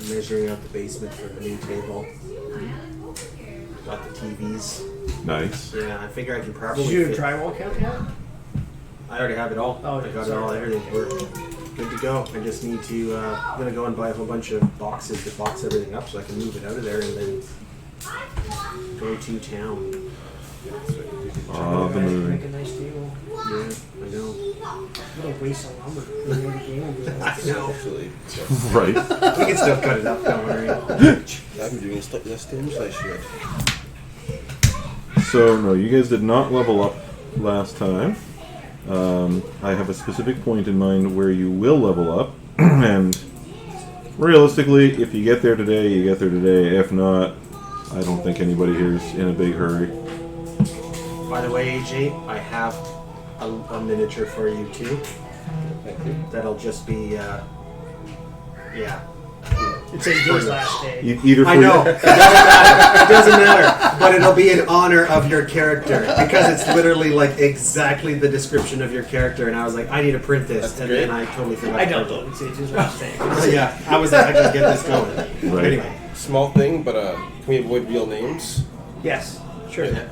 measuring out the basement for the new table. Got the TVs. Nice. Yeah, I figure I can probably. Did you do a drywall count yet? I already have it all. Oh, I got it all. Everything. We're good to go. I just need to. I'm gonna go and buy a whole bunch of boxes to box everything up so I can move it out of there and then go to town. Oh, the moon. Make a nice table. Yeah, I know. What a waste of lumber. I know. Actually, Right. We can still cut it up. Don't worry. I've been doing stuff this time, so I should. So, no, you guys did not level up last time. I have a specific point in mind where you will level up, and realistically, if you get there today, you get there today. If not, I don't think anybody here is in a big hurry. By the way, AJ, I have a miniature for you too. Thank you. That'll just be, yeah. It's AJ's last day. Either for I know. It doesn't matter. But it'll be in honor of your character because it's literally like exactly the description of your character. And I was like, I need to print this, That's and great. then I totally forgot. I to don't print know. It's AJ's last day. it. Yeah, I was like, I can get this going. Right. Anyway, Small thing, but can we avoid real names? Yes, sure. Yeah.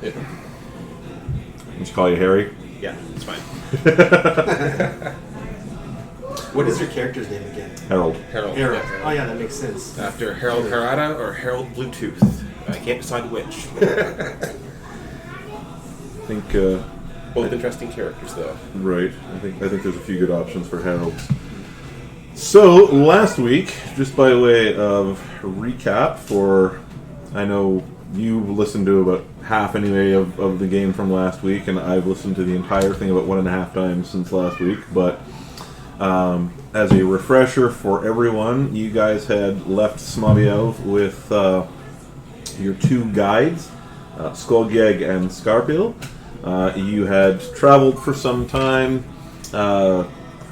Just call you Harry. Yeah, it's fine. what is your character's name again? Harold. Harold. Harold. Yeah. Oh yeah, that makes sense. After Harold Harada or Harold Bluetooth. I can't decide which. I think, Both interesting characters, though. right. I think there's a few good options for Harold's. So, last week, just by way of recap for, I know you listened to about half anyway of the game from last week, and I've listened to the entire thing about 1.5 times since last week, but as a refresher for everyone, you guys had left Smaviel with your two guides, Skogjeg and Skarpil. You had traveled for some time,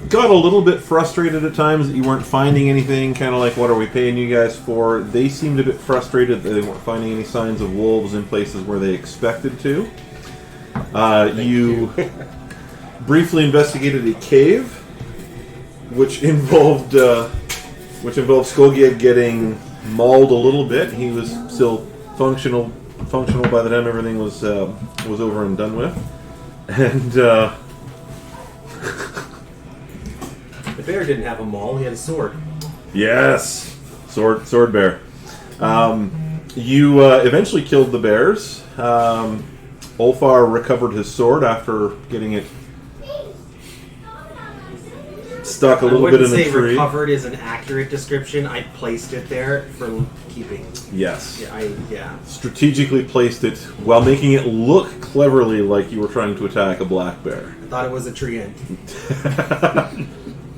got a little bit frustrated at times that you weren't finding anything, kind of like, what are we paying you guys for? They seemed a bit frustrated that they weren't finding any signs of wolves in places where they expected to. You briefly investigated a cave, which involved Skogjeg getting mauled a little bit. He was still functional by the time everything was over and done with, and The bear didn't have a maul; he had a sword. yes, sword bear. You eventually killed the bears. Ulfar recovered his sword after getting it stuck a little bit in a I wouldn't say tree. recovered is an accurate description. I placed it there for keeping. Yes. Yeah. Strategically placed it while making it look cleverly like you were trying to attack a black bear. I thought it was a tree end.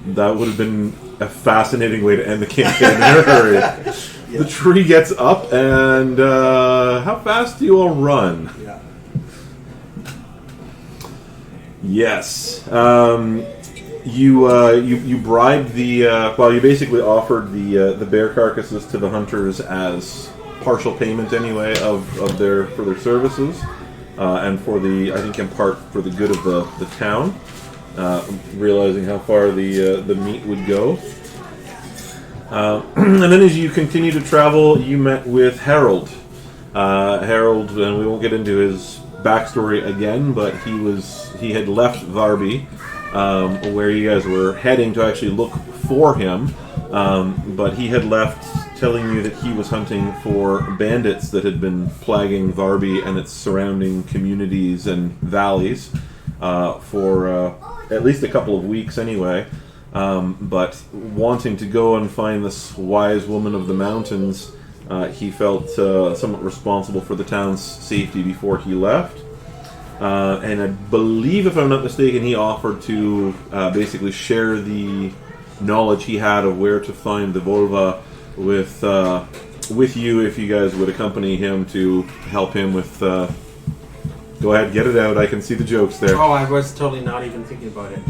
That would have been a fascinating way to end the campaign in a hurry. Yeah. The tree gets up, and how fast do you all run? Yeah. Yes. You bribed the you basically offered the bear carcasses to the hunters as partial payment anyway for their services, and for I think in part for the good of the town, realizing how far the meat would go. And then as you continue to travel, you met with Harald. Harald, and we won't get into his backstory again, but he had left Vårby, where you guys were heading to actually look for him, but he had left telling you that he was hunting for bandits that had been plaguing Vårby and its surrounding communities and valleys for at least a couple of weeks anyway, but wanting to go and find this wise woman of the mountains, he felt somewhat responsible for the town's safety before he left. And I believe, if I'm not mistaken, he offered to basically share the knowledge he had of where to find the Volva with you if you guys would accompany him to help him with... go ahead, get it out. I can see the jokes there. Oh, I was totally not even thinking about it.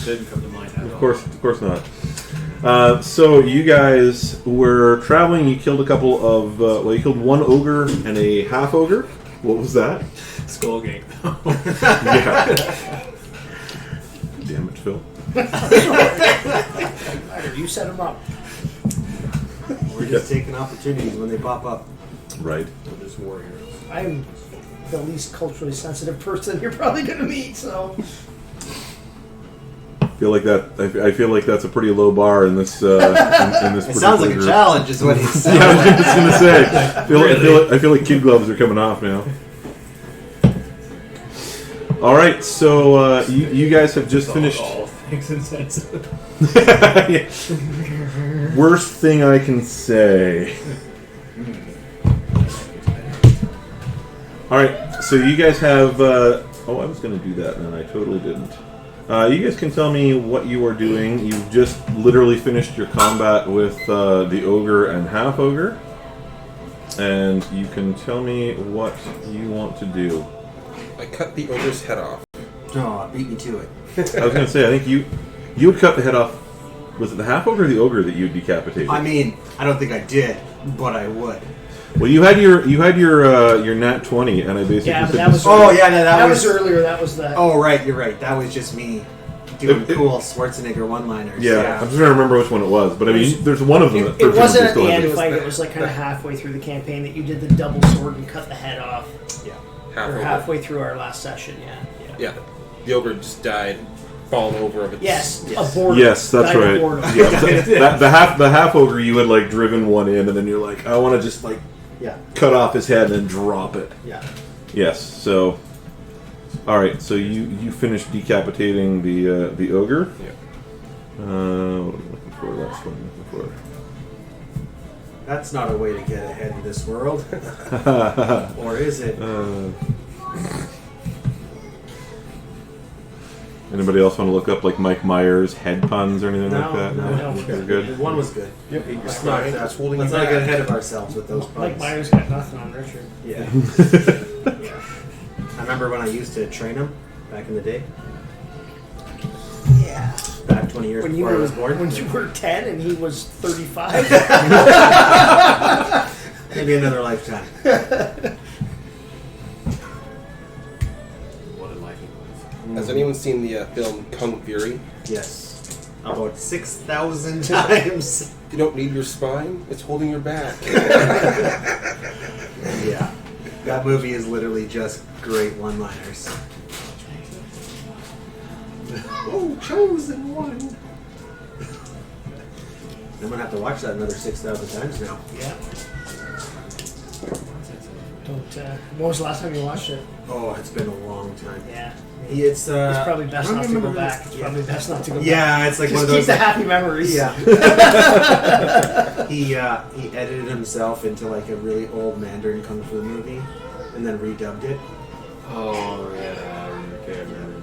Didn't come to mind at all. Of course not. So you guys were traveling. You killed a couple of... you killed one ogre and a half ogre. What was that? Skogjeg. Yeah. Damn it, Phil. You set him up. We're just taking opportunities when they pop up. Right. We're just warriors. I'm the least culturally sensitive person you're probably going to meet, so. I feel like that's a pretty low bar in this. In this It sounds like a group. challenge, is what he's saying. Yeah, I was just gonna say. I feel like kid gloves are coming off now. All right, so you guys have just finished. All things insensitive. Worst thing I can say. All right, so you guys have. I was going to do that, and I totally didn't. You guys can tell me what you are doing. You've just literally finished your combat with the ogre and half ogre, and you can tell me what you want to do. I cut the ogre's head off. Oh, beat me to it. I was going to say, I think you would cut the head off. Was it the half ogre or the ogre that you decapitated? I mean, I don't think I did, but I would. Well, you had your nat 20, and I basically Yeah, but said that was. Oh, yeah, no, that was earlier. That was the. Oh, right, you're right. That was just me doing cool Schwarzenegger one-liners. Yeah, I'm just trying to remember which one it was, but I mean, there's one of them. that It wasn't at the presumably end still of the has fight. It was like kind of halfway through the campaign that you did the double sword and cut the head off. Yeah. Half Or ogre. halfway through our last session. Yeah. Yeah. The ogre just died, fallen over of its... Yes. Yes. Aborted. Yes, that's Died right. aborted. Yeah, the half ogre, you had like driven one in, and then you're like, I want to just like Yeah. cut off his head and then drop it. Yeah. Yes. So, all right. So you finished decapitating the ogre. Yeah. What am I looking for? That's what I'm looking for. That's not a way to get ahead in this world. Or is it? Anybody else want to look up like Mike Myers head puns or anything like that? no, You're good. One was good. Yep. Let's not, It's holding let's you not back. get ahead of ourselves with those puns. Mike Myers got nothing on Richard. Yeah. I remember when I used to train him back in the day. Yeah. Back 20 years When you before I were was born. when you were 10 and he was 35. Maybe another lifetime. What a life it was. Has anyone seen the film Kung Fury? Yes. About 6,000 times. You don't need your spine, it's holding your back. Yeah. That movie is literally just great one-liners. Oh, chosen one. I'm gonna have to watch that another 6,000 times now. Yeah. Don't. When was the last time you watched it? Oh, it's been a long time. Yeah. It's It's probably best I not to remember go back. It's yeah. probably best not to go back. Yeah, it's like Just one of keep those. the like- happy memories. Yeah. he edited himself into like a really old Mandarin Kung Fu movie, and then redubbed it. Oh, yeah. Okay, I remember.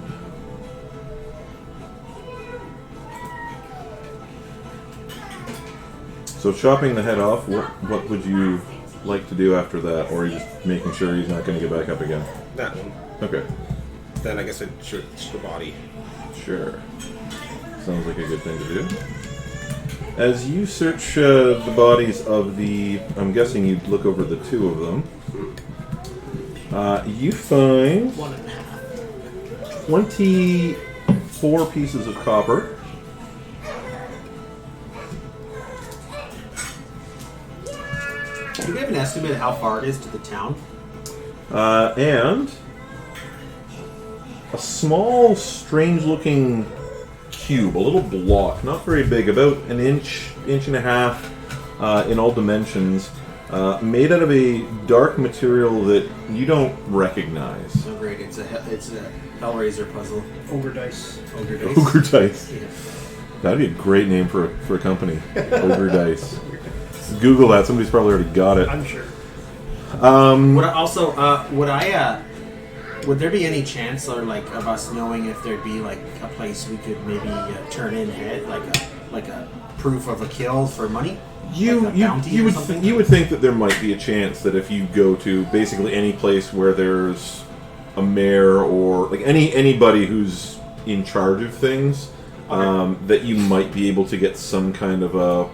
So chopping the head off, what would you like to do after that, or are you just making sure he's not going to get back up again? That one. Okay, Then I guess I'd shoot the body. sure. Sounds like a good thing to do. As you search the bodies of the, I'm guessing you'd look over the two of them. You find 1.5. 24 pieces of copper. Do we have an estimate of how far it is to the town? And a small, strange-looking cube, a little block, not very big, about an inch and a half in all dimensions, made out of a dark material that you don't recognize. Oh, great! It's a Hellraiser puzzle. Ogre dice. Ogre dice. Ogre Dice. Yeah. That'd be a great name for a company. Ogre Dice. Google that. Somebody's probably already got it. I'm sure. Would I also would there be any chance or like of us knowing if there'd be like a place we could maybe turn in head like a proof of a kill for money? You Like a bounty you or would something? you would think that there might be a chance that if you go to basically any place where there's a mayor or like anybody who's in charge of things, that you might be able to get some kind of a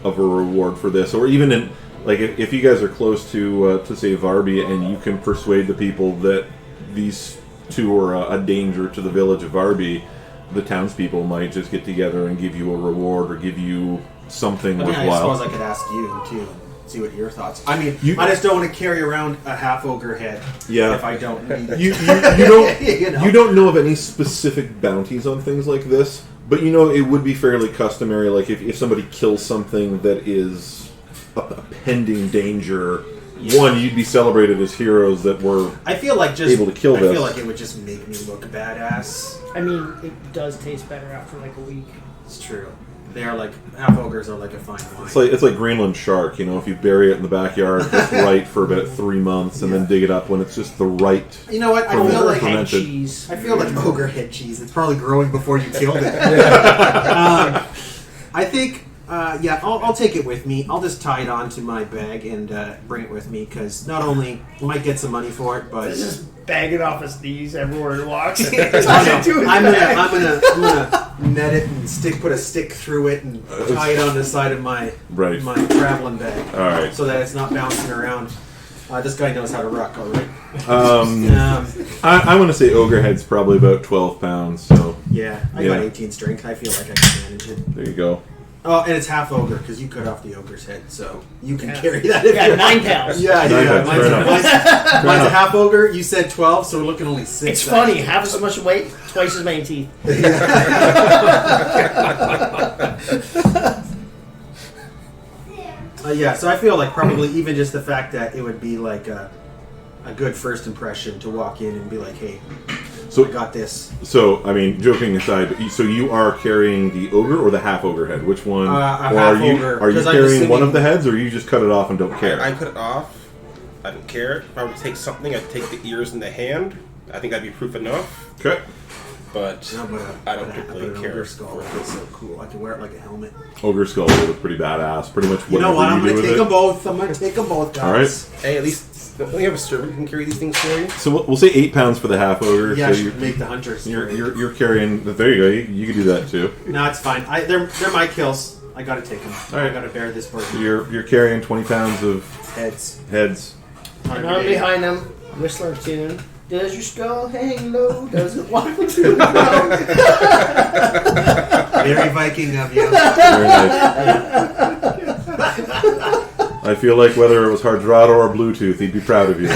reward for this, or even in like if you guys are close to say Vårby and you can persuade the people that these two are a danger to the village of Vårby, the townspeople might just get together and give you a reward or give you something I mean, I worthwhile. suppose I could ask you too. See what your thoughts. I mean, You- I just don't want to carry around a half ogre head. Yeah. If I don't need it. You don't You know. you don't know of any specific bounties on things like this, but you know it would be fairly customary. Like if somebody kills something that is a pending danger, one, you'd be celebrated as heroes that were. I feel like just able to kill I this. feel like it would just make me look badass. I mean, it does taste better after like a week. It's true. They are like half ogres are like a fine wine. It's like Greenland shark. You know, if you bury it in the backyard just right for about 3 months and then dig it up when it's just the right. You know what? I Fermented. feel like Head cheese. I feel like ogre head cheese. It's probably growing before you killed it. I think, I'll take it with me. I'll just tie it onto my bag and bring it with me because not only I might get some money for it, but Just bag it off his knees everywhere he walks. I'm gonna net it and put a stick through it and tie it on the side of my Right. my traveling bag. All right. So that it's not bouncing around. This guy knows how to rock, all right. I want to say ogre head's probably about 12 pounds. So Yeah, I Yeah. got 18 strength. I feel like I can manage it. there you go. Oh, and it's half ogre because you cut off the ogre's head, so you can Yeah. carry that. If Yeah, you 9 want. pounds. Yeah, 9 pounds, fair enough. Mine's a half ogre. You said 12, so we're looking only 6. It's funny, half as much weight, twice as many teeth. So I feel like probably even just the fact that it would be like a good first impression to walk in and be like, hey, So I got this. So, I mean, joking aside, so you are carrying the ogre or the half ogre head? Which one? A or half are you ogre, are you 'cause I'm carrying one assuming- of the heads, or you just cut it off and don't care? I put it off. I don't care. If I were to take something, I'd take the ears in the hand. I think that'd be proof enough. Okay. But No, but I don't but particularly an care. ogre skull. It's so cool. I can wear it like a helmet. Ogre skull would look pretty badass. Pretty much You whatever know what? I'm you do gonna with take it. them both. I'm gonna take them both, guys. All right. Hey, at least don't you have a servant who can carry these things for you? So we'll say 8 pounds for the half ogre. Yeah, so I should make the hunters. you're carrying. There you go. You can do that too. No, it's fine. They're my kills. I gotta take them. All right. I gotta bear this burden. You're carrying 20 pounds of Heads. heads. And I'm behind him, whistling tune. Does your skull hang low? Does it walk to the ground? Very Viking of you. Very nice. I feel like whether it was Hardrado or Bluetooth, he'd be proud of you.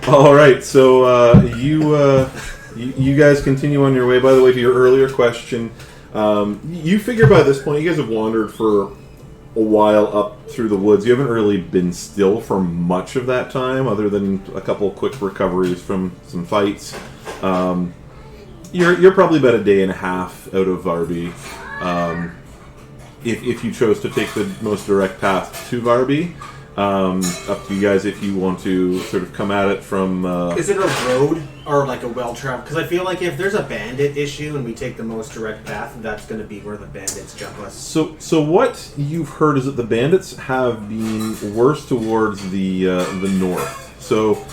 All right, so you guys continue on your way. By the way, to your earlier question, you figure by this point you guys have wandered for a while up through the woods. You haven't really been still for much of that time, other than a couple quick recoveries from some fights. You're probably about a day and a half out of Vårby. If you chose to take the most direct path to Vårby, up to you guys if you want to sort of come at it from. Is it a road or like a well-traveled? Because I feel like if there's a bandit issue and we take the most direct path, that's going to be where the bandits jump us. So what you've heard is that the bandits have been worse towards the north. So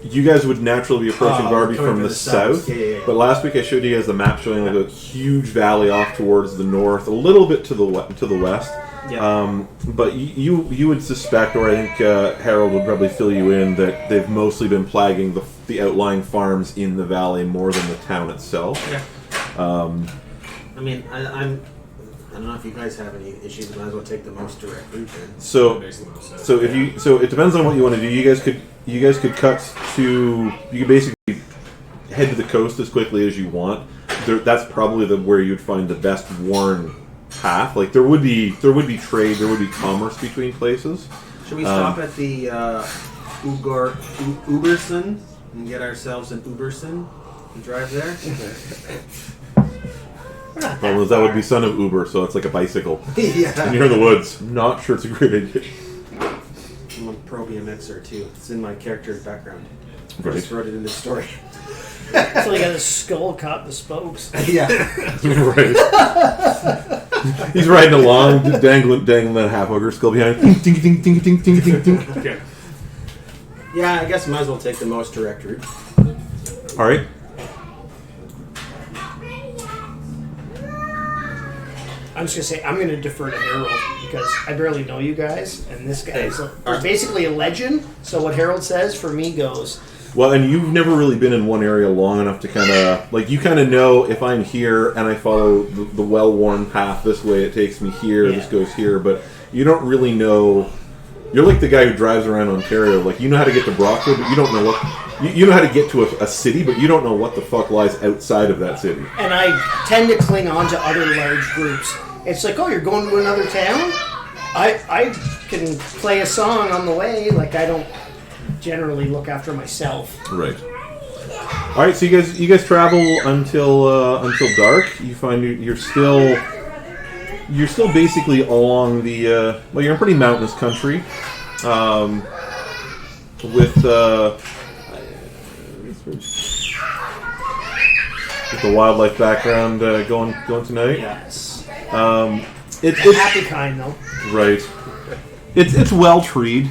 you guys would naturally be approaching Vårby coming from the south. Yeah. But last week I showed you guys the map showing like a huge valley off towards the north, a little bit to the west. Yeah. But you would suspect, or I think Harald would probably fill you in, that they've mostly been plaguing the outlying farms in the valley more than the town itself. Yeah. I mean, I don't know if you guys have any issues. Might as well take the most direct route then. So it depends on what you want to do. You guys could cut to. You could basically head to the coast as quickly as you want. That's probably where you'd find the best worn path. Like there would be trade, there would be commerce between places. Should we stop at the Uberson and get ourselves an Uberson and drive there? Well, that would be son of Uber, so it's like a bicycle. And Yeah. you're in the woods. Not sure it's a great idea. I'm a pro BMXer too. It's in my character's background. I Right. just wrote it in the story. So he got his skull caught in the spokes. Yeah. Right. He's riding along, dangling that half ogre skull behind. Ding, ding, ding, ding, ding, ding, ding, ding. Okay. Yeah, I guess might as well take the most direct route. All right. I'm just gonna say I'm gonna defer to Harold because I barely know you guys, and this guy is basically a legend. So what Harold says for me goes. Well, and you've never really been in one area long enough to kind of... Like, you kind of know if I'm here and I follow the well-worn path this way, it takes me here, this goes here, but you don't really know... You're like the guy who drives around Ontario. Like, you know how to get to Brockwood, but you don't know what... You know how to get to a city, but you don't know what the fuck lies outside of that city. And I tend to cling on to other large groups. It's like, oh, you're going to another town? I can play a song on the way. Like, I don't generally look after myself. Right. All right. So you guys travel until dark. You find you're still basically along the well, you're in pretty mountainous country, with the wildlife background going tonight. Yes. It's Happy kind, though. right. It's well treed.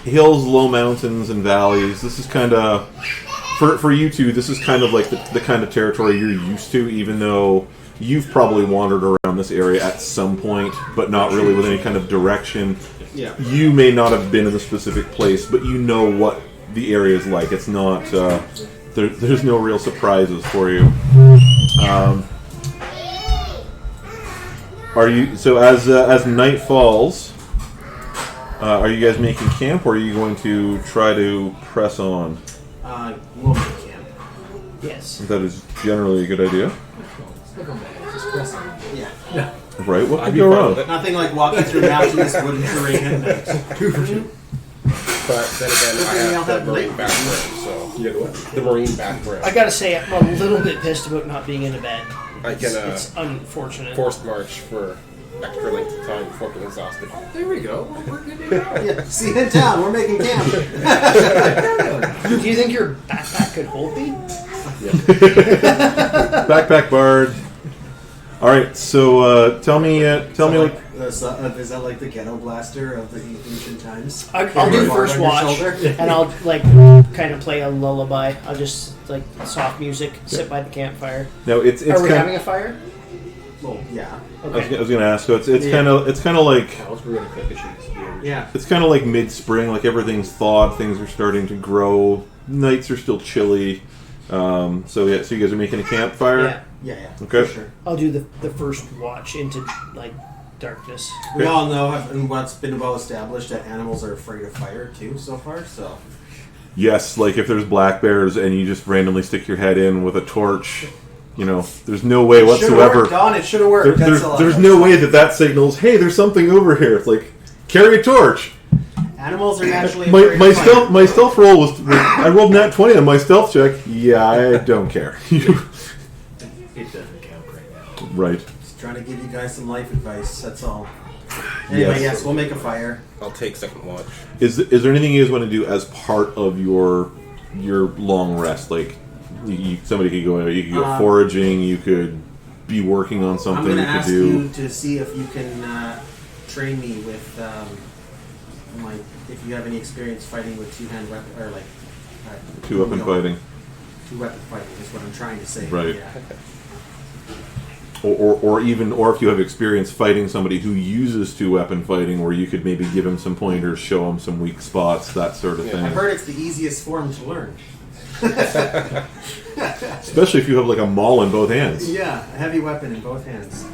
Hills, low mountains, and valleys. This is kind of for you two. This is kind of like the kind of territory you're used to, even though you've probably wandered around this area at some point, but not really with any kind of direction. Yeah. You may not have been in a specific place, but you know what the area is like. It's not. There's no real surprises for you. Are you so as night falls? Are you guys making camp, or are you going to try to press on? We'll make camp. Yes. That is generally a good idea. Just press on. Yeah. Right? What I'd could be go fine wrong? with it. Nothing like walking through mountainous wooden terrain at night. But then again, I have the marine background, so You got what? the marine background. I gotta say, I'm a little bit pissed about not being in a bed. I can It's unfortunate. forced march for extra length of time before getting exhausted. There we go. We're good to go. Yeah. See you in town. We're making camp. Do you think your backpack could hold me? Backpack bard. All right. So tell me what. Is that like the ghetto blaster of the ancient times? I'll do Right. first On your watch, shoulder? and I'll like kind of play a lullaby. I'll just like soft music, sit by the campfire. No, it's Are we kind having a fire? Well, yeah. I Okay. was gonna ask. So it's Yeah. kind of like Cows, we're gonna cook a sheep. Yeah. it's kind of like mid-spring. Like everything's thawed. Things are starting to grow. Nights are still chilly. So you guys are making a campfire. Yeah, Yeah. Okay. For sure. I'll do the first watch into like darkness. We all know and what's been well established that animals are afraid of fire too so far. So Yes, like if there's black bears and you just randomly stick your head in with a torch, there's no way it should have whatsoever. worked, Don. It should have worked. There's no way that signals. Hey, there's something over here. It's like carry a torch. Animals are naturally My afraid of fire. my stealth roll was I rolled nat 20 on my stealth check. Yeah, I don't care. It doesn't count right now. Right. Just trying to give you guys some life advice. That's all. Anyway, yes, we'll make a fire. I'll take second watch. Is there anything you guys want to do as part of your long rest? Like somebody could go. You could go foraging. You could be working on I'm something. going to You could ask do. you to see if you can train me with if you have any experience fighting with two-hand weapon or like Two-weapon fighting. Two-weapon fighting is what I'm trying to say. Right. Yeah. Or if you have experience fighting somebody who uses two-weapon fighting, where you could maybe give him some pointers, show him some weak spots, that sort of thing. I've heard it's the easiest form to learn. Especially if you have like a maul in both hands. Yeah, a heavy weapon in both hands.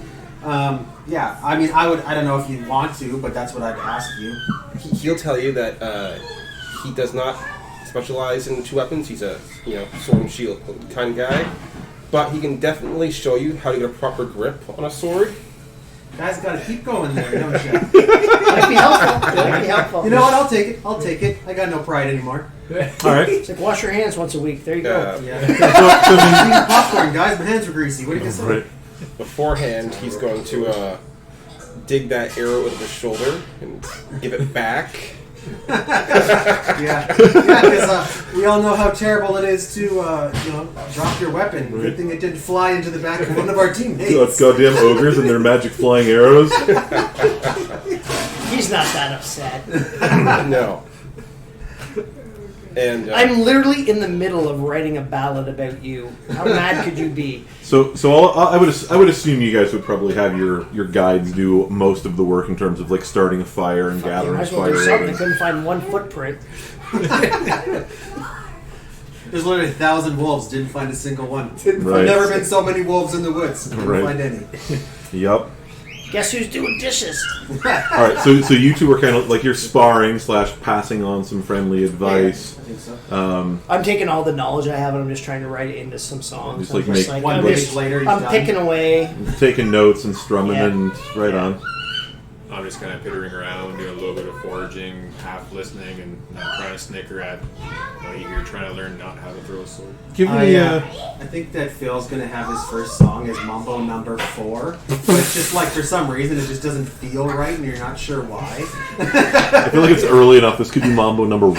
Yeah, I mean, I don't know if you want to, but that's what I'd ask you. He'll tell you that he does not specialize in two weapons. He's a sword and shield kind of guy, but he can definitely show you how to get a proper grip on a sword. Guys, got to keep going there, don't you? That'd be helpful. That'd be helpful. You know what? I'll take it. I got no pride anymore. All right. It's like wash your hands once a week. There you go. Yeah. Eating popcorn, guys. My hands were greasy. What do you say? Right. Beforehand, he's going to dig that arrow out of his shoulder and give it back. Yeah, because we all know how terrible it is to drop your weapon. Good thing it didn't fly into the back of one of our teammates. Goddamn ogres and their magic flying arrows. He's not that upset. No. And I'm literally in the middle of writing a ballad about you. How mad could you be? So I would assume you guys would probably have your guides do most of the work in terms of like starting a fire and gathering Might as well do fire. something. I couldn't find one footprint. There's literally 1,000 wolves. Didn't find a single one. Right. Never been so many wolves in the woods. Didn't Right. find any. Yep. Guess who's doing dishes? All right. So you two are kind of like you're sparring / passing on some friendly advice. I think so. I'm taking all the knowledge I have and I'm just trying to write it into some songs. Just, like, make- One I'm, page later, he's I'm done. picking away. Taking notes and strumming Yeah. and right Yeah. on. I'm just kind of pittering around, doing a little bit of foraging, half listening, and not trying to snicker at what you hear, trying to learn not how to throw a sword. Give me I think that Phil's gonna have his first song as Mambo number 4, but it's just like for some reason it just doesn't feel right, and you're not sure why. I feel like it's early enough. This could be Mambo number 1.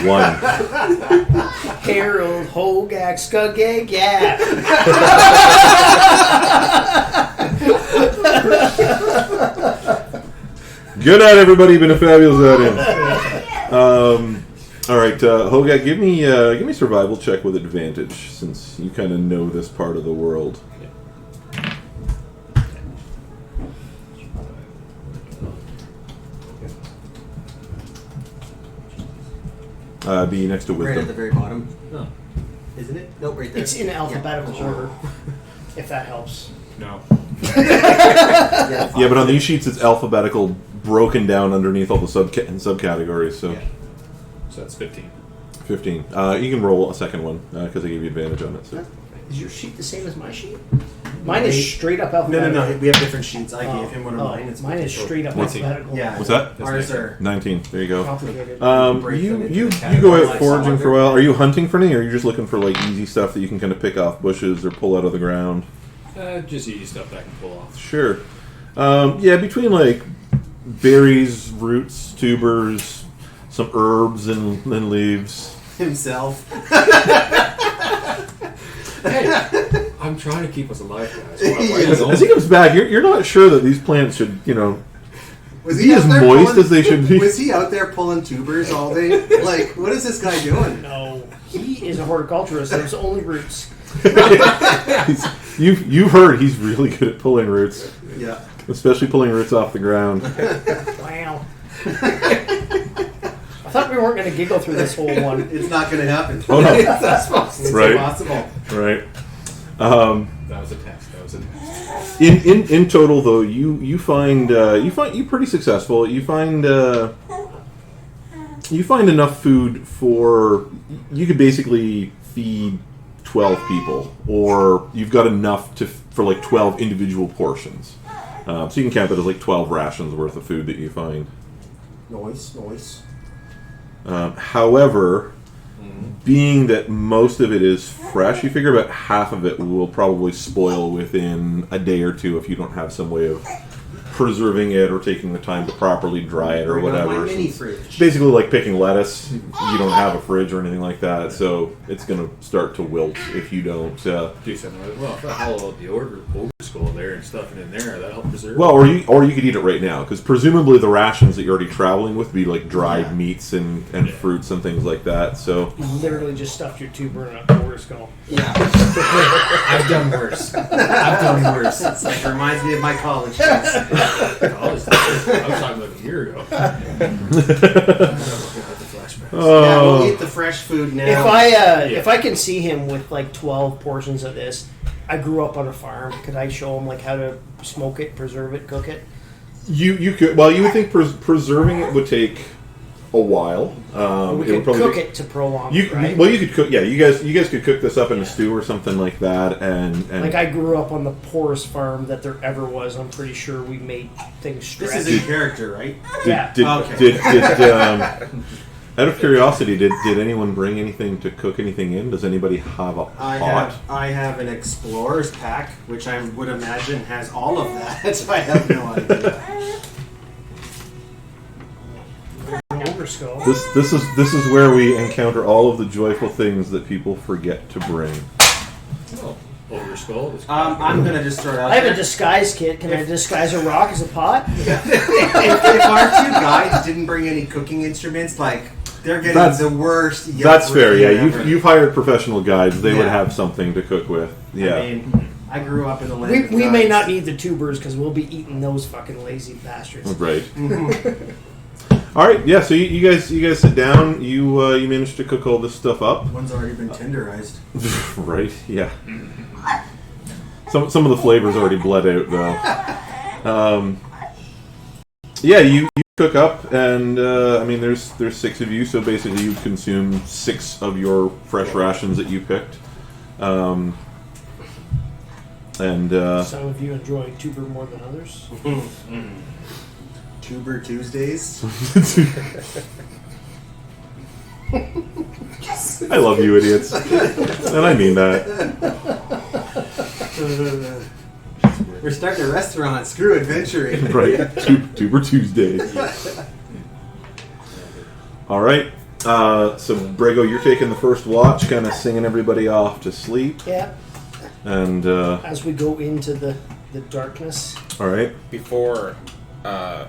Harald, Hogak, Skogjeg, yeah. Good night, everybody. Been a fabulous outing. All right, Hogak, give me survival check with advantage since you kind of know this part of the world. Be next to Right at the wisdom. very bottom, Oh. isn't it? Nope, right there. It's in alphabetical order, if that helps. No. Yeah, Yeah, but on these sheets it's alphabetical, broken down underneath all the subcategories. So Yeah. So that's 15. 15. You can roll a second one because I gave you advantage on it. So. Is your sheet the same as my sheet? Mine is straight up No, alphabetical. no, we have different sheets. I gave him one of Oh, mine. It's mine is straight up What's alphabetical. Yeah. What's that? Ours are 19. There you go. Complicated. You go out foraging for a while. Are you hunting for anything, or are you just looking for like easy stuff that you can kind of pick off bushes or pull out of the ground? Just easy stuff that I can pull off. Sure. Yeah, between like berries, roots, tubers, some herbs and leaves. himself. Hey, I'm trying to keep us alive, guys. Why is As he comes back, you're not sure that these plants should, Was be as out there moist pulling- as they should be. Was he out there pulling tubers all day? Like, what is this guy doing? No, he is a horticulturist. There's only roots. You've heard he's really good at pulling roots, Yeah. especially pulling roots off the ground. Wow. I thought we weren't going to giggle through this whole one. It's not going to happen. Oh, no. That's it's Right. impossible. Right. That was a test. In total, though, you find you pretty successful. You find enough food for you could basically feed 12 people, or you've got enough for like 12 individual portions. So you can count that as like 12 rations worth of food that you find. Noise. However, being that most of it is fresh, you figure about half of it will probably spoil within a day or two if you don't have some way of preserving it or taking the time to properly dry it or Bring on whatever. my mini It's fridge. basically like picking lettuce. You don't have a fridge or anything like that, so it's going to start to wilt if you don't. Do something with it. Well, if I hollow out the ogre skull there and stuff it in there, that'll help preserve. Well, or you could eat it right now, because presumably the rations that you're already traveling with would be like dried meats and fruits and things like that. So You literally just stuffed your tuber in a quarter skull. Yeah. I've done worse. It's like, reminds me of my college days. I was talking about a year ago. Yeah, we'll eat the fresh food now. If I can see him with like 12 portions of this, I grew up on a farm. Could I show him like how to smoke it, preserve it, cook it? you could. Well, you would think preserving it would take a while. We it would could cook take- it to prolong You it, right? well, you could cook. Yeah, you guys could cook this up in a stew or something like that, and Like I grew up on the poorest farm that there ever was. I'm pretty sure we made things stretch. This is in character, right? Yeah. Out of curiosity, did anyone bring anything to cook anything in? Does anybody have a pot? I have an explorer's pack, which I would imagine has all of that. I have no idea. Ogre skull. This is where we encounter all of the joyful things that people forget to bring. Oh, ogre skull. I'm gonna just throw it out I have there. a disguise kit. Can I disguise a rock as a pot? if our two guides didn't bring any cooking instruments, like They're getting That's- the worst. That's fair. Yeah, ever. you've hired professional guides. They would Yeah. have something to cook with. Yeah. I mean, I grew up in the land. We of may gods. not need the tubers because we'll be eating those fucking lazy bastards. Right. All right. Yeah. So you guys sit down. You managed to cook all this stuff up. One's already been tenderized. Right. Yeah. Some of the flavors already bled out though. Yeah. You cook up, and I mean, there's 6 of you, so basically you consume 6 of your fresh rations that you picked. And Some of you enjoy tuber more than others. Tuber Tuesdays. I love you idiots, and I mean that. We're starting a restaurant. Screw adventuring. Right, Tuber Tuesdays. All right, so Brego, you're taking the first watch, kind of singing everybody off to sleep, Yeah. and As we go into the darkness. all right, Before I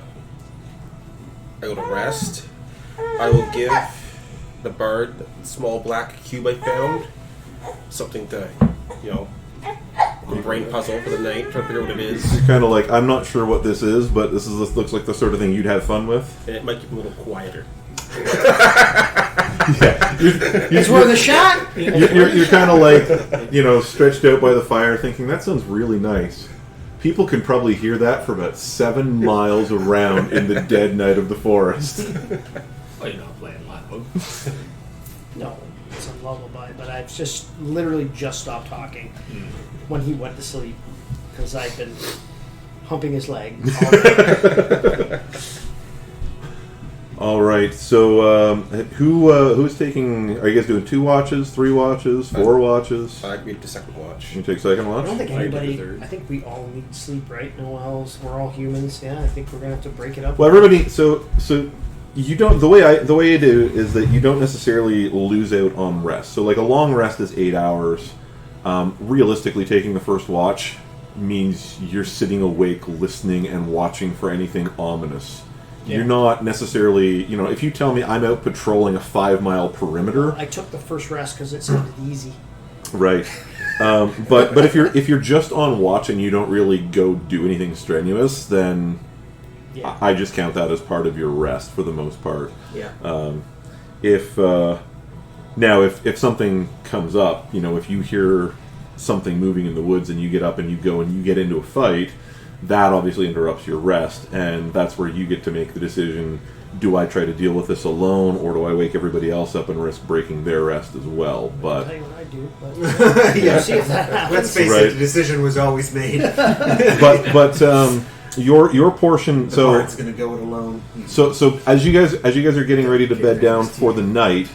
go to rest, I will give the bard the small black cube I found. Something to, a brain puzzle for the night, trying to figure out what it is. you're kind of like, I'm not sure what this is, but this looks like the sort of thing you'd have fun with. And it might keep him a little quieter. It's worth a shot. You're kind of like, stretched out by the fire, thinking that sounds really nice. People can probably hear that for about 7 miles around in the dead night of the forest. Oh, you're not playing loud. No, it's a lullaby, but I've just literally just stopped talking when he went to sleep because I've been humping his leg all day. All right. So, who's taking? Are you guys doing 2 watches, 3 watches, 4 watches? I can read the second watch. You take second I watch. don't think I did anybody. the third. I think we all need sleep, right? No else. We're all humans. Yeah, I think we're gonna have to break it up. Well, everybody. So you don't. The way you do is that you don't necessarily lose out on rest. So like a long rest is 8 hours. Realistically, taking the first watch means you're sitting awake, listening and watching for anything ominous. Yeah. You're not necessarily, if you tell me I'm out patrolling a 5-mile perimeter, I took the first rest because it sounded easy. right? But if you're just on watch and you don't really go do anything strenuous, then Yeah. I just count that as part of your rest for the most part. Yeah. If something comes up, if you hear something moving in the woods and you get up and you go and you get into a fight, that obviously interrupts your rest, and that's where you get to make the decision: do I try to deal with this alone, or do I wake everybody else up and risk breaking their rest as well? I'll But tell you what I do. But Yeah. see if that happens. Let's face Right. it, the decision was always made. your portion. The So bard's gonna go it alone. So as you guys are getting ready to bed down for the night,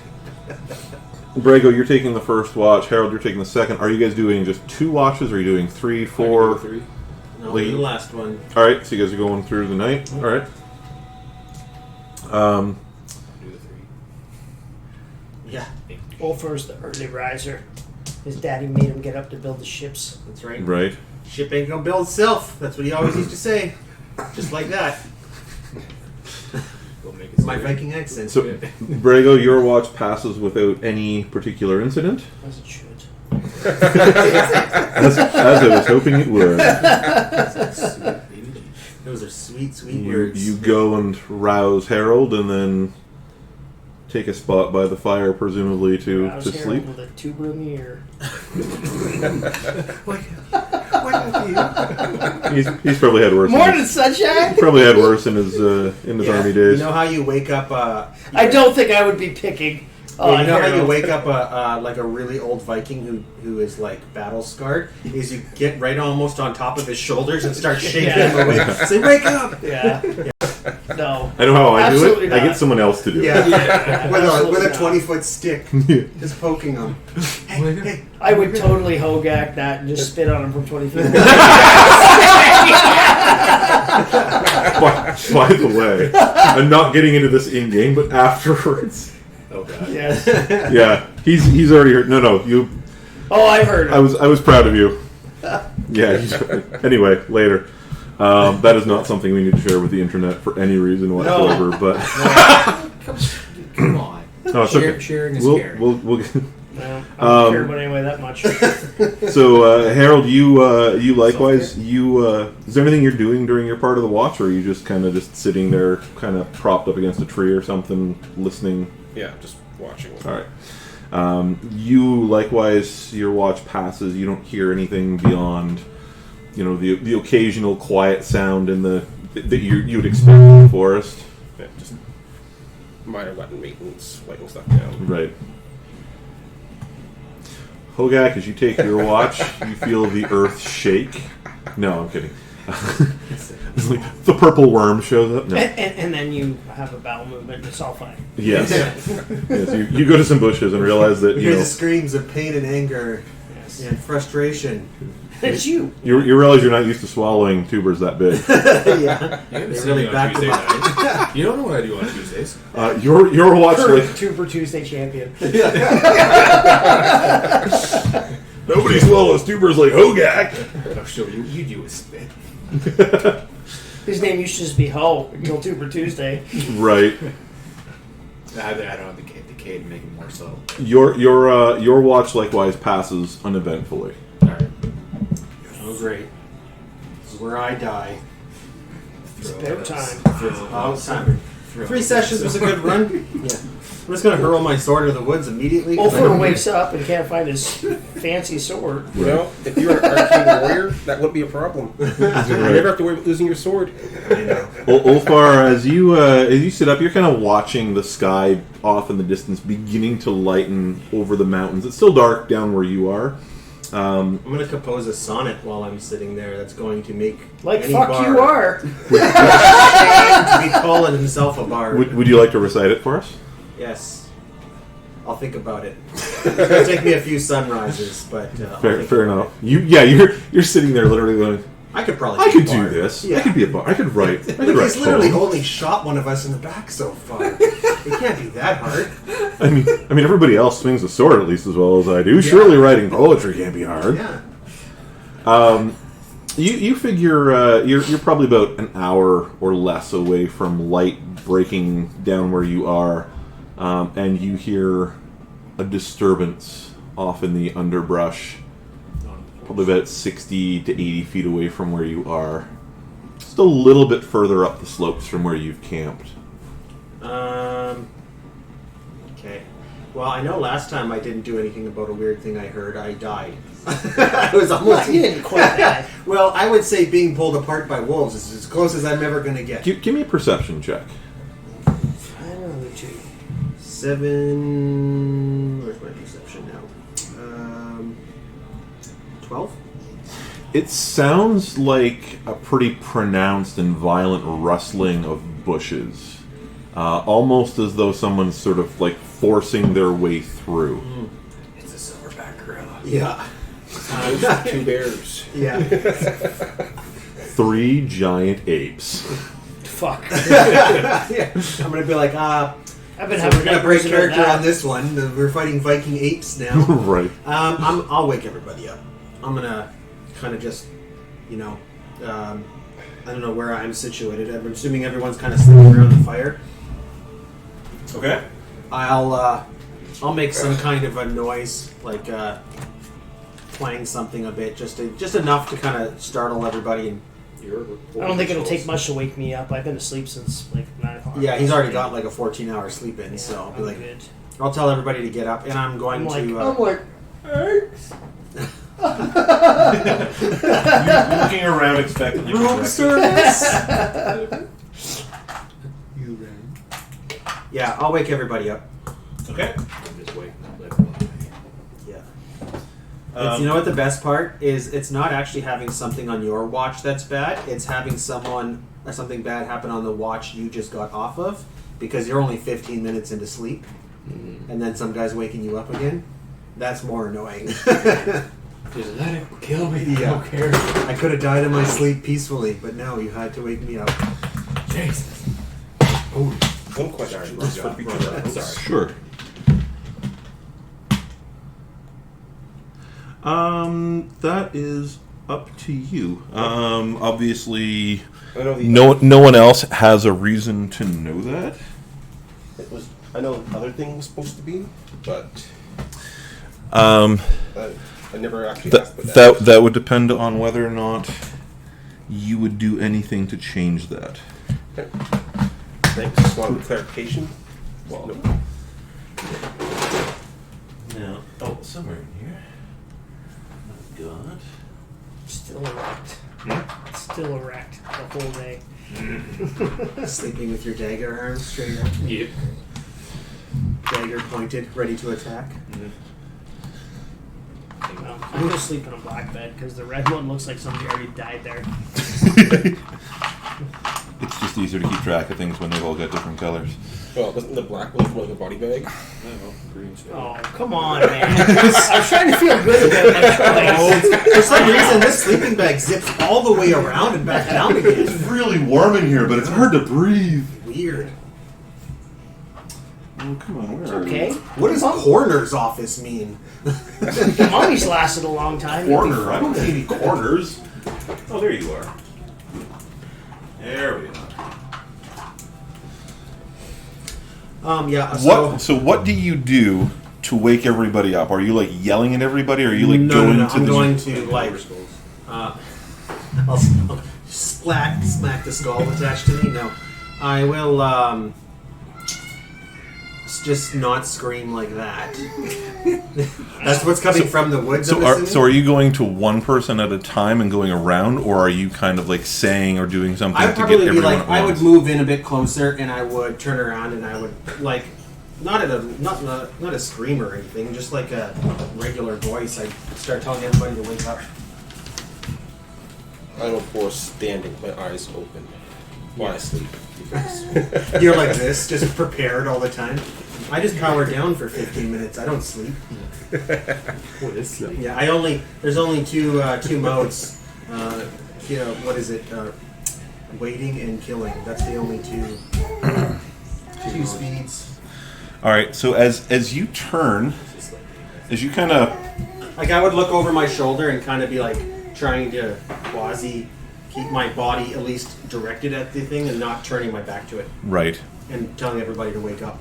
Brego, you're taking the first watch. Harold, you're taking the second. Are you guys doing just 2 watches? Or are you doing 3, 4? 3. No, Lee. the last one. All right, so you guys are going through the night. All right. Do the 3. Yeah, Ulfar's the early riser. His daddy made him get up to build the ships. that's right. Right. Ship ain't gonna build itself. That's what he always used to say. Just like that. Go make it My scary. Viking accent. So, Brego, your watch passes without any particular incident, As it should. as I was hoping it would. Those are sweet, sweet words. You go and rouse Harold, and then take a spot by the fire, presumably to I was sleep. with a tuber in the ear. He's probably had worse. Morning, sunshine. Probably had worse in his Yeah. army days. You know how you wake up? I don't think I would be picking. You know how you Harold. wake up like a really old Viking who is like battle scarred? Is you get right almost on top of his shoulders and start shaking Yeah. him awake. Say, wake up! Yeah. No. I know how I do Absolutely it. I not. get someone else to do Yeah, Yeah, with absolutely a not. 20-foot stick, just poking him. Hey, hey. I would totally Hogak that and just spit on him from 20 feet away. By the way, I'm not getting into this in game, but afterwards, Oh god. Yes. yeah, he's already heard. No, you. Oh, I've heard I him. was proud of you. Yeah. Anyway, later. That is not something we need to share with the internet for any reason whatsoever. But Come on. No, it's okay. Sharing is We'll, caring. we'll No, I don't care about anyway that much. So, Harold, you likewise, is there anything you're doing during your part of the watch, or are you just kind of just sitting there, kind of propped up against a tree or something, listening? Yeah, just watching. All right. You likewise, your watch passes. You don't hear anything beyond, the occasional quiet sound in that you would expect in the forest. Yeah, just minor weapon maintenance, lighting stuff down. Right. Hogak, as you take your watch, you feel the earth shake. No, I'm kidding. It's like the purple worm shows up. No. And then you have a bowel movement. It's all fine. Yes. Yes. You go to some bushes and realize that You hear the screams of pain and anger and frustration. It's you. you realize you're not used to swallowing tubers that big. Yeah. You haven't They seen really me on back them Tuesday up. night. You don't know what I do on Tuesdays. Your watch Current Tuber Tuesday champion. nobody swallows tubers like Hogak. I'll show you. You do a spit. His name used to just be Ho until Tuber Tuesday. Right. I don't have the K to make it more subtle. Your watch likewise passes uneventfully. Alright. Oh, great. This is where I die. It's about time. Oh, it's time. 3 sessions was a good run. Yeah. I'm just going to hurl my sword into the woods immediately. 'cause I Ulfar don't- wakes up and can't find his fancy sword. You know, if you were an arcane warrior, that wouldn't be a problem. You never have to worry about losing your sword. I know. Ulfar, as you sit up, you're kind of watching the sky off in the distance beginning to lighten over the mountains. It's still dark down where you are. I'm going to compose a sonnet while I'm sitting there that's going to make Like, any fuck bard you are. ashamed to be calling himself a bard. Would you like to recite it for us? Yes. I'll think about it. It's going to take me a few sunrises, but I'll think Fair about enough. You're sitting there literally going, it. I could probably I be a could do bard. this. Yeah. I could be a bard. I could write. I could Look, write he's literally poems. only shot one of us in the back so far. It can't be that hard. I mean, everybody else swings a sword at least as well as I do. Surely writing poetry can't be hard. Yeah. You figure you're probably about an hour or less away from light breaking down where you are, and you hear a disturbance off in the underbrush, probably about 60 to 80 feet away from where you are. Just a little bit further up the slopes from where you've camped. Okay. Well, I know last time I didn't do anything about a weird thing I heard. I died. I was almost. Well, you didn't quite die. Well, I would say being pulled apart by wolves is as close as I'm ever going to get. Give me a perception check. I don't know, too. 7. Where's my perception now? 12. It sounds like a pretty pronounced and violent rustling of bushes. Almost as though someone's sort of like forcing their way through. It's a silverback gorilla. Yeah. 2 bears. Yeah. 3 giant apes. Fuck. Yeah. I'm going to be like, I've been so having we're going to break nightmares about character that. on this one. We're fighting Viking apes now. Right. I'll wake everybody up. I'm gonna kind of just, I don't know where I'm situated. I'm assuming everyone's kind of sitting around the fire. Okay. I'll make some kind of a noise, like playing something a bit, just enough to kind of startle everybody. And I don't think it'll take much to wake me up. I've been asleep since like 9 o'clock. yeah, he's already got like a 14-hour sleep in, Yeah, so I'll be I'm like, good. I'll tell everybody to get up, and I'm going I'm like, to. eggs. You're looking around expectantly. Room service. Yeah, I'll wake everybody up. Okay. I'm just waiting. Let it lie. Yeah. You know what the best part is? It's not actually having something on your watch that's bad. It's having something bad happen on the watch you just got off of, because you're only 15 minutes into sleep, and then some guy's waking you up again. That's more annoying. Just let it kill me. I Yeah. don't care. I could have died in my sleep peacefully, but no, you had to wake me up. Jesus. One question. Just for future reference. Sorry. Sure. That is up to you. Obviously, I know no one else has a reason to know that. It was I know other things supposed to be, but Um, I never actually asked about that. that would depend on whether or not you would do anything to change that. Okay. Thanks. Just wanted clarification. Well, Nope. now, somewhere in here, I've got. Still erect. Still erect the whole day. Sleeping with your dagger arms straight up. Yep. Dagger pointed, ready to attack. Well, I'm going to sleep in a black bed because the red one looks like somebody already died there. It's just easier to keep track of things when they've all got different colors. Well, doesn't the black one look more like a body bag? No, green stuff. Oh, come on, man. I was trying to feel good about my choice. For some reason, this sleeping bag zips all the way around and back down again. really warm in here, but it's hard to breathe. Weird. Oh, come on, where Okay. What does coroner's office mean? Mommy's lasted a long time. Corner. I don't see any corners. Oh, there you are. There we are. Yeah. So, What do you do to wake everybody up? Are you like yelling at everybody, or are you like no, going to I'm the? going to like. I'll smack the skull attached to me. No, I will. Just not scream like that. That's what's coming from the woods. So are you going to one person at a time and going around, or are you kind of like saying or doing something I'd to get probably be everyone like, at I would once? move in a bit closer, and I would turn around, and I would like, not a scream or anything, just like a regular voice. I'd start telling everybody to wake up. I'm of course standing, my eyes open while I sleep. You're like this, just prepared all the time. I just power down for 15 minutes. I don't sleep. What is sleep? Yeah, there's only two modes. What is it? Waiting and killing. That's the only two speeds. All right. So as you turn, as you kind of Like I would look over my shoulder and kind of be like trying to quasi keep my body at least directed at the thing and not turning my back to it right. and telling everybody to wake up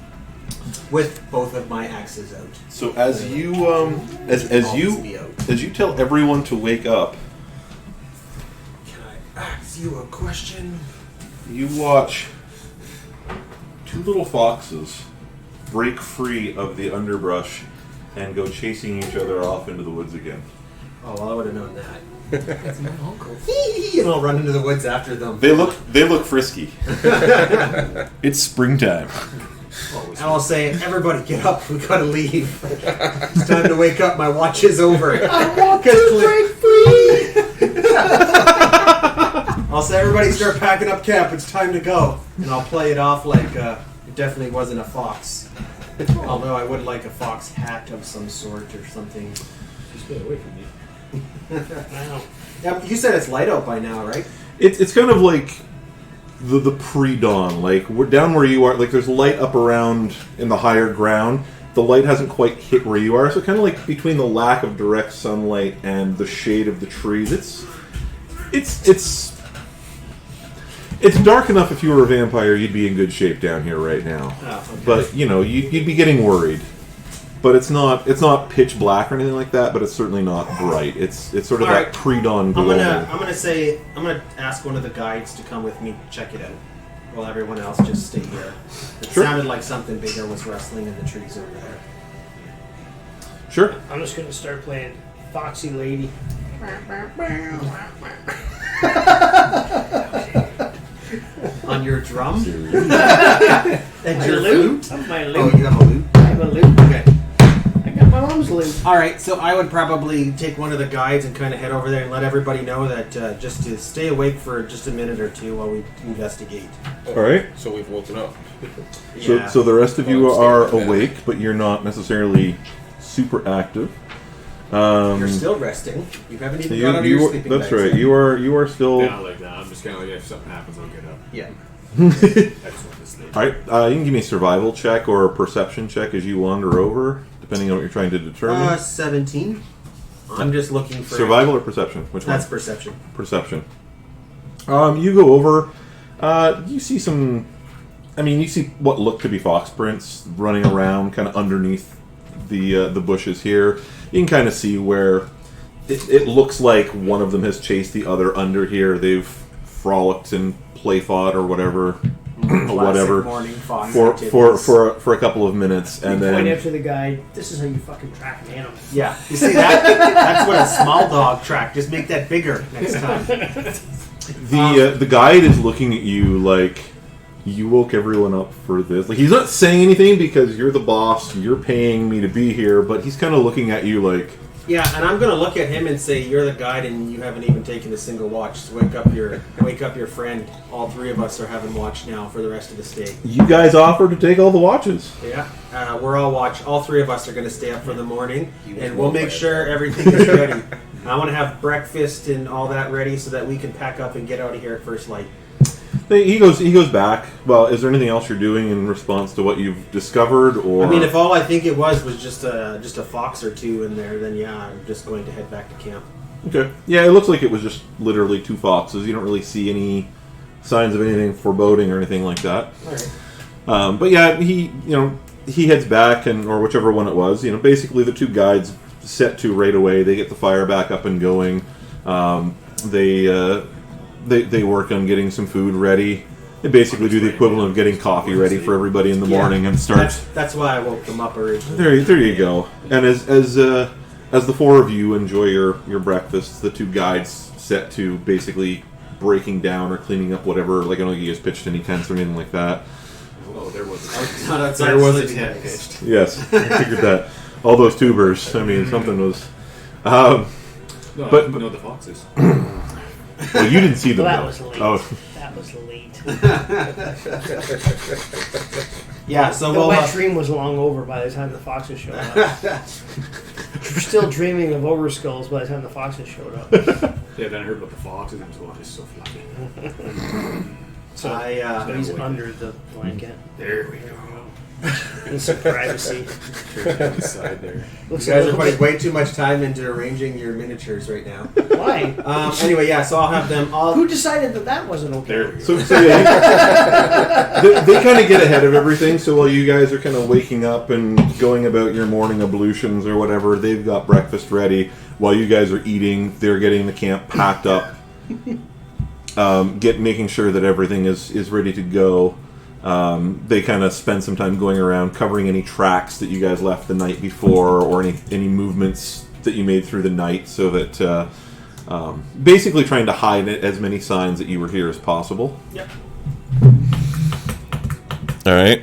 with both of my axes out. So as you as you tell everyone to wake up, Can I ask you a question? you watch two little foxes break free of the underbrush and go chasing each other off into the woods again. Oh, well, I would have known that. That's my uncle. And I'll run into the woods after them. They look frisky. It's springtime. And I'll say, everybody get up, we gotta leave. It's time to wake up, my watch is over. I want to break free! I'll say, everybody start packing up camp, it's time to go. And I'll play it off like it definitely wasn't a fox. Although I would like a fox hat of some sort or something. Just get away from me. Yeah, you said it's light out by now, right? It's kind of like the pre-dawn. Like we're down where you are. Like there's light up around in the higher ground. The light hasn't quite hit where you are. So kind of like between the lack of direct sunlight and the shade of the trees, it's dark enough. If you were a vampire, you'd be in good shape down here right now. Oh, okay. But you'd be getting worried. But it's not pitch black or anything like that. But it's certainly not bright. It's sort of All that right. pre-dawn I'm glow. gonna ask one of the guides to come with me check it out, while everyone else just stay here. It Sure. sounded like something bigger was rustling in the trees over there. Sure. I'm just going to start playing Foxy Lady. On your drum and My your lute. flute. My Oh, lute. you have a lute. I have a lute. Okay. I got my mom's lute. All right. So I would probably take one of the guides and kind of head over there and let everybody know that just to stay awake for just a minute or two while we investigate. All right. So we've woken up. Yeah. So the rest of you Oh, are stay in bed. awake, but you're not necessarily super active. You're still resting. You haven't even got out of you your are- sleeping that's bags right. yet. You are still. Yeah, like that. I'm just kind of like, if something happens, I'll get up. Yeah. I just want to sleep. All right. You can give me a survival check or a perception check as you wander over, depending on what you're trying to determine. 17. I'm just looking for Survival or perception? Which one? That's perception. Perception. You go over. You see some I mean, you see what look to be fox prints running around, kind of underneath the bushes here. You can kind of see where it looks like one of them has chased the other under here. They've frolicked and play fought or whatever, Morning fox for a couple of minutes, and then point out to the guy, "This is how you fucking track an animal." Yeah, you see that's what a small dog track. Just make that bigger next time. the guide is looking at you like you woke everyone up for this. Like, he's not saying anything because you're the boss, you're paying me to be here, but he's kind of looking at you like. Yeah, and I'm gonna look at him and say, "You're the guide, and you haven't even taken a single watch. So wake up your friend. All three of us are having watch now for the rest of the stay." You guys offered to take all the watches. Yeah, we're all watch. All three of us are gonna stay up for the morning, and we'll make sure everything is ready. I want to have breakfast and all that ready so that we can pack up and get out of here at first light. He goes back. Well, is there anything else you're doing in response to what you've discovered? Or I mean, if all I think it was just a fox or two in there, then yeah, I'm just going to head back to camp. Okay. Yeah, it looks like it was just literally 2 foxes. You don't really see any signs of anything foreboding or anything like that. All right. But yeah, he heads back, or whichever one it was. Basically the 2 guides set to right away. They get the fire back up and going. They work on getting some food ready. They basically do the equivalent of getting coffee ready for everybody in the morning and start. That's why I woke them up originally. There you go. And as the 4 of you enjoy your breakfast, the 2 guides set to basically breaking down or cleaning up whatever. Like, I don't think you guys pitched any tents or anything like that. Oh, there was There was a tent pitched. Yes, I figured that. All those tubers. I mean, something was. No, the foxes. Well, you didn't see them. Well, that though. was late. Oh. That was late. Yeah, so The we'll wet dream was long over by the time the foxes showed up. We're still dreaming of overskulls by the time the foxes showed up. Yeah, then I heard about the foxes and so it's so fluffy. So I he's under the blanket. There we go. In some privacy. Turn down the side there. You Looks guys a are little putting bit. way too much time into arranging your miniatures right now. Why? Anyway, yeah, so I'll have them all. Who decided that wasn't okay? There we go. So yeah, they kind of get ahead of everything. So while you guys are kind of waking up and going about your morning ablutions or whatever, they've got breakfast ready. While you guys are eating, they're getting the camp packed up, making sure that everything is ready to go. They kind of spend some time going around covering any tracks that you guys left the night before or any movements that you made through the night, so that basically trying to hide as many signs that you were here as possible. Yep. All right.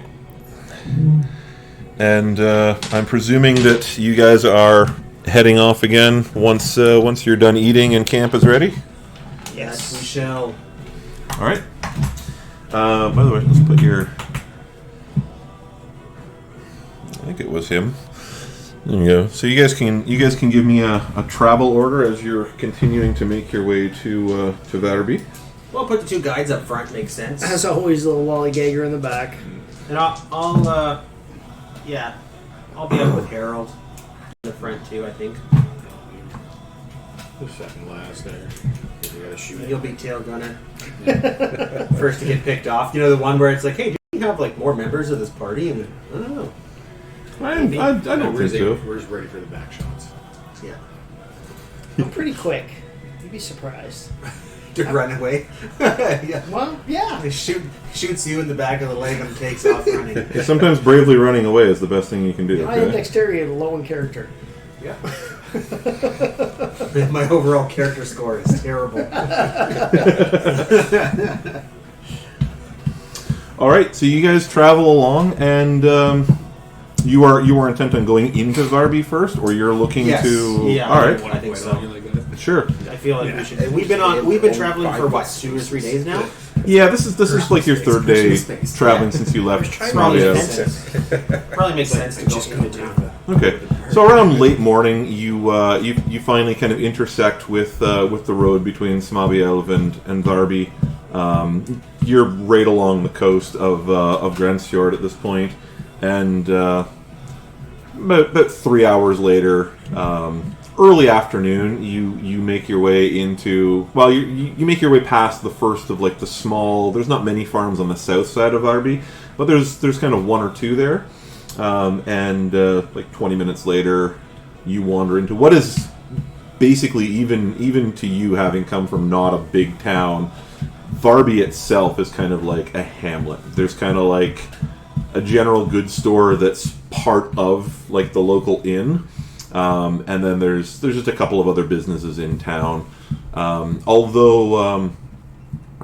And I'm presuming that you guys are heading off again once you're done eating and camp is ready. Yes, we shall. All right. By the way, let's put your. I think it was him. There you go. So you guys can give me a travel order as you're continuing to make your way to Vårby. We'll put the 2 guides up front. Makes sense. As always, a little lollygagger in the back. And I'll be up with Harald in the front too. I think The second last there. You gotta shoot it. you'll be tail gunner. First to get picked off. You know, the one where it's like, hey, do you have like more members of this party? And I don't know. I don't think so. We're just ready for the back shots. Yeah. I'm pretty quick. You'd be surprised. To run away. Yeah. Well, yeah. He shoots you in the back of the leg and takes off running. Sometimes bravely running away is the best thing you can do. I have Okay? dexterity low in character. Yeah. My overall character score is terrible. All right, so you guys travel along, and you are intent on going into Vårby first, or you're looking Yes. to. Yeah. All right, I think so. sure. I feel like we should. We've been traveling for what, 2 or 3 days now. Yeah, this is like your 3rd day traveling since you left Probably Smavia. makes sense. Probably makes sense to go into town. Okay, so around late morning, you finally kind of intersect with the road between Smavielv and Vårby. You're right along the coast of Grensfjord at this point, and about 3 hours later, early afternoon, you make your way into, well, you make your way past the first of like the small, there's not many farms on the south side of Vårby, but there's kind of one or two there. And like 20 minutes later, you wander into what is basically, even to you having come from not a big town, Vårby itself is kind of like a hamlet. There's kind of like a general goods store that's part of like the local inn, and then there's just a couple of other businesses in town. Although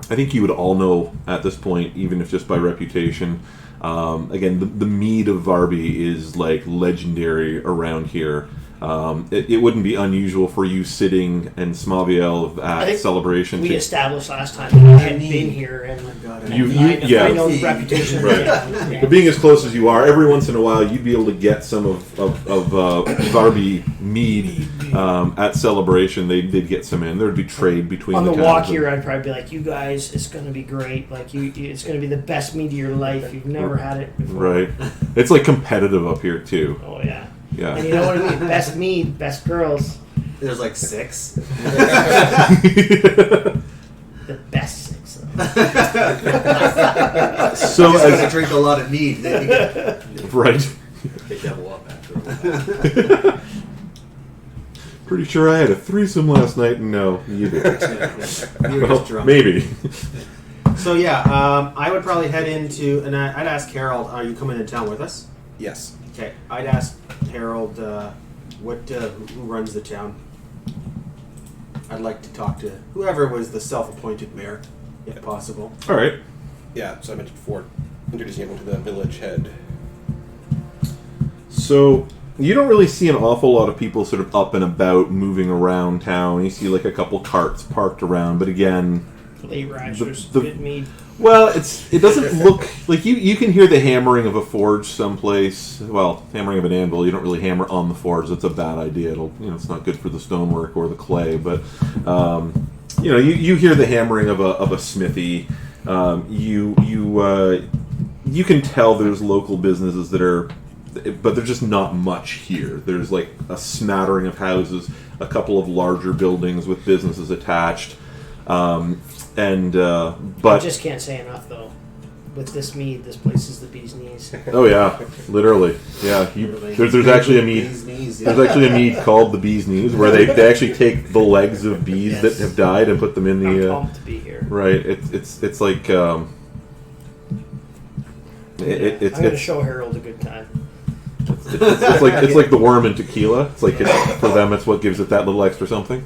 I think you would all know at this point, even if just by reputation, again, the mead of Vårby is like legendary around here. It wouldn't be unusual for you sitting in Smaviel at celebration. We established last time that I had been here, and I know the reputation. Right. Yeah. But being as close as you are, every once in a while you'd be able to get some of Vårby mead at celebration. They'd get some in. There'd be trade between on the towns walk here. I'd probably be like, "You guys, it's going to be great. Like it's going to be the best mead of your life. You've never had it before." Right. It's like competitive up here too. Oh yeah. Yeah. And you know what I mean? Best mead, best girls. There's like 6. The best 6. So Just as to drink a lot of mead. Then you get, right. They double up after a while. Pretty sure I had a threesome last night. No, you didn't. you were Well, just drunk. maybe. So yeah, I would probably head into, and I'd ask Harold, are you coming to town with us? Yes. Okay, I'd ask Harold, who runs the town. I'd like to talk to whoever was the self-appointed mayor, if possible. All right. Yeah, so I mentioned before, introducing everyone to the village head. So you don't really see an awful lot of people sort of up and about, moving around town. You see like a couple carts parked around, but again, Late Rashers, the- good mead. well, it doesn't look like you can hear the hammering of a forge someplace. Well, hammering of an anvil. You don't really hammer on the forge. That's a bad idea. It's not good for the stonework or the clay. But you hear the hammering of a smithy. You can tell there's local businesses that are, but there's just not much here. There's like a smattering of houses, a couple of larger buildings with businesses attached. I But just can't say enough though. With this mead, this place is the bee's knees. oh yeah, literally, yeah. There's actually a mead. Bees knees, yeah. There's actually a mead called the bee's knees, where they actually take the legs of bees Yes. that have died and put them in I'm the. pumped to be here. Right. It's like. I'm going to It's show Harold a good time. it's like the worm in tequila. It's like for them, it's what gives it that little extra something.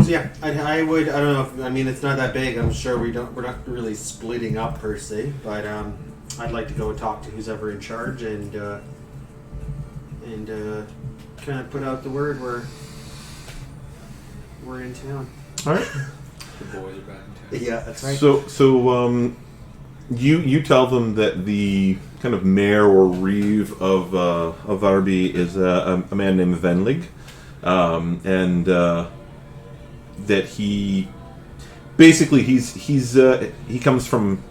So yeah, I would. I don't know. It's not that big. I'm sure we're not really splitting up per se, but I'd like to go and talk to who's ever in charge and kind of put out the word we're in town. All right. The boys are back in town. Yeah, that's right. So you tell them that the kind of mayor or reeve of Vårby is a man named Venlig, and that he basically he comes from,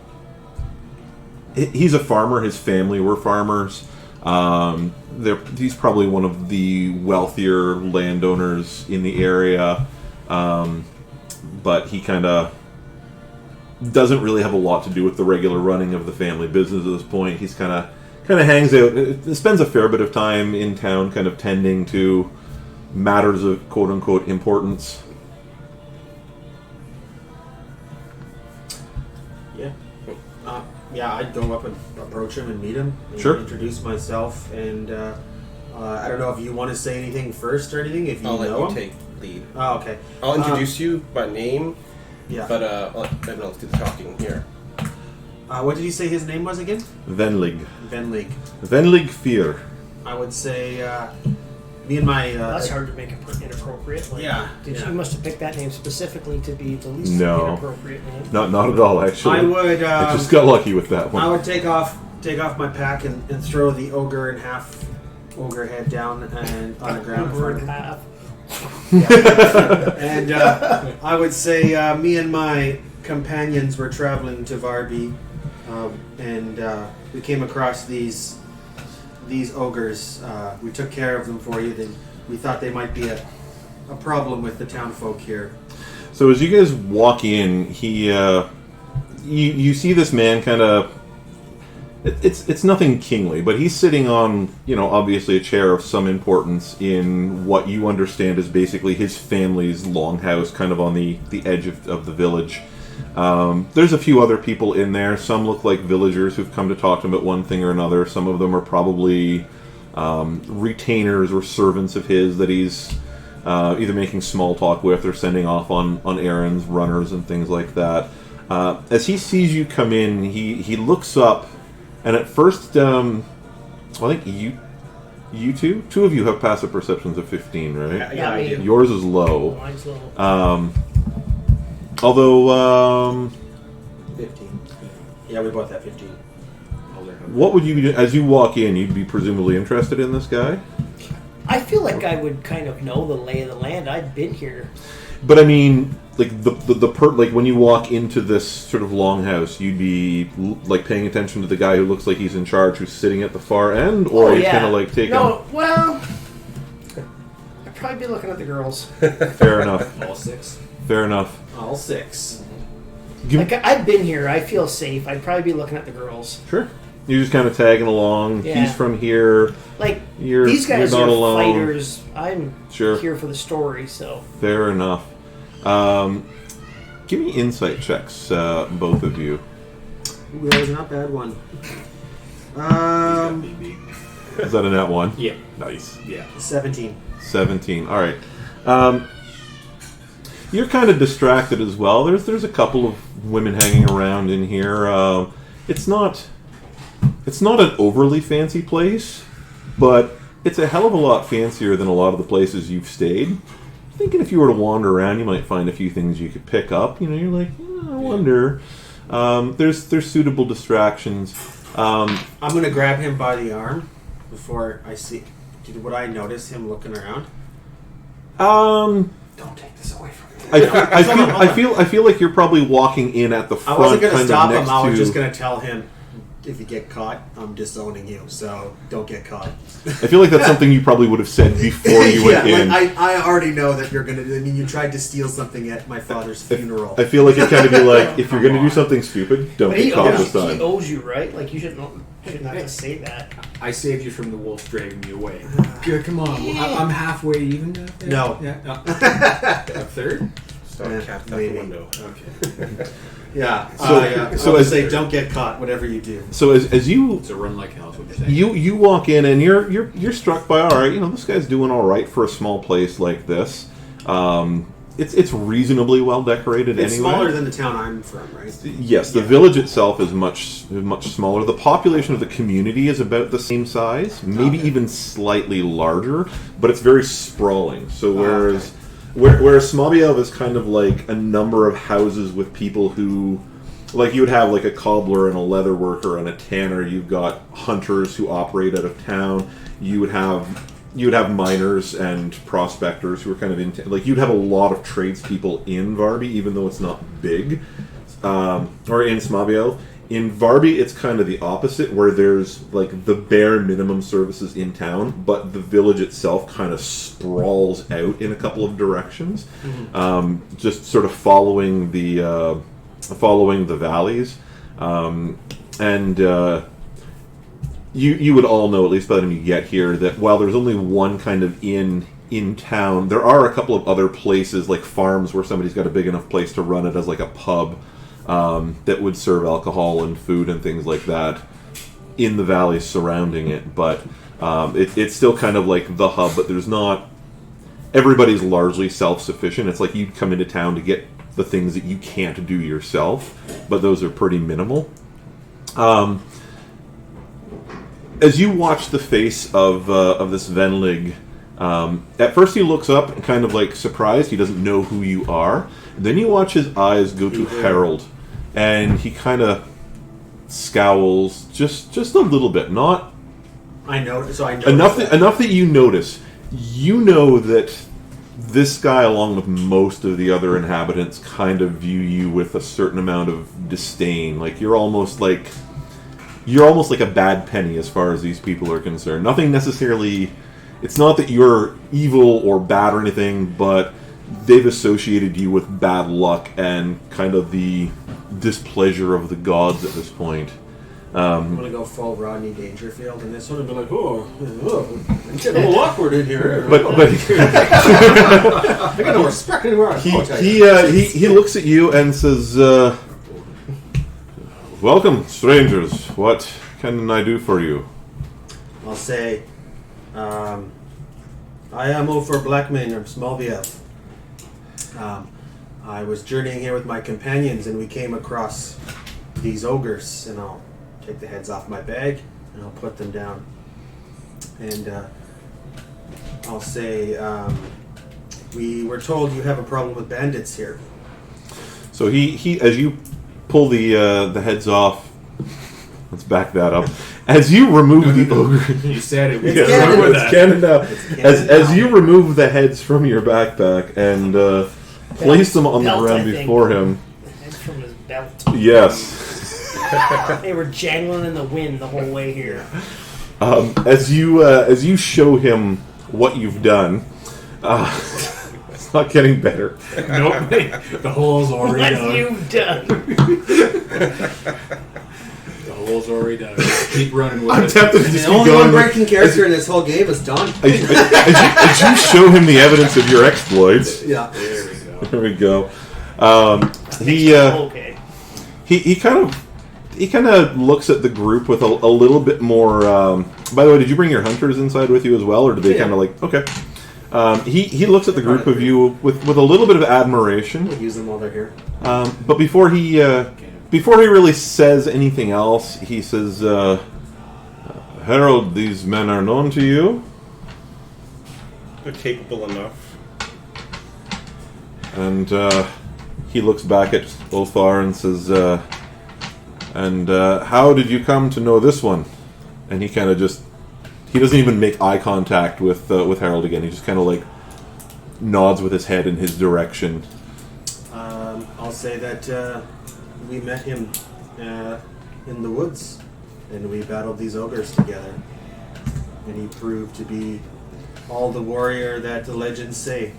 he's a farmer. His family were farmers. He's probably one of the wealthier landowners in the area, but he kind of doesn't really have a lot to do with the regular running of the family business at this point. He's kind of hangs out, spends a fair bit of time in town, kind of tending to matters of quote unquote importance. Yeah, I'd go up and approach him and meet him. And Sure. Introduce myself, and I don't know if you want to say anything first or anything. If you I'll let know you him. take lead. Oh, okay. I'll introduce you by name, Yeah. but I'll let everyone else do the talking here. What did you say his name was again? Venlig. Venlig. Venlig Fear. I would say me and my. That's hard to make inappropriate. Like, Yeah, You yeah. must have picked that name specifically to be the least No. inappropriate name. Not at all, actually. I would. I just got lucky with that one. I would take off my pack and throw the ogre and half ogre head down and on the ground in front of him. Half. And I would say me and my companions were traveling to Vårby, and we came across these these ogres. We took care of them for you. We thought they might be a problem with the town folk here. So as you guys walk in, you see this man kind of. It's nothing kingly, but he's sitting on, obviously a chair of some importance in what you understand is basically his family's longhouse, kind of on the edge of the village. There's a few other people in there. Some look like villagers who've come to talk to him about one thing or another. Some of them are probably retainers or servants of his that he's either making small talk with or sending off on errands, runners, and things like that. As he sees you come in, he looks up. And at first, I think you two of you have passive perceptions of 15, right? Yeah, I do. Yours is low. Mine's low. Although, 15. Yeah, we both have 15. what would you do as you walk in? You'd be presumably interested in this guy, I feel like I would kind of know the lay of the land. I've been here. but I mean, like like when you walk into this sort of longhouse, you'd be like paying attention to the guy who looks like he's in charge, who's sitting at the far end, or are you kind of like taking? No, well, I'd probably be looking at the girls. Fair enough. All 6. Fair enough. All 6. Like, I've been here. I feel safe. I'd probably be looking at the girls. Sure. You're just kind of tagging along. Yeah. He's from here. Like, you're these guys not are alone. fighters. I'm Sure. here for the story, so. Fair enough. Give me insight checks, both of you. Ooh, that was not a bad one. Is that a nat one? Yeah. Nice. Yeah. 17. 17. All right. You're kind of distracted as well. There's a couple of women hanging around in here. It's not an overly fancy place, but it's a hell of a lot fancier than a lot of the places you've stayed. Thinking if you were to wander around, you might find a few things you could pick up. You're like, I wonder. There's suitable distractions. I'm going to grab him by the arm before I see. Would I notice him looking around? Don't take this away from me. I feel like you're probably walking in at the front. I wasn't going to kind stop of him. next I was to- just going to tell him, if you get caught, I'm disowning you. So don't get caught. I feel like that's something you probably would have said before you went in. I already know that you're going to. I mean, you tried to steal something at my father's funeral. I feel like it kind of be like, if you're going to do something stupid, don't But get he caught this he time. owes you, right? Like, you shouldn't have to say that. I saved you from the wolf dragging me away. Come on. I'm halfway even. No. Yeah. A third? Stop Yeah, cat out the maybe. window. Okay. Yeah. So I as- say, don't get caught. Whatever you do. So as you So run like hell is what you're saying. you walk in and you're struck by, all right, this guy's doing all right for a small place like this. It's reasonably well decorated It's anyway. smaller than the town I'm from, right? Yes, the village itself is much smaller. The population of the community is about the same size, maybe Okay. even slightly larger, but it's very sprawling. So whereas okay. whereas Smabiel is kind of like a number of houses with people who, like you would have like a cobbler and a leather worker and a tanner. You've got hunters who operate out of town. You would have miners and prospectors who are kind of like you'd have a lot of tradespeople in Vårby, even though it's not big, or in Smabiel. In Vårby, it's kind of the opposite, where there's like the bare minimum services in town, but the village itself kind of sprawls out in a couple of directions, just sort of following the valleys, and. You would all know, at least by the time you get here, that while there's only one kind of inn in town, there are a couple of other places, like farms, where somebody's got a big enough place to run it as like a pub that would serve alcohol and food and things like that in the valleys surrounding it. But it's still kind of like the hub, but there's not... Everybody's largely self-sufficient. It's like you'd come into town to get the things that you can't do yourself, but those are pretty minimal. As you watch the face of this Venlig, at first he looks up and kind of like surprised. He doesn't know who you are. Then you watch his eyes go to Harald, and he kind of scowls just a little bit. Not I know. So I know enough that you notice. You know that this guy, along with most of the other inhabitants, kind of view you with a certain amount of disdain. Like you're almost like you're almost like a bad penny as far as these people are concerned. Nothing necessarily. It's not that you're evil or bad or anything, but they've associated you with bad luck and kind of the displeasure of the gods at this point. I'm gonna go full Rodney Dangerfield and this sort of be like, it's getting a little awkward in here. But I got no respect anywhere. he looks at you and says, "Welcome, strangers. What can I do for you?" I'll say, I am Ulfar Blackman from Smallville. I was journeying here with my companions and we came across these ogres, and I'll take the heads off my bag and I'll put them down. And I'll say, we were told you have a problem with bandits here. So he as you pull the heads off, let's back that up. As you remove the ogre, You said it. It's canon. Remember it's that. canon now. canon As now. you remove the heads from your backpack and place them on the Belt, ground I think. before him. Heads from his belt. Yes. They were jangling in the wind the whole way here. As you show him what you've done, it's not getting better. Nope. The hole's already What done. you've done. The hole's already done. Keep running with I'm it. tempted to The just keep only going. one breaking character in this whole game is done. As you show him the evidence of your exploits, Yeah. There we go. there we go. Okay. He kind of looks at the group with a little bit more. By the way, did you bring your hunters inside with you as well, or did they Yeah. kind of like okay? He looks at the group of you with a little bit of admiration, We'll use them while they're here. but before he really says anything else, he says, "Harold, these men are known to you." They're capable enough. And he looks back at Ulfar and says, "And how did you come to know this one?" And he kind of he doesn't even make eye contact with Harald again. He just kind of like nods with his head in his direction. I'll say that we met him in the woods, and we battled these ogres together. And he proved to be all the warrior that the legends say.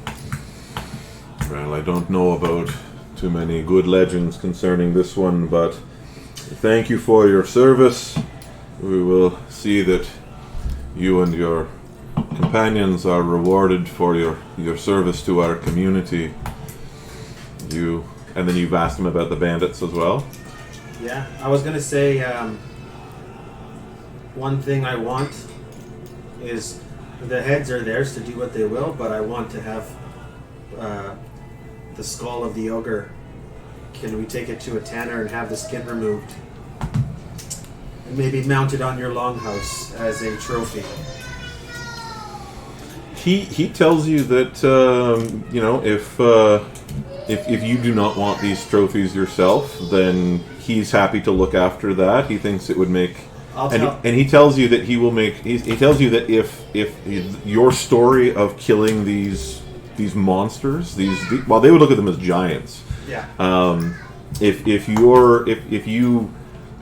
Well, I don't know about too many good legends concerning this one, but thank you for your service. We will see that you and your companions are rewarded for your service to our community. And then you've asked him about the bandits as well. Yeah, I was gonna say one thing I want is the heads are theirs to do what they will, but I want to have the skull of the ogre. Can we take it to a tanner and have the skin removed? And maybe mount it on your longhouse as a trophy. He tells you that if you do not want these trophies yourself, then he's happy to look after that. He thinks it would make. And he tells you that he will make. He tells you that if your story of killing these monsters, they would look at them as giants. Yeah. If you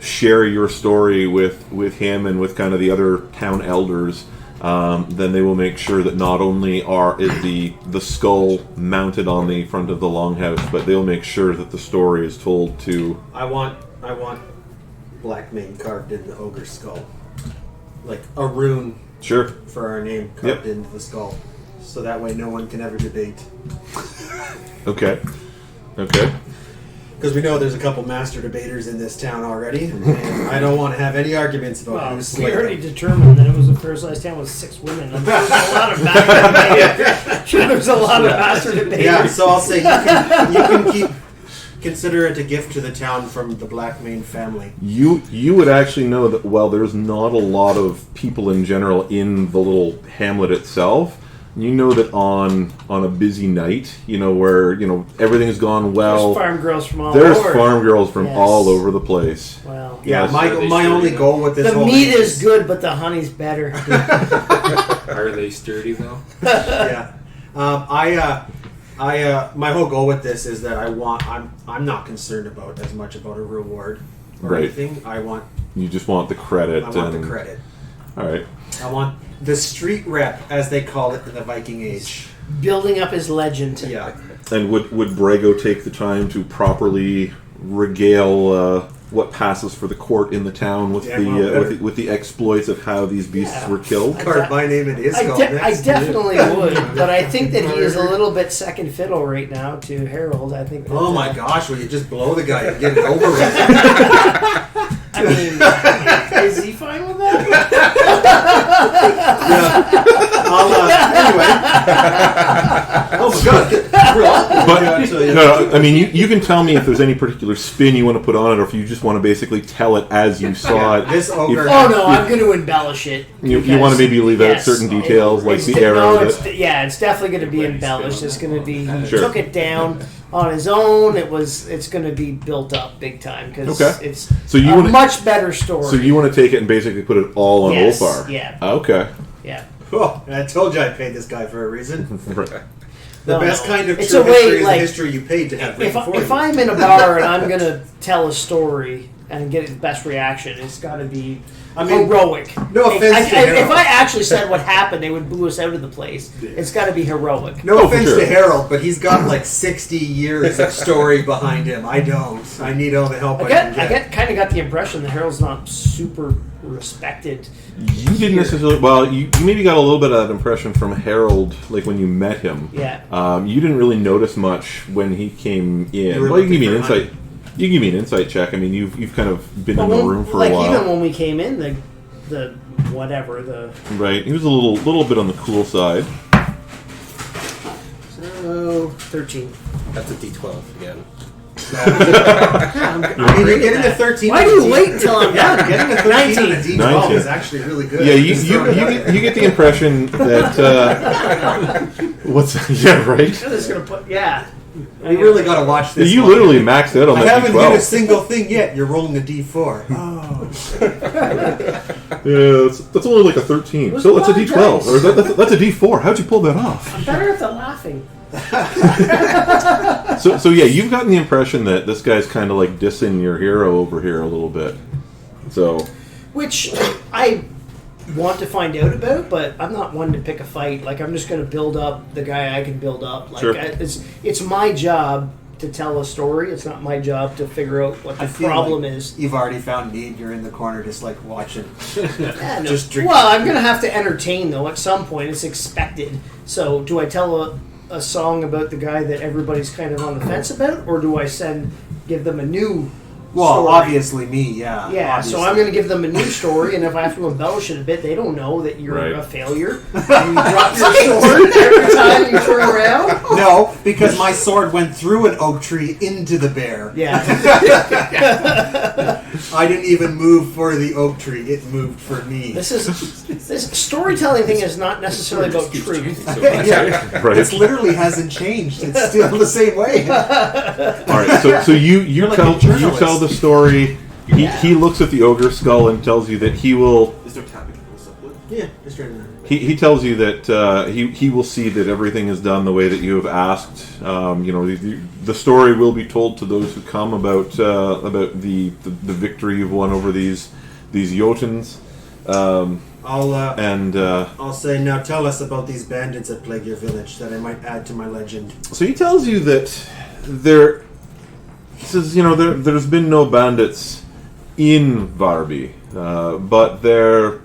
share your story with him and with kind of the other town elders, then they will make sure that not only is the skull mounted on the front of the longhouse, but they'll make sure that the story is told to. I want Blackmane carved in the ogre's skull, like a rune Sure. for our name carved into the skull, so that way no one can ever debate. Okay. Because we know there's a couple master debaters in this town already, and I don't want to have any arguments about Well, who's we slayed already them. determined that it was the first last town with 6 women. And there's a lot of there's a lot of master debaters. Yeah, so I'll say you can consider it a gift to the town from the Blackmane family. You would actually know that while there's not a lot of people in general in the little hamlet itself, you know that on a busy night, where everything's gone well. There's farm girls from all There's over. farm girls from Yes. all over the place. Well, Yeah, Yes. my Are they my only sturdy, goal with this the whole meat thing is good, but the honey's better. Are they sturdy though? Yeah. My whole goal with this is that I'm not concerned about as much about a reward or Right. anything. I want You just want the credit. I want the credit. All right. I want the street rep, as they call it in the Viking Age. Building up his legend. Yeah. And would Brego take the time to properly regale what passes for the court in the town with with the exploits of how these beasts were killed? Carve my name in his skull. I definitely would, but I think that he is a little bit second fiddle right now to Harold. I think. That, Oh my gosh! Will you just blow the guy and get it over with? I mean, is he fine with that? Anyway. Oh my god! But no, I mean, you can tell me if there's any particular spin you want to put on it, or if you just want to basically tell it as you saw it. This ogre. Oh no, I'm going to embellish it. You want to maybe leave out certain details, like the arrow. No, it's definitely going to be embellished. It's going to be he took it down on his own. It's going to be built up big time because it's a much better story. So you want to take it and basically put it all on Ulfar? Yeah. Okay. Yeah. Oh, I told you I paid this guy for a reason. The best kind of it's true a way, history is like, the history you paid to have. If I'm in a bar and I'm going to tell a story and get the best reaction, it's got to be heroic. No offense to Harold. If I actually said what happened, they would boo us out of the place. It's got to be heroic. No offense to Harold, but he's got like 60 years of story behind him. I don't. I need all the help I can get. Kind of got the impression that Harold's not super respected. You didn't necessarily. Well, you maybe got a little bit of that impression from Harold, like when you met him. Yeah. You didn't really notice much when he came in. Well, you give me an insight. You give me an insight check. I mean, you've kind of been in the room for a while. Even when we came in, the right. He was a little bit on the cool side. So 13. That's a D12 again. You're getting to 13. Why do you wait until I'm done? Getting to 13 on a D12 is actually really good. Yeah, you get the impression that what's right? I'm just gonna put We really got to watch this. You literally maxed out on that D12. I haven't hit a single thing yet. You're rolling a D4. Oh. Yeah, that's only like a 13. So it's a D12. Or that's a D4. How'd you pull that off? I'm better at the laughing. So yeah, you've gotten the impression that this guy's kind of like dissing your hero over here a little bit. So, which I want to find out about, but I'm not one to pick a fight. Like, I'm just going to build up the guy I can build up. Like, sure. It's my job to tell a story. It's not my job to figure out what the problem is. You've already found need. You're in the corner just like watching. Just drinking. Well, I'm going to have to entertain, though, at some point. It's expected. So do I tell a song about the guy that everybody's kind of on the fence about, or do I give them a new story? Obviously me, yeah. Yeah, obviously. So I'm going to give them a new story, and if I have to embellish it a bit, they don't know that you're a failure. And you drop your sword every time you turn around. No, because my sword went through an oak tree into the bear. Yeah. I didn't even move for the oak tree; it moved for me. This storytelling thing is not necessarily about truth. Yeah, right. It literally hasn't changed. It's still the same way. All right, so you tell the story. He looks at the ogre skull and tells you that he will. Is there tapping close up with? Yeah, just right there. He tells you that he will see that everything is done the way that you have asked. The story will be told to those who come about the victory you've won over these Jotuns. I'll say, now tell us about these bandits that plague your village that I might add to my legend. So he tells you that he says, there's been no bandits in Vårby, but their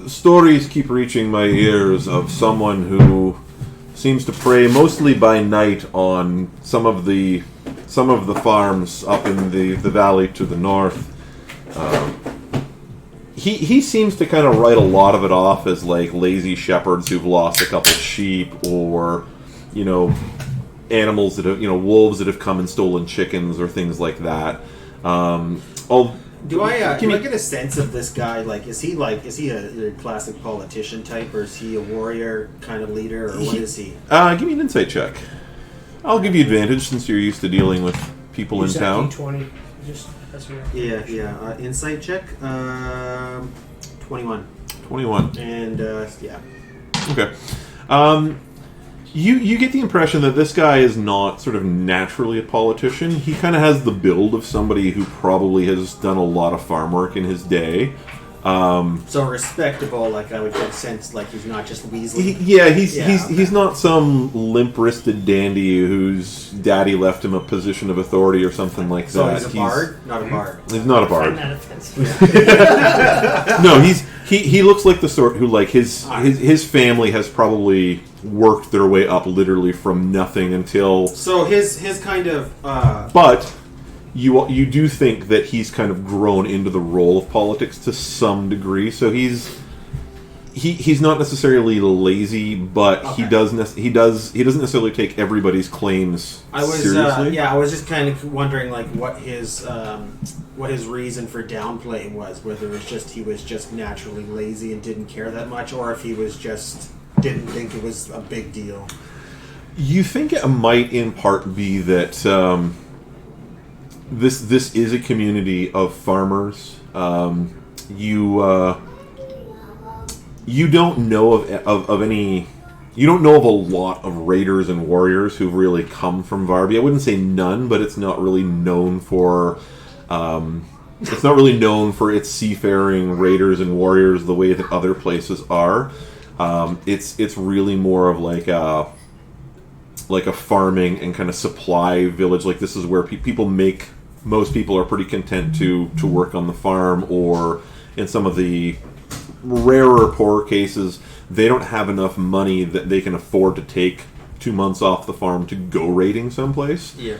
stories keep reaching my ears of someone who seems to prey mostly by night on some of the farms up in the valley to the north. He seems to kind of write a lot of it off as like lazy shepherds who've lost a couple sheep, or animals that have wolves that have come and stolen chickens or things like that. Do I get a sense of this guy? Like, is he a classic politician type, or is he a warrior kind of leader, or what is he? Give me an insight check. I'll give you advantage since you're used to dealing with people in town. 20. Just that's right. Yeah. Insight check. 21. 21. And yeah. Okay. You get the impression that this guy is not sort of naturally a politician. He kind of has the build of somebody who probably has done a lot of farm work in his day. So respectable, like I would get sense, like he's not just weaseling. He's not some limp-wristed dandy whose daddy left him a position of authority or something like So that. he's a bard? Not a bard. He's not a I bard. find that offensive. No, he looks like the sort who, like, his family has probably worked their way up literally from nothing until. So his kind of. But you do think that he's kind of grown into the role of politics to some degree. So he's not necessarily lazy, but Okay. he doesn't necessarily take everybody's claims seriously. I was just kind of wondering, like, what his reason for downplaying was. Whether it was just he was just naturally lazy and didn't care that much, or if he was just didn't think it was a big deal. You think it might in part be that this is a community of farmers. You don't know of any. You don't know of a lot of raiders and warriors who've really come from Vårby. I wouldn't say none, but it's not really known for. It's not really known for its seafaring raiders and warriors the way that other places are. It's really more of like a farming and kind of supply village. Like this is where people make. Most people are pretty content to work on the farm, or in some of the rarer, poorer cases, they don't have enough money that they can afford to take 2 months off the farm to go raiding someplace. Yeah.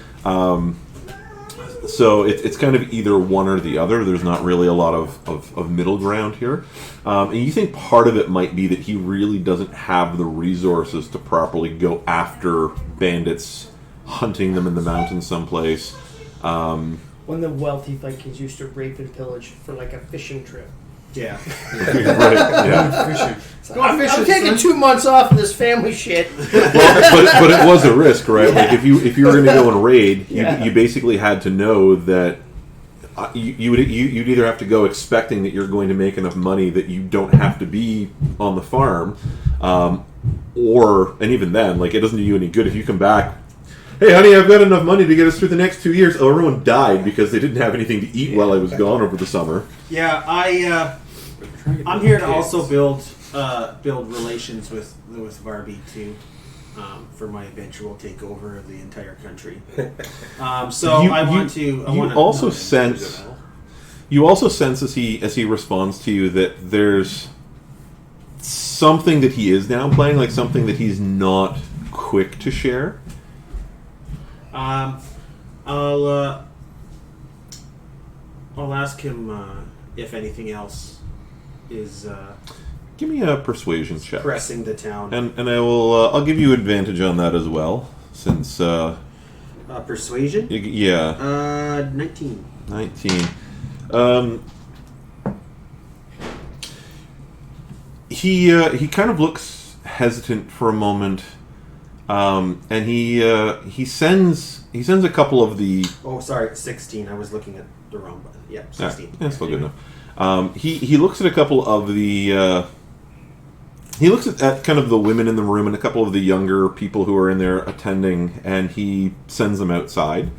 So it's kind of either one or the other. There's not really a lot of middle ground here. And you think part of it might be that he really doesn't have the resources to properly go after bandits, hunting them in the mountains someplace. When the wealthy Vikings used to rape and pillage for like a fishing trip. Yeah. Right, yeah. I'm taking 2 months off of this family shit. Well, but it was a risk, right? Like if you were going to go and raid, Yeah. you basically had to know that you'd either have to go expecting that you're going to make enough money that you don't have to be on the farm, and even then, like it doesn't do you any good if you come back. Hey, honey, I've got enough money to get us through the next 2 years. Oh, everyone died because they didn't have anything to eat while I was gone over the summer. Yeah, I'm here to also build relations with Vårby too, for my eventual takeover of the entire country. You also sense as he responds to you that there's something that he is downplaying, like something that he's not quick to share. I'll ask him if anything else is Give me a persuasion check. pressing the town. And I will. I'll give you advantage on that as well, since. Persuasion? Yeah. 19. 19. He kind of looks hesitant for a moment, and he sends a couple of the. Oh, sorry, 16. I was looking at the wrong button. Yeah, 16. Yeah, that's still good enough. He looks at a couple of the. He looks at kind of the women in the room and a couple of the younger people who are in there attending, and he sends them outside.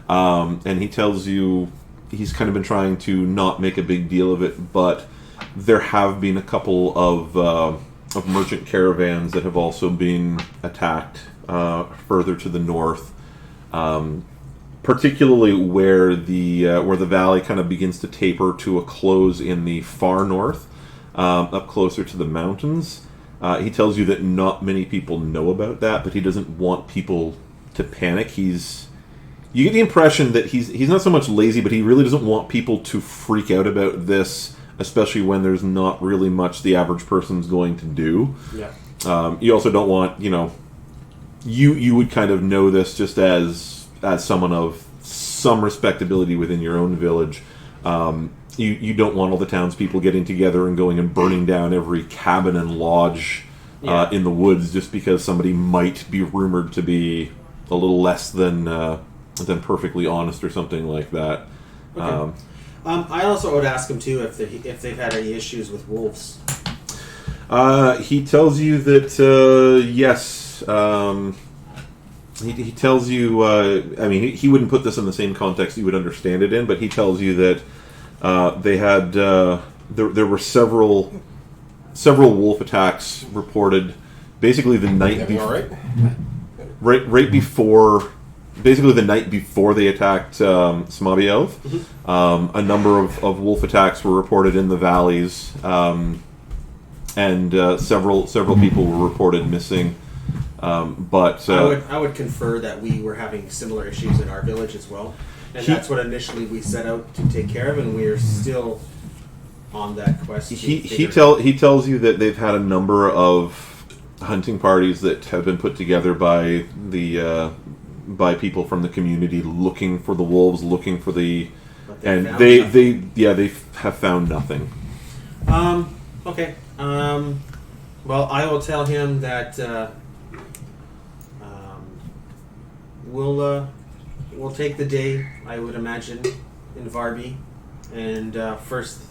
Mm-hmm. And he tells you he's kind of been trying to not make a big deal of it, but there have been a couple of merchant caravans that have also been attacked further to the north, particularly where the valley kind of begins to taper to a close in the far north. Up closer to the mountains. He tells you that not many people know about that, but he doesn't want people to panic. You get the impression that he's not so much lazy, but he really doesn't want people to freak out about this, especially when there's not really much the average person's going to do. Yeah. You also don't want, you would kind of know this just as someone of some respectability within your own village. You don't want all the townspeople getting together and going and burning down every cabin and lodge in the woods just because somebody might be rumored to be a little less than perfectly honest or something like that. Okay. I also would ask him too if they've had any issues with wolves. He tells you that yes, he tells you. I mean, he wouldn't put this in the same context you would understand it in, but he tells you that they had there were several wolf attacks reported. Basically, the night before, right before. Basically, the night before they attacked Smabielv, a number of wolf attacks were reported in the valleys, and several people were reported missing. But I would confer that we were having similar issues in our village as well, and that's what initially we set out to take care of, and we are still on that quest. He tells you that they've had a number of hunting parties that have been put together by by people from the community looking for the wolves, looking for the, and they have found nothing. Okay. Well, I will tell him that we'll take the day, I would imagine, in Vårby, and first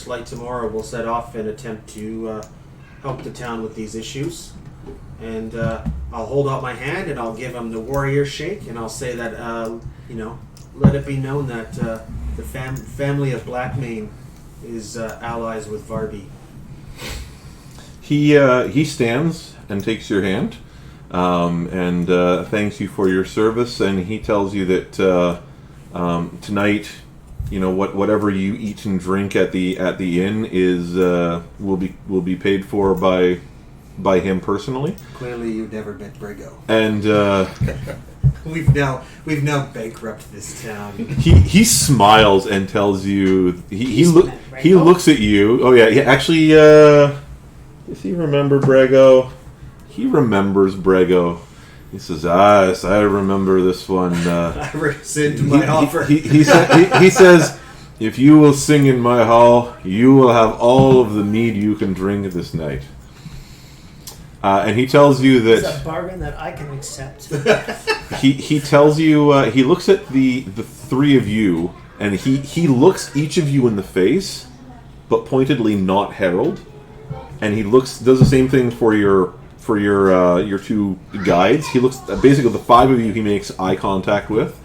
light tomorrow we'll set off and attempt to help the town with these issues. And I'll hold out my hand and I'll give him the warrior shake, and I'll say that let it be known that the family of Blackmane is allies with Vårby. He stands and takes your hand, and thanks you for your service. And he tells you that tonight, whatever you eat and drink at the inn is will be paid for by him personally. Clearly, you've never met Brego. And we've now bankrupted this town. he smiles and tells you he looks at you. Oh yeah, actually, does he remember Brego? He remembers Brego. He says, yes, I remember this one. I rescind my offer. He says, if you will sing in my hall, you will have all of the mead you can drink this night. And he tells you that it's a bargain that I can accept. he tells you he looks at the three of you, and he looks each of you in the face, but pointedly not Harald. And he does the same thing for your two guides. He looks basically the five of you. He makes eye contact with,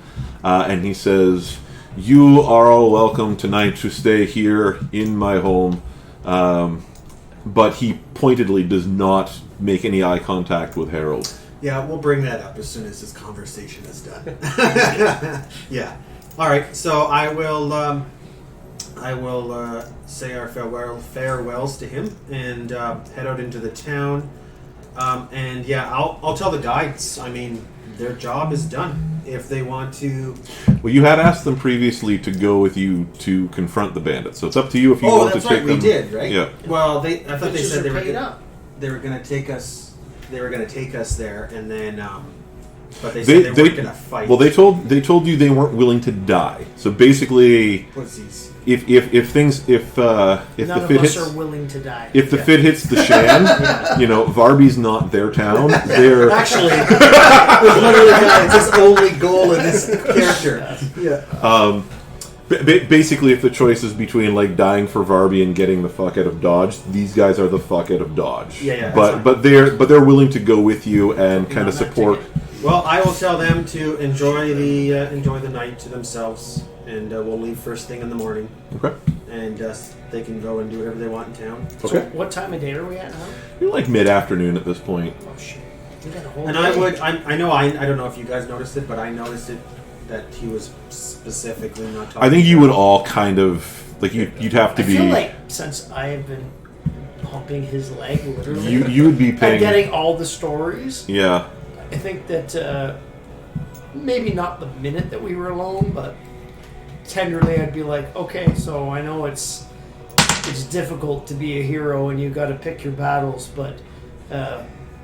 and he says, "You are all welcome tonight to stay here in my home." But he pointedly does not make any eye contact with Harald. Yeah, we'll bring that up as soon as this conversation is done. Yeah. All right. So I will say our farewells to him and head out into the town. And yeah, I'll tell the guides. I mean, their job is done. If they want to. Well, you had asked them previously to go with you to confront the bandits, so it's up to you if you want to take them. Oh, that's right. We did, right? Yeah. Well, I thought they said they were going to take us. They were going to take us there, and then. But they said they weren't going to fight. Well, they told you they weren't willing to die. So basically, pussies. If the fit hits, are willing to die. If the fit hits the shan, Vårby's not their town. They're actually it's his only goal in this character. Yeah. Basically, if the choice is between like dying for Vårby and getting the fuck out of Dodge, these guys are the fuck out of Dodge. Yeah. But they're willing to go with you and kind of support. Well, I will tell them to enjoy the night to themselves, and we'll leave first thing in the morning. Okay. And they can go and do whatever they want in town. Okay. So what time of day are we at now? You're like mid-afternoon at this point. Oh shit! We got a whole and day. I don't know if you guys noticed it, but I noticed it that he was specifically not talking. I think you would all kind of like you'd have to be. I feel like since I have been pumping his leg literally, you would be paying. I'm getting all the stories. Yeah. I think that maybe not the minute that we were alone, but tenderly I'd be like, okay, so I know it's difficult to be a hero and you got to pick your battles, but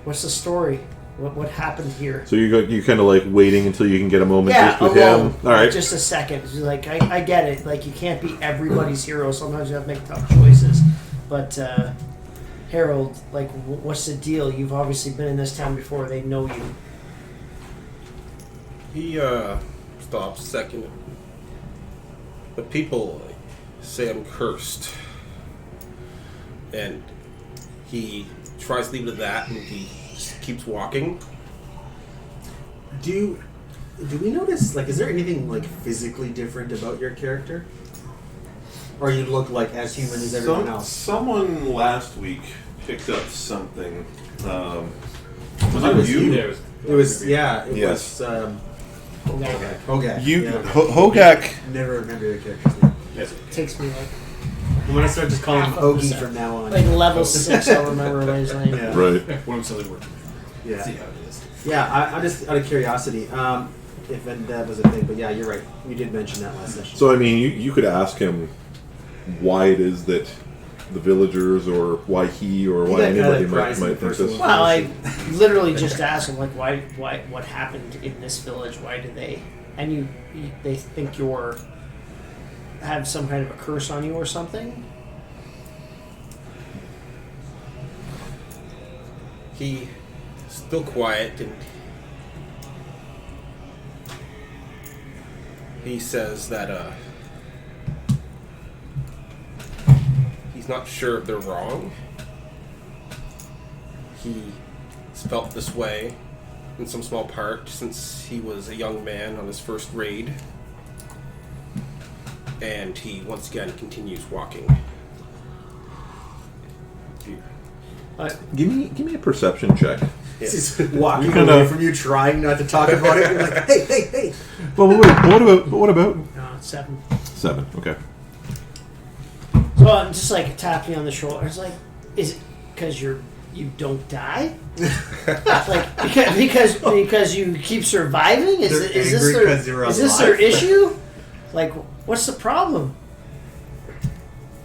what's the story? What happened here? So you kind of like waiting until you can get a moment just with alone, him. All right, just a second. It's like I get it. Like you can't be everybody's hero. Sometimes you have to make tough choices, but. Harald, like, what's the deal? You've obviously been in this town before. They know you. He stops a second. The people say I'm cursed. And he tries to leave it at that, and he keeps walking. Do we notice, like, is there anything, like, physically different about your character? Or you look, like, as human as everyone else? Someone last week picked up something. Was it it you? Yeah, It was, Yes. was, Okay. Hogak. You, yeah. Hogak. Never remember your character's name. Yes. Takes me like I'm gonna start just calling him Half Hoagie episode. from now on. level 6. I'll remember his name. Yeah. Right. One of them something working. Yeah. See how it is. Yeah, I'm just out of curiosity, if that was a thing, but yeah, you're right. You did mention that last session. So, I mean, you could ask him why it is that the villagers, or why he, or why got anybody kinda prized might in think personal this. Well, I literally just asked him like, why, what happened in this village? Why did they? And they think you're have some kind of a curse on you or something. He still quiet, and he says that he's not sure if they're wrong. He's felt this way in some small part since he was a young man on his first raid, and he once again continues walking. Give me a perception check. He's walking You kinda- away from you, trying not to talk about it. You're like, hey. Well, wait. What about 7. 7? Okay. So I'm just like tapping on the shoulder. It's like, is it because you don't die? Like because you keep surviving? They're Is this angry 'cause you're is this their alive? issue? Like, what's the problem?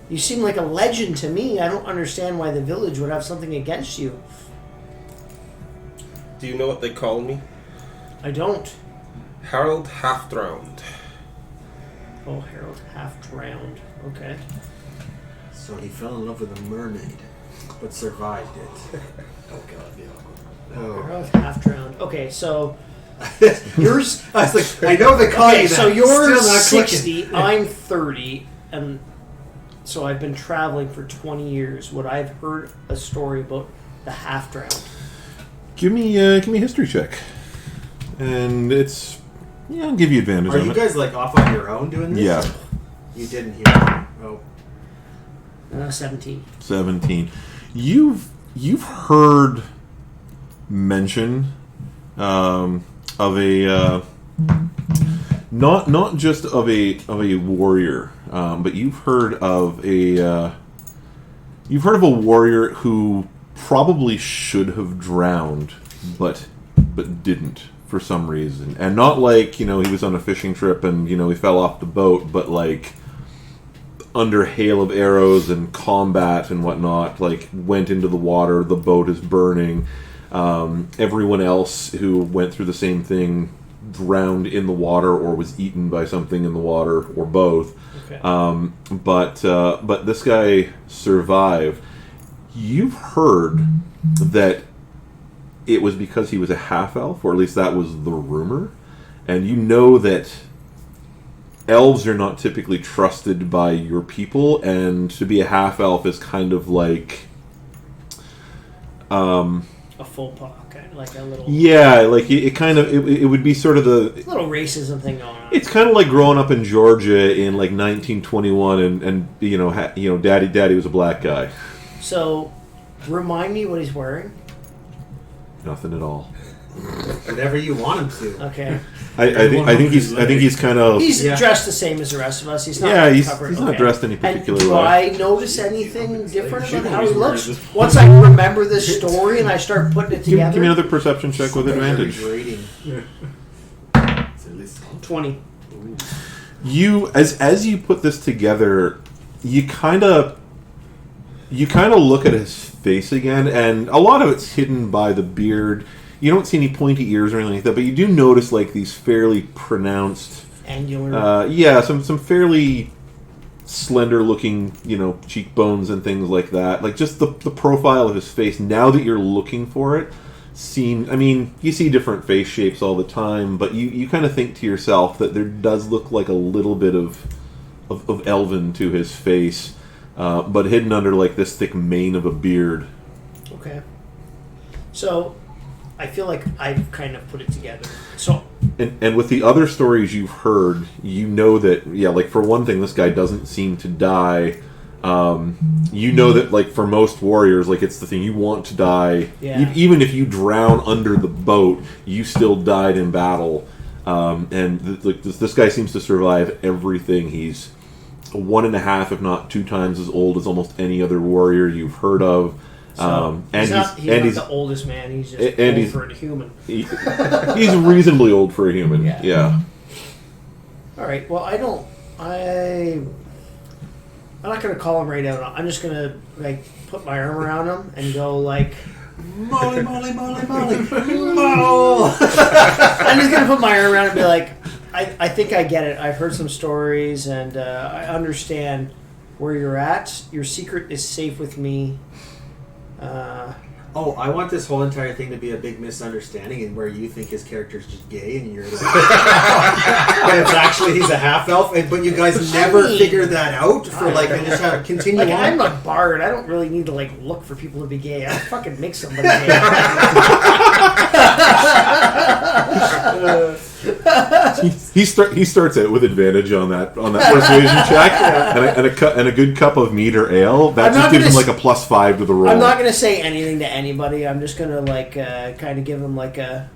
You seem like a legend to me. I don't understand why the village would have something against you. Do you know what they call me? I don't. Harald Half-Drowned. Oh, Harold, half drowned. Okay. So he fell in love with a mermaid, but survived it. Oh god, yeah. Oh. Harold, half drowned. Okay, so Yours? I was like, I know they call okay, you that. so you're Still not clicking. 60. I'm 30, and so I've been traveling for 20 years. Would I've heard a story about the half drowned? Give me a history check, and it's I'll give you advantage Are on you it. guys like off on your own doing this? Yeah. You didn't hear. Oh. 17. 17. You've heard mention of a not just of a warrior, but you've heard of a warrior who probably should have drowned, but didn't for some reason, and not like he was on a fishing trip and he fell off the boat, but like under hail of arrows and combat and whatnot, like went into the water, the boat is burning. Everyone else who went through the same thing drowned in the water or was eaten by something in the water, or both. Okay. But this guy survived. You've heard that it was because he was a half-elf, or at least that was the rumor, and you know that elves are not typically trusted by your people, and to be a half-elf is kind of like A full pot, kind of like a little it would be sort of the little racism thing going on. it's kind of like growing up in Georgia in like 1921 and daddy was a black guy. So, remind me what he's wearing. Nothing at all. Whatever you want him to. Okay. I think he's kind of He's Yeah. dressed the same as the rest of us. He's not he's covered. not okay. dressed any And particular do way. I notice anything different about how he He's wearing looks? this- Once I remember this story and I start putting it together. Give me another perception check with advantage. Rating. It's at least 20. You as you put this together, you kind of look at his face again, and a lot of it's hidden by the beard. You don't see any pointy ears or anything like that, but you do notice like these fairly pronounced, Angular. some fairly slender looking, cheekbones and things like that. Like just the profile of his face. Now that you're looking for it, you see different face shapes all the time, but you kind of think to yourself that there does look like a little bit of elven to his face, but hidden under like this thick mane of a beard. Okay. So, I feel like I've kind of put it together. So, and with the other stories you've heard, you know that, yeah, like for one thing, this guy doesn't seem to die. You know that, like, for most warriors, like, it's the thing, you want to die. Yeah. Even if you drown under the boat, you still died in battle. This guy seems to survive everything. He's 1.5, if not 2 times as old as almost any other warrior you've heard of. so And he's not he's the oldest man. He's just and old he's- for a human. he's reasonably old for a human. Yeah. Yeah. All right. Well, I'm not gonna call him right now. I'm just gonna like put my arm around him and go like, Molly, Molly, Molly, Molly. I'm just gonna put my arm around him and be like, I think I get it. I've heard some stories and I understand where you're at. Your secret is safe with me. Oh, I want this whole entire thing to be a big misunderstanding, and where you think his character's just gay, and you're like, but it's actually he's a half elf, but you guys never figure that out for like, and just have continue Like, on. I'm a bard. I don't really need to like look for people to be gay. I fucking make somebody gay. He starts out with advantage on that persuasion check, and a good cup of mead or ale. That I'm just not gives him gonna like a +5 to the roll. I'm not gonna say anything to anybody. I'm just gonna like kind of give them like a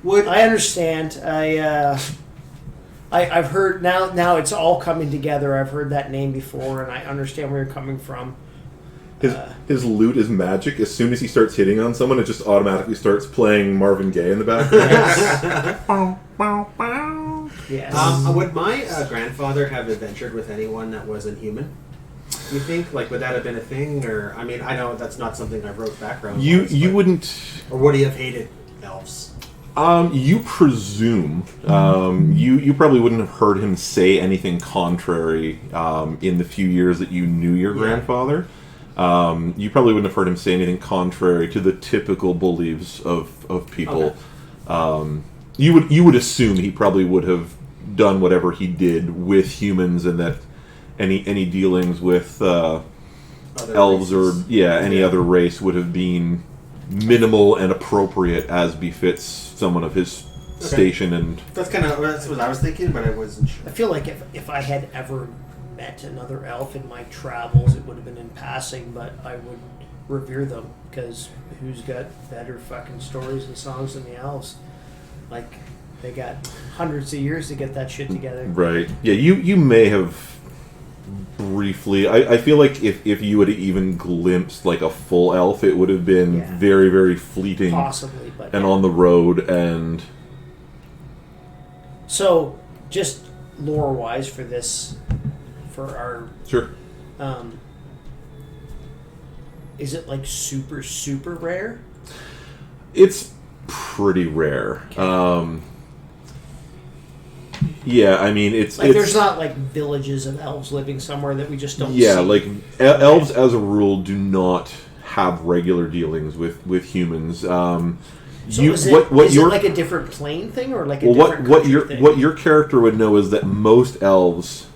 Would I understand. I've heard now it's all coming together. I've heard that name before, and I understand where you're coming from. His lute is magic. As soon as he starts hitting on someone, it just automatically starts playing Marvin Gaye in the background. Yes. would my grandfather have adventured with anyone that wasn't human? You think, like, would that have been a thing? Or, I mean, I know that's not something I wrote background. You wouldn't. Or would he have hated elves? You presume. You probably wouldn't have heard him say anything contrary in the few years that you knew your grandfather. You probably wouldn't have heard him say anything contrary to the typical beliefs of people. Okay. You would assume he probably would have done whatever he did with humans, and that any dealings with elves races. or any other race would have been minimal and appropriate as befits someone of his station. And That's what I was thinking, but I wasn't sure. I feel like if I had ever met another elf in my travels, it would have been in passing, but I would revere them, because who's got better fucking stories and songs than the elves? Like, they got hundreds of years to get that shit together. right, you may have briefly. I feel like if you had even glimpsed like a full elf, it would have been very, very fleeting, Possibly, but and on the road. And so, just lore-wise for this, for our sure, is it like super, super rare? it's pretty rare. Yeah, I mean, it's There's not like villages of elves living somewhere that we just don't see. like elves as a rule do not have regular dealings with humans. So is it like a different plane thing, or like a different country thing? What your character would know is that most elves,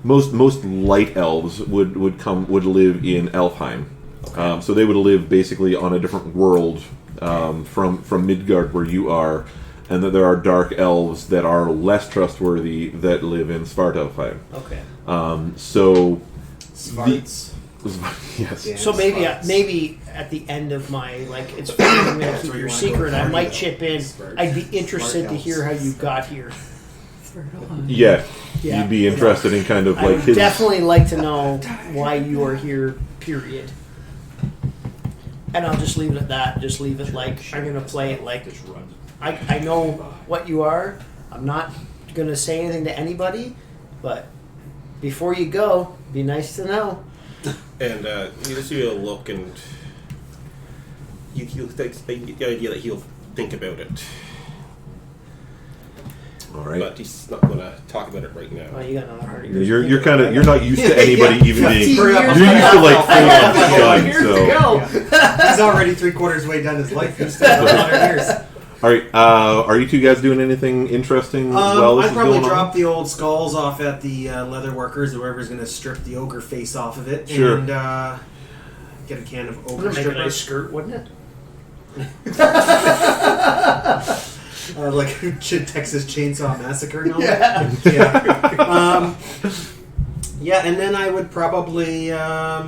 most light elves would live in Elfheim. Okay. So they would live basically on a different world from Midgard, where you are, and that there are dark elves that are less trustworthy that live in Svartalfheim. Okay. So Svarts. yes. Yeah. So maybe Sparks. maybe at the end of my it's fun to keep where you your wanna go secret, I party, might though. chip in. Sparks. I'd be interested Smart to hear how you got here. Yeah. Yeah. You'd be interested in kind of I like would his. definitely like to know why you are here. Period. And I'll just leave it at that. Just leave it like I'm gonna play it like Just run. I know what you are. I'm not gonna say anything to anybody, but before you go, be nice to know. And you just do a look, and you get the idea that he'll think about it. All right. But he's not going to talk about it right now. Oh, you got another 100 years. You're kind of you're not used to anybody even being. You're Hurry up. used to like I have full like on years so. to go. He's already 3/4 way done his life. He's still got 100 years. All right. Are you two guys doing anything interesting while this I'd is probably going on? drop the old skulls off at the leather workers, whoever's going to strip the ogre face off of it, Sure. and get a can of ogre Would make a stripper. nice skirt, wouldn't it? Like Texas Chainsaw Massacre helmet? Yeah. Yeah, and then I would probably, I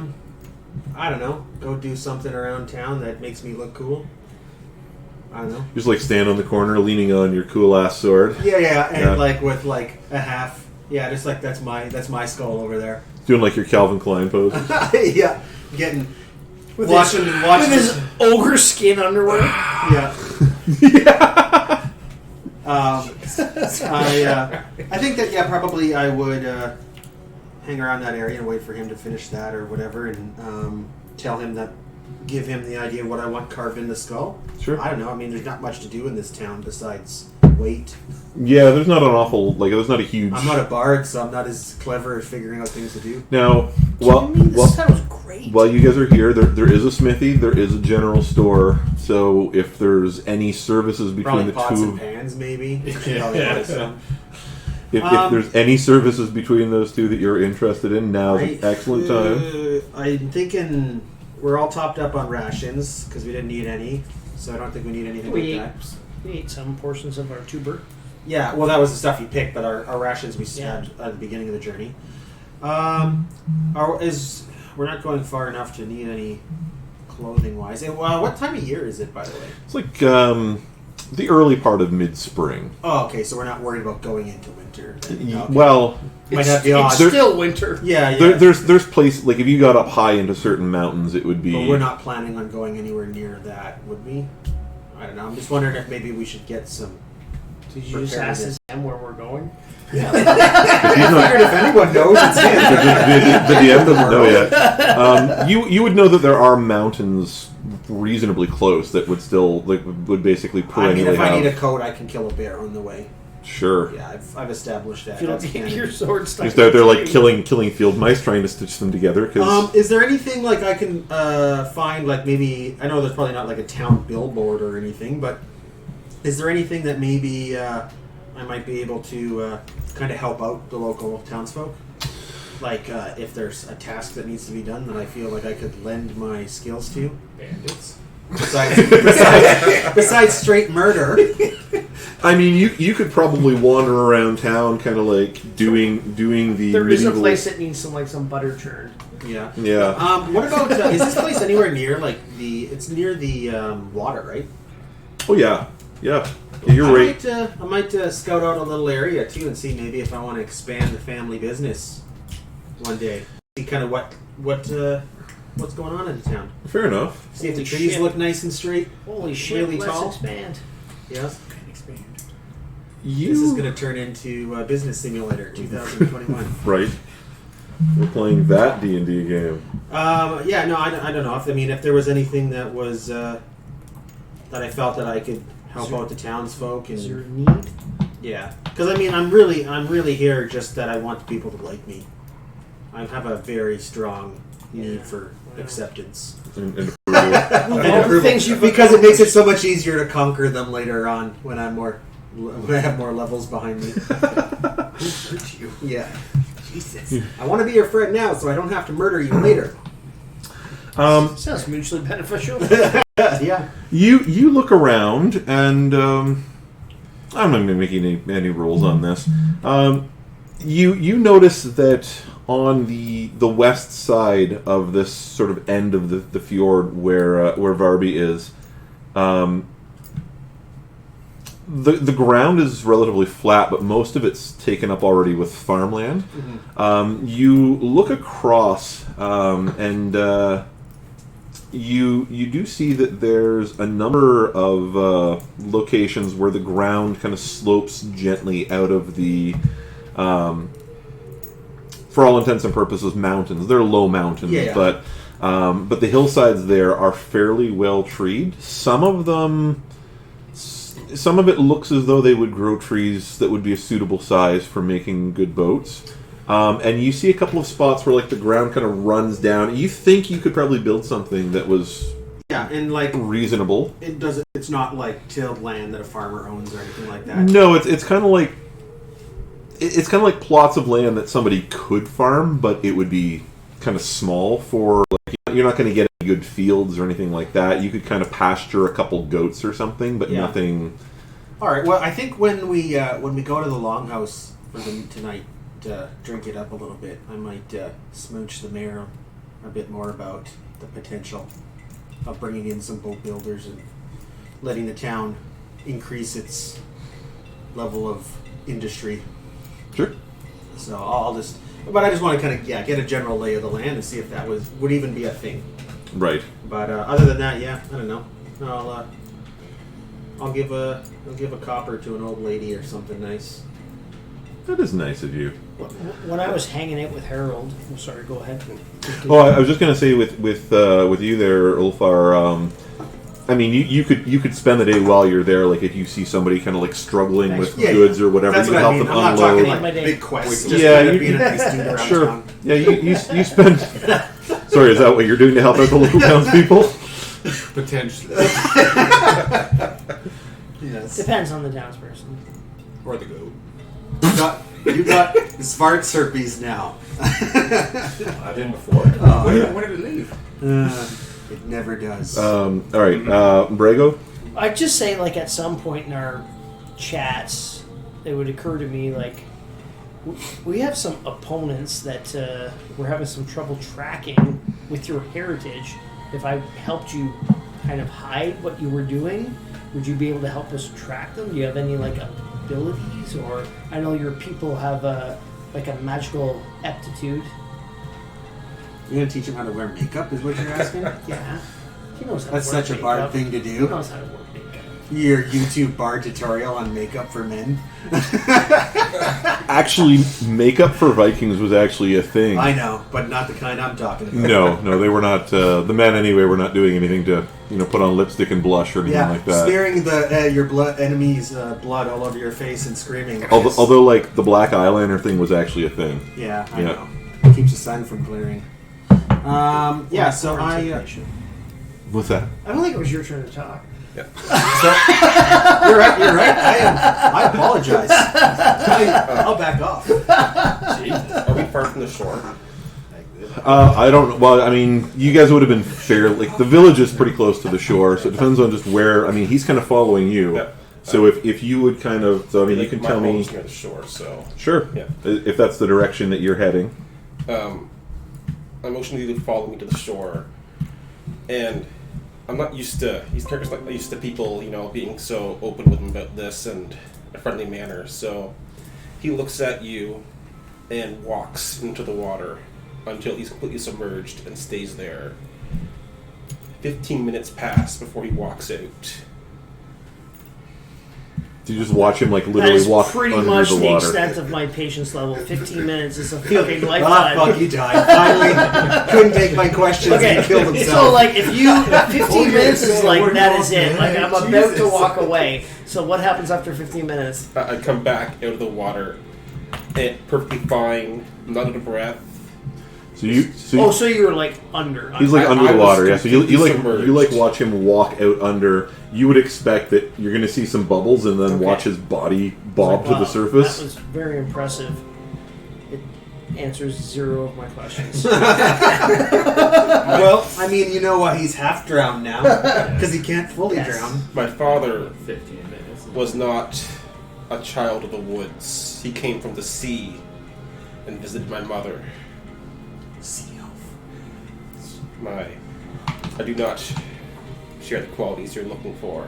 don't know, go do something around town that makes me look cool. I don't know. Just like stand on the corner leaning on your cool ass sword. Yeah, and like with like a half. Yeah, just like that's my skull over there. Doing like your Calvin Klein pose. Yeah, getting With watching his ogre skin underwear. Yeah. I think that probably I would hang around that area and wait for him to finish that or whatever, and give him the idea of what I want carved in the skull. Sure. I don't know. I mean, there's not much to do in this town besides wait. Yeah, there's not an awful there's not a huge. I'm not a bard, so I'm not as clever at figuring out things to do. Now, This sounds great. while you guys are here, there is a smithy, there is a general store. So if there's any services between Probably the pots two, and pans, maybe. Probably buy some. if there's any services between those two that you're interested in, now's an excellent time. I'm thinking we're all topped up on rations because we didn't need any, so I don't think we need anything We like that. ate some portions of our tuber. Yeah, well, that was the stuff you picked, but our rations we had at the beginning of the journey. We're not going far enough to need any clothing wise. What time of year is it, by the way? It's like the early part of mid-spring. Oh, okay, so we're not worried about going into winter. Okay. Well, Might have the odds. It's still winter. Yeah. there's places like if you got up high into certain mountains, it would be. But we're not planning on going anywhere near that, would we? I don't know. I'm just wondering if maybe we should get some. Did you just ask this DM where we're going? Yeah. I figured if anyone knows, it's him. the DM doesn't know yet. You would know that there are mountains reasonably close that would still would basically perennially if I have. need a coat, I can kill a bear on the way. Sure. Yeah, I've established that. If you don't That's get canon. your sword stuck. Just out there like killing field mice, trying to stitch them together. Cause Is there anything like I can find? Like maybe I know there's probably not like a town billboard or anything, but is there anything that maybe I might be able to kind of help out the local townsfolk? Like if there's a task that needs to be done that I feel like I could lend my skills to. Bandits. Besides straight murder. I mean, you could probably wander around town, kind of like doing the. There is a medieval- place that needs some butter churned. Yeah. Yeah. What about is this place anywhere near like it's near the water, right? Oh yeah. Yeah. You're right. I might scout out a little area too and see maybe if I want to expand the family business one day. See kind of what's going on in the town. Fair enough. See if the Holy trees shit. look nice and straight. Holy shit! Really Let's tall. expand. Yes. Expand. You This is going to turn into Business Simulator 2021. right. We're playing that D&D game. Yeah, no, I don't know. If there was anything that was that I felt that I could help out the townsfolk Is there and a need? yeah, because I'm really here just that I want people to like me. I have a very strong need for acceptance And approval. and All the things you've because it makes it so much easier to conquer them later on when I have more levels behind me. Who hurt you? Yeah. Jesus. I want to be your friend now, so I don't have to murder you later. Sounds mutually beneficial. Yeah. You look around, and I'm not going to make any rules on this. You notice that on the west side of this sort of end of the fjord where Vårby is, the ground is relatively flat, but most of it's taken up already with farmland. Mm-hmm. You look across, and you do see that there's a number of locations where the ground kind of slopes gently out of the, for all intents and purposes, mountains. They're low mountains, Yeah. but the hillsides there are fairly well treed. Some of it looks as though they would grow trees that would be a suitable size for making good boats. And you see a couple of spots where like the ground kind of runs down. You think you could probably build something that was And like reasonable. it's not like tilled land that a farmer owns or anything like that. No, it's kind of like plots of land that somebody could farm, but it would be kind of small for like You're not going to get any good fields or anything like that. You could kind of pasture a couple goats or something, but Yeah. nothing. All right. Well, I think when we go to the longhouse for tonight, drink it up a little bit. I might smooch the mayor a bit more about the potential of bringing in some boat builders and letting the town increase its level of industry. Sure. So I'll just, but I just want to kind of get a general lay of the land and see if that would even be a thing. Right. But other than that, I don't know. I'll give a copper to an old lady or something nice. That is nice of you. When I was hanging out with Harold, I'm sorry, go ahead. Oh, I was just going to say with you there, Ulfar. I mean, you could spend the day while you're there. Like if you see somebody kind of like struggling with goods or whatever, That's you what help I mean. them I'm not unload. talking like big quests. Just Yeah, kind of you- being a nice dude around Sure. town. Yeah, you spend. Sorry, is that what you're doing to help out the local townspeople? Potentially. Yes. Depends on the townsperson. Or the goat. You got smart serpies now. I didn't before. When did it leave? It never does. All right, Brego. I'd just say, like, at some point in our chats, it would occur to me, like, we have some opponents that we're having some trouble tracking with your heritage. If I helped you kind of hide what you were doing, would you be able to help us track them? Do you have any, like, abilities? Or I know your people have, like, a magical aptitude. You're gonna teach him how to wear makeup, is what you're asking? Yeah. He knows how That's to work such a bard makeup. thing to He do. knows how to work makeup. Your YouTube bard tutorial on makeup for men. Actually, makeup for Vikings was actually a thing. I know, but not the kind I'm talking about. No, they were not. The men anyway were not doing anything to put on lipstick and blush or anything Yeah, like that. smearing your enemy's blood all over your face and screaming. Although, like the black eyeliner thing was actually a thing. Yeah, I Yeah. know. Keeps the sun from glaring. So What's that? I don't think it was your turn to talk. you're right. I apologize. I'll back off. Are we far from the shore? I don't know. Well, I mean, you guys would have been fair. Like the village is pretty close to the shore, so it depends on just where. I mean, he's kind of following you. Yeah. So if you would kind of, so I mean, you can my tell me. home's near the shore, so Sure. Yeah. If that's the direction that you're heading. I motioned you to follow me to the shore, and I'm not used to these characters. Not used to people, being so open with him about this and a friendly manner. So he looks at you and walks into the water until he's completely submerged and stays there. 15 minutes pass before he walks out. Do you just watch him like That literally is walk pretty under much the the water? extent of my patience level. 15 minutes is a fucking Ah, lifetime. fuck, he died. Finally, couldn't take my questions Okay, and killed himself. so like if 15 minutes is like we're that going, is it. Like man. I'm about to Jesus. walk away. So what happens after 15 minutes? I come back out of the water, and perfectly fine, not out of breath. So you're like under. He's like I under the was water, yeah. So you completely like submerged. watch him walk out under. You would expect that you're going to see some bubbles and then Okay. watch his body bob to Wow, the surface. That was very impressive. It answers 0 of my questions. Well, I mean, you know what? He's half drowned now because he can't fully Yes. drown. My father 15 minutes. was not a child of the woods. He came from the sea and visited my mother. Sea elf. I do not share the qualities you're looking for.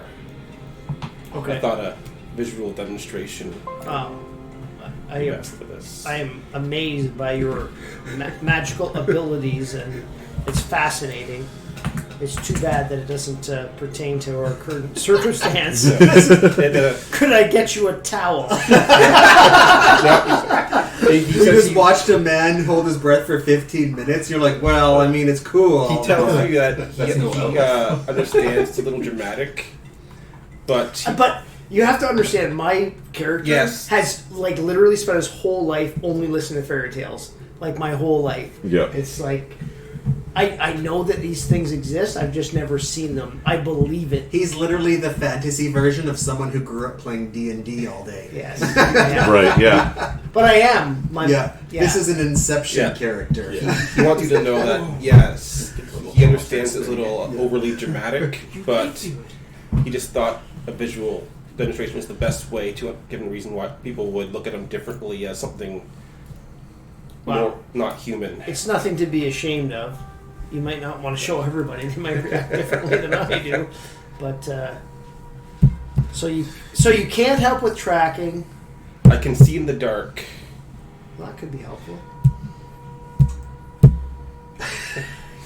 I Okay. thought a visual demonstration I would be am best for this. I am amazed by your magical abilities, and it's fascinating. It's too bad that it doesn't pertain to our current circumstance. Could I get you a towel? You just watched a man hold his breath for 15 minutes. You're like, well, I mean, it's cool. He tells you that That's no he understands it's a little dramatic, but But you have to understand, my character Yes. has like literally spent his whole life only listening to fairy tales. Like my whole life. Yeah. It's like I know that these things exist. I've just never seen them. I believe it. He's literally the fantasy version of someone who grew up playing D&D all day. Yes. Yeah. Right, yeah. But I am. Yeah, this is an Inception Yeah. character. he wants you to know that yes, he understands it's a little overly dramatic, but he just thought a visual demonstration is the best way to give a reason why people would look at him differently as something more not human. It's nothing to be ashamed of. You might not want to show everybody; they might react differently than I do. But so you can't help with tracking. I can see in the dark. Well, that could be helpful.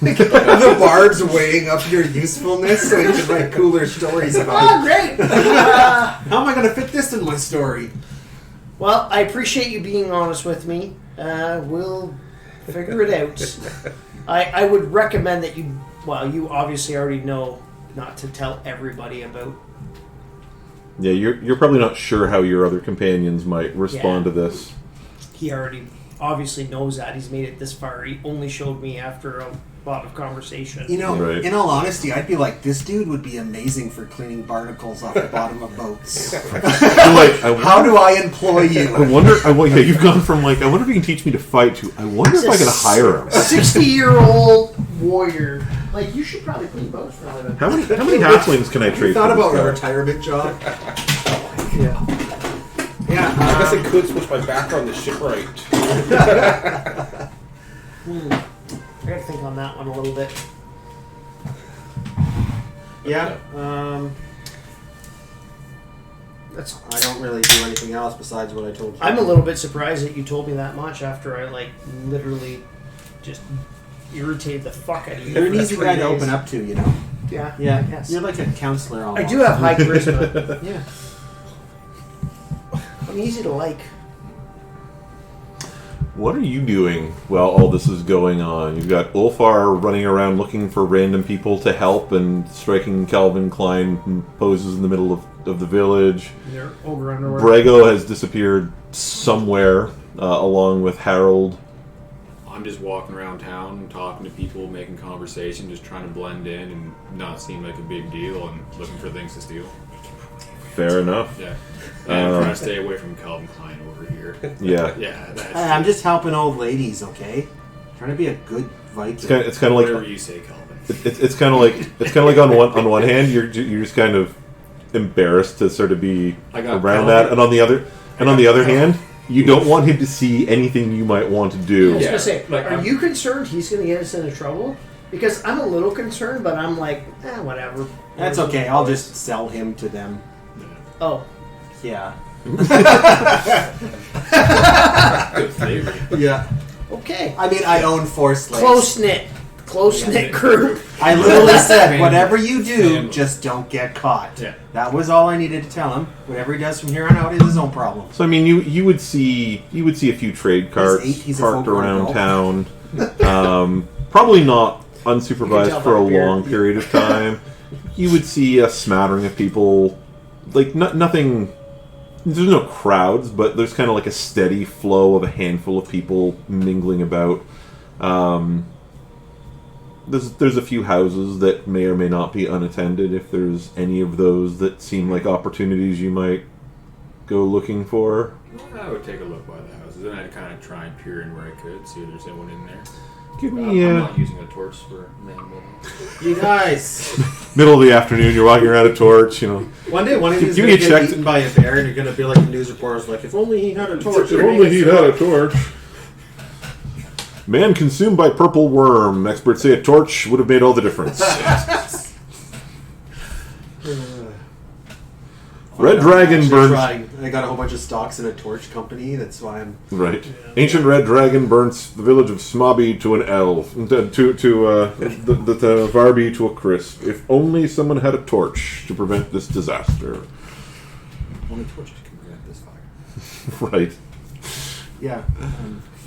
The barbs weighing up your usefulness so you can write cooler stories about it. Oh, great! How am I going to fit this in my story? Well, I appreciate you being honest with me. We'll figure it out. I would recommend that you... Well, you obviously already know not to tell everybody about... Yeah, you're probably not sure how your other companions might respond to this. He already obviously knows that. He's made it this far. He only showed me after a lot of conversation. You know, Right. in all honesty, I'd be like, this dude would be amazing for cleaning barnacles off the bottom of boats. How do I employ you? I wonder. Yeah, you've gone from like, I wonder if you can teach me to fight to, I wonder if I can hire him. 60-year-old warrior. Like, you should probably clean boats for a living. How many halflings can I trade? Thought for about this a guy? retirement job? Yeah. Yeah. I guess I could switch my background to shipwright. I gotta think on that one a little bit. Yeah. That's. I don't really do anything else besides what I told you. I'm a little bit surprised that you told me that much after I literally just irritated the fuck out of you. You're an for easy 3 guy to days. open up to, you know. Yeah. Yeah. Yes. You're like a counselor I almost. do have high charisma. Yeah. I'm easy to like. What are you doing while all this is going on? You've got Ulfar running around looking for random people to help and striking Calvin Klein poses in the middle of the village. Their ogre underwear. Brego has disappeared somewhere along with Harald. I'm just walking around town, talking to people, making conversation, just trying to blend in and not seem like a big deal and looking for things to steal. Fair enough. Yeah. And I'm trying to stay away from Calvin Klein over here. Yeah. Yeah, that's Hey, I'm just helping old ladies, okay? Trying to be a good Viking. It's kind of like whatever you say, Calvin. it's kind of like on one hand you're just kind of embarrassed to sort of be I got around Calvin. that, and on the other hand you don't want him to see anything you might want to do. I was Yeah, gonna say, like, are you concerned he's gonna get us into trouble? Because I'm a little concerned, but I'm like, whatever. That's okay. I'll just sell him to them. Oh, Yeah. Good flavor. Yeah. okay. I mean, I own 4 slaves. Close knit group. I literally said, whatever you do, just don't get caught. Yeah. That was all I needed to tell him. Whatever he does from here on out is his own problem. So I mean, you would see a few trade carts he's a parked full-grown around adult. town, probably not You can unsupervised tell for a by the beard. long period of time. You would see a smattering of people, like nothing. There's no crowds, but there's kind of like a steady flow of a handful of people mingling about. There's a few houses that may or may not be unattended. If there's any of those that seem like opportunities you might go looking for. I would take a look by the houses, and I'd kind of try and peer in where I could, see if there's anyone in there. Give I'm me not using a torch for man. You guys. middle of the afternoon. You're walking around a torch. You know, One day, one of you is Give going me to a get check eaten by a bear, and you're going to be like the news reporters, like, if only he had a torch. if only he'd had a torch. Man consumed by purple worm. Experts say a torch would have made all the difference. Red Dragon burns. I got a whole bunch of stocks in a torch company. That's why I'm. Right. Ancient Red Dragon burns the village of Smobby to an elf. To the Vårby to a crisp. If only someone had a torch to prevent this disaster. Only torches can prevent this fire. Right. Yeah.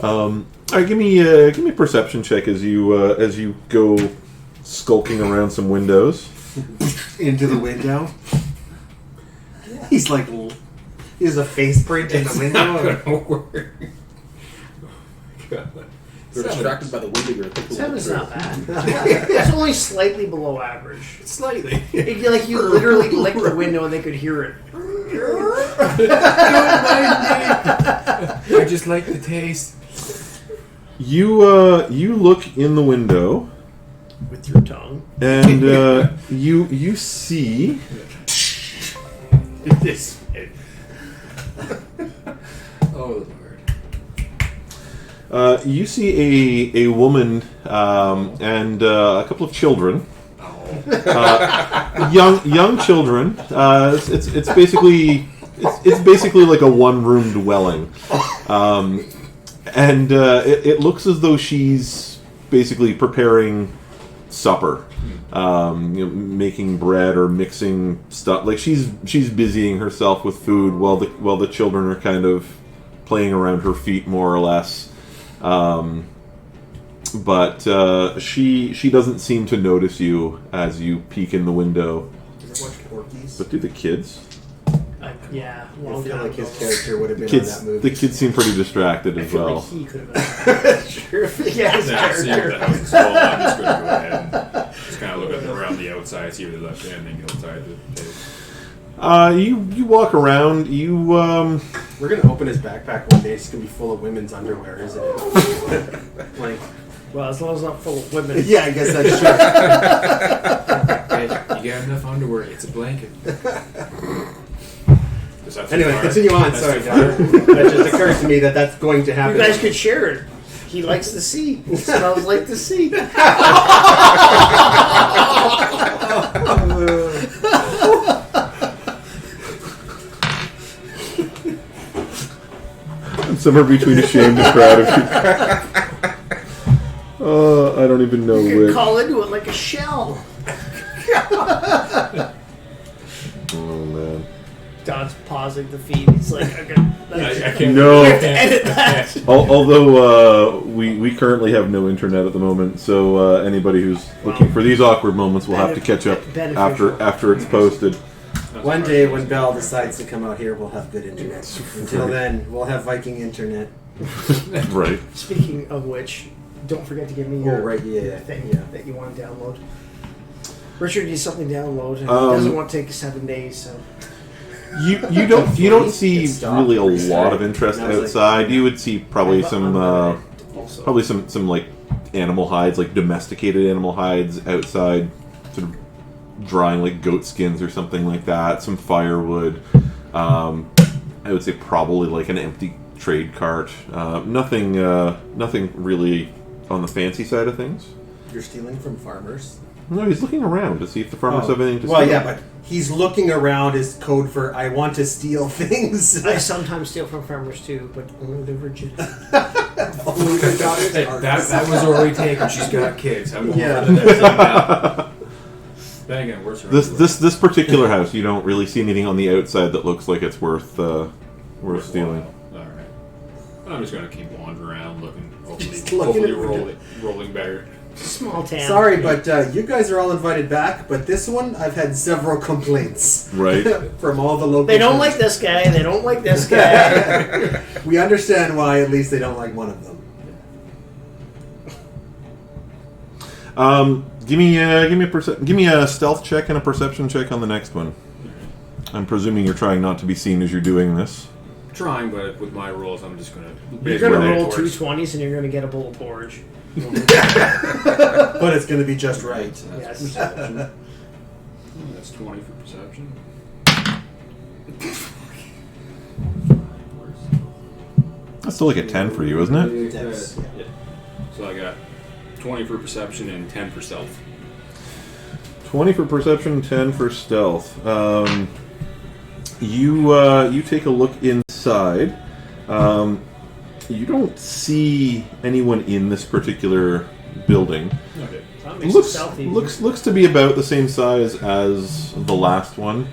All right. Give me a perception check as you go skulking around some windows. Into the window. He's like, he has a face print in the window. You're distracted by the wind you're thinking. 7's not bad. It's only slightly below average. Slightly. It'd be like you literally licked the window and they could hear it. I just like the taste. You look in the window, with your tongue. And you see This. Oh Lord. you see a woman and a couple of children. Young children. It's basically like a one-room dwelling, and it looks as though she's basically preparing supper, making bread or mixing stuff. Like she's busying herself with food while the children are kind of playing around her feet, more or less. But she doesn't seem to notice you as you peek in the window. Ever watch Porky's? But do the kids? Yeah, I long feel time like his ago. character would have been on Kids, that movie. the kids seem pretty distracted I as feel well. like he could have been. Sure. Yeah, his Now, see if character. the house is full, I'm just going to go ahead and just kind of look around the outside, see where the left hand, and then go outside the table. You walk around. We're gonna open his backpack one day. It's gonna be full of women's underwear, isn't it? Like, Well, as long as it's not full of women. yeah, I guess that's true. Hey, you got enough underwear. It's a blanket. Anyway, continue on. Sorry, John. That just occurs to me that that's going to happen. You guys could share it. He likes the sea. It smells like the sea. I'm somewhere between ashamed and proud of you. I don't even know You could which. call into it like a shell. Oh man. Don's pausing the feed. He's like, okay, I can't. No. we have to edit that. Although we currently have no internet at the moment, so anybody who's looking for these awkward moments will have to catch up after it's posted. One day when Bell decides to come out here, we'll have good internet. Until then, we'll have Viking internet. Right. Speaking of which, don't forget to give me your Yeah. thing Yeah. that you want to download. Richard needs something to download, and he doesn't want to take 7 days, so. You don't see It stopped. really a lot of interest And I was like, outside. You would see probably some Also. some like animal hides, like domesticated animal hides outside, sort of drying like goat skins or something like that. Some firewood. I would say probably like an empty trade cart. Nothing really on the fancy side of things. You're stealing from farmers? No, he's looking around to see if the farmers have anything to Well, steal. yeah, but he's looking around is code for I want to steal things. I sometimes steal from farmers too, but only the virgin. Hey, that was already taken. She's got kids. I'm going Yeah. for the next thing now. Then again, worse. This particular house, you don't really see anything on the outside that looks like it's worth stealing. All right. I'm just going to keep wandering around, looking. Just Hopefully, looking at rolling better. Small town. Sorry, but you guys are all invited back. But this one, I've had several complaints. Right. From all the local. They don't like this guy. They don't like this guy. We understand why. At least they don't like one of them. Give me a stealth check and a perception check on the next one. I'm presuming you're trying not to be seen as you're doing this. Trying, but with my rolls, I'm just going to. You're going to roll 2 20s and you're going to get a bowl of porridge. But it's going to be just right. Yes. That's 20 for perception. That's still like a 10 for you, isn't it? Yes. Yeah. So I got 20 for perception and 10 for stealth. 20 for perception, 10 for stealth. You take a look inside. You don't see anyone in this particular building. Okay. That makes it stealthy. Looks to be about the same size as the last one.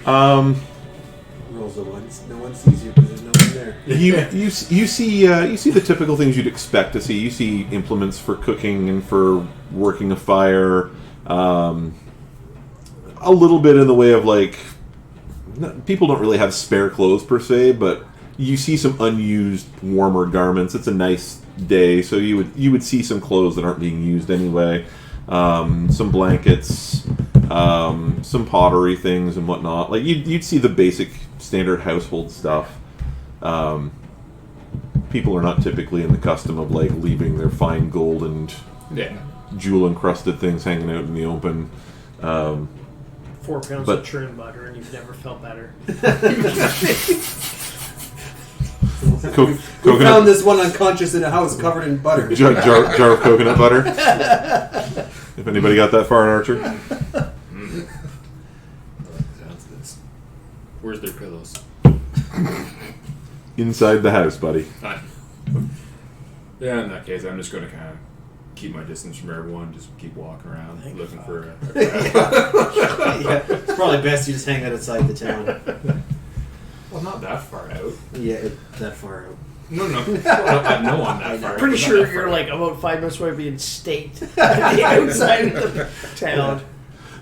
Rolls the ones. No one sees you because there's no one there. You see the typical things you'd expect to see. You see implements for cooking and for working a fire. A little bit in the way of like people don't really have spare clothes per se, but you see some unused warmer garments. It's a nice day, so you would see some clothes that aren't being used anyway. Some blankets, some pottery things and whatnot. Like you'd see the basic standard household stuff. People are not typically in the custom of like leaving their fine gold and jewel encrusted things hanging out in the open. 4 pounds But- of churn butter, and you've never felt better. We Coconut found this one unconscious in a house covered in butter. jar of coconut butter. If anybody got that far in Archer. I like the sounds of this. Where's their pillows? Inside the house, buddy. Fine. Yeah, in that case, I'm just going to kind of keep my distance from everyone. Just keep walking around, looking for a crowd. Yeah, it's probably best you just hang out outside the town. Well, not that far out. Yeah, that far out. No. Well, I know I'm that far out. Pretty but not sure that you're far like about 5 minutes away from being staked at the outside of the town.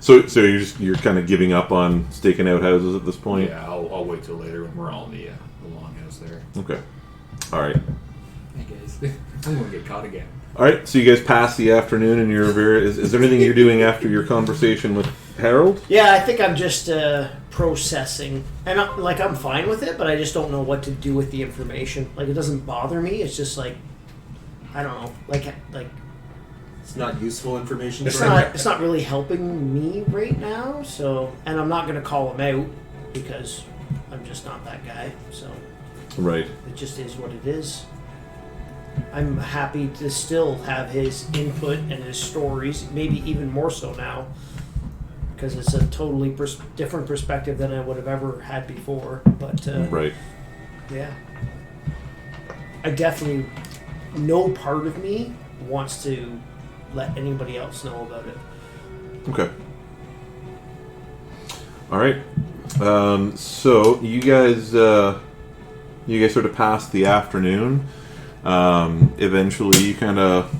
So you're kind of giving up on staking out houses at this out. point. Yeah, I'll wait till later when we're all in the longhouse there. Okay. All right. Hey guys, I'm going to get caught again. All right. So you guys pass the afternoon, and you're very. Is there anything you're doing after your conversation with Harald? Yeah, I think I'm just processing, and I'm fine with it, but I just don't know what to do with the information. Like, it doesn't bother me. It's just like, I don't know, like It's not useful information. it's for not him. it's not really helping me right now. So, and I'm not gonna call him out because I'm just not that guy. So Right. it just is what it is. I'm happy to still have his input and his stories, maybe even more so now, because it's a totally different perspective than I would have ever had before. But Right. yeah, I definitely, no part of me wants to let anybody else know about it. Okay. All right. So you guys sort of passed the afternoon. Eventually, you kind of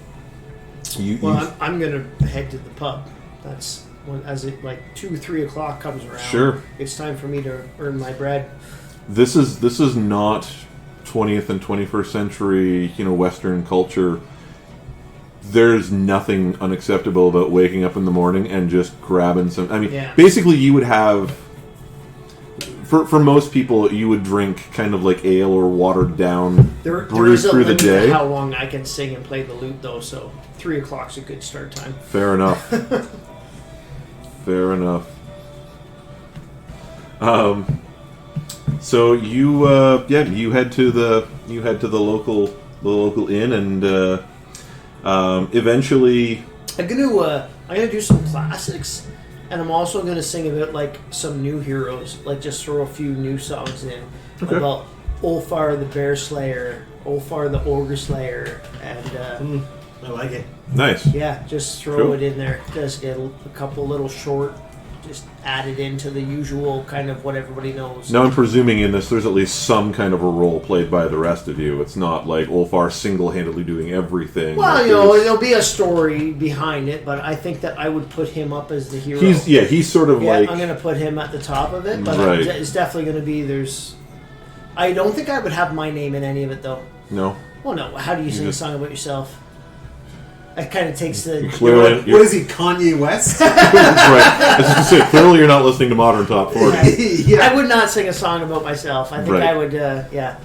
Well, I'm gonna head to the pub. That's when, as it like 2-3 o'clock comes around. Sure. It's time for me to earn my bread. This is not 20th and 21st century, Western culture. There's nothing unacceptable about waking up in the morning and just grabbing some. I mean, Yeah. basically, you would have. For most people, you would drink kind of like ale or watered down There brews is a through the limit to day. how long I can sing and play the lute, though. So 3 o'clock's a good start time. Fair enough. Fair enough. So you head to the local inn, and eventually I'm gonna do some classics, and I'm also gonna sing about like some new heroes, like just throw a few new songs in Okay. about Ulfar the Bear Slayer, Ulfar the Ogre Slayer, and I like it. nice. yeah, just throw Cool. it in there. Just get a couple little short, just add it into the usual kind of what everybody knows. Now I'm presuming in this there's at least some kind of a role played by the rest of you. It's not like Ulfar single-handedly doing everything. Well, Like, there'll be a story behind it, but I think that I would put him up as the hero. he's sort of Yeah, like I'm going to put him at the top of it, but Right. it's definitely going to be I don't think I would have my name in any of it, though. no. Well, no. How do you sing a song about yourself? It kind of takes the... Clearly, What is he, Kanye West? right. I was just gonna say, clearly you're not listening to Modern Top 40. Yeah. I would not sing a song about myself. I think Right. I would, yeah.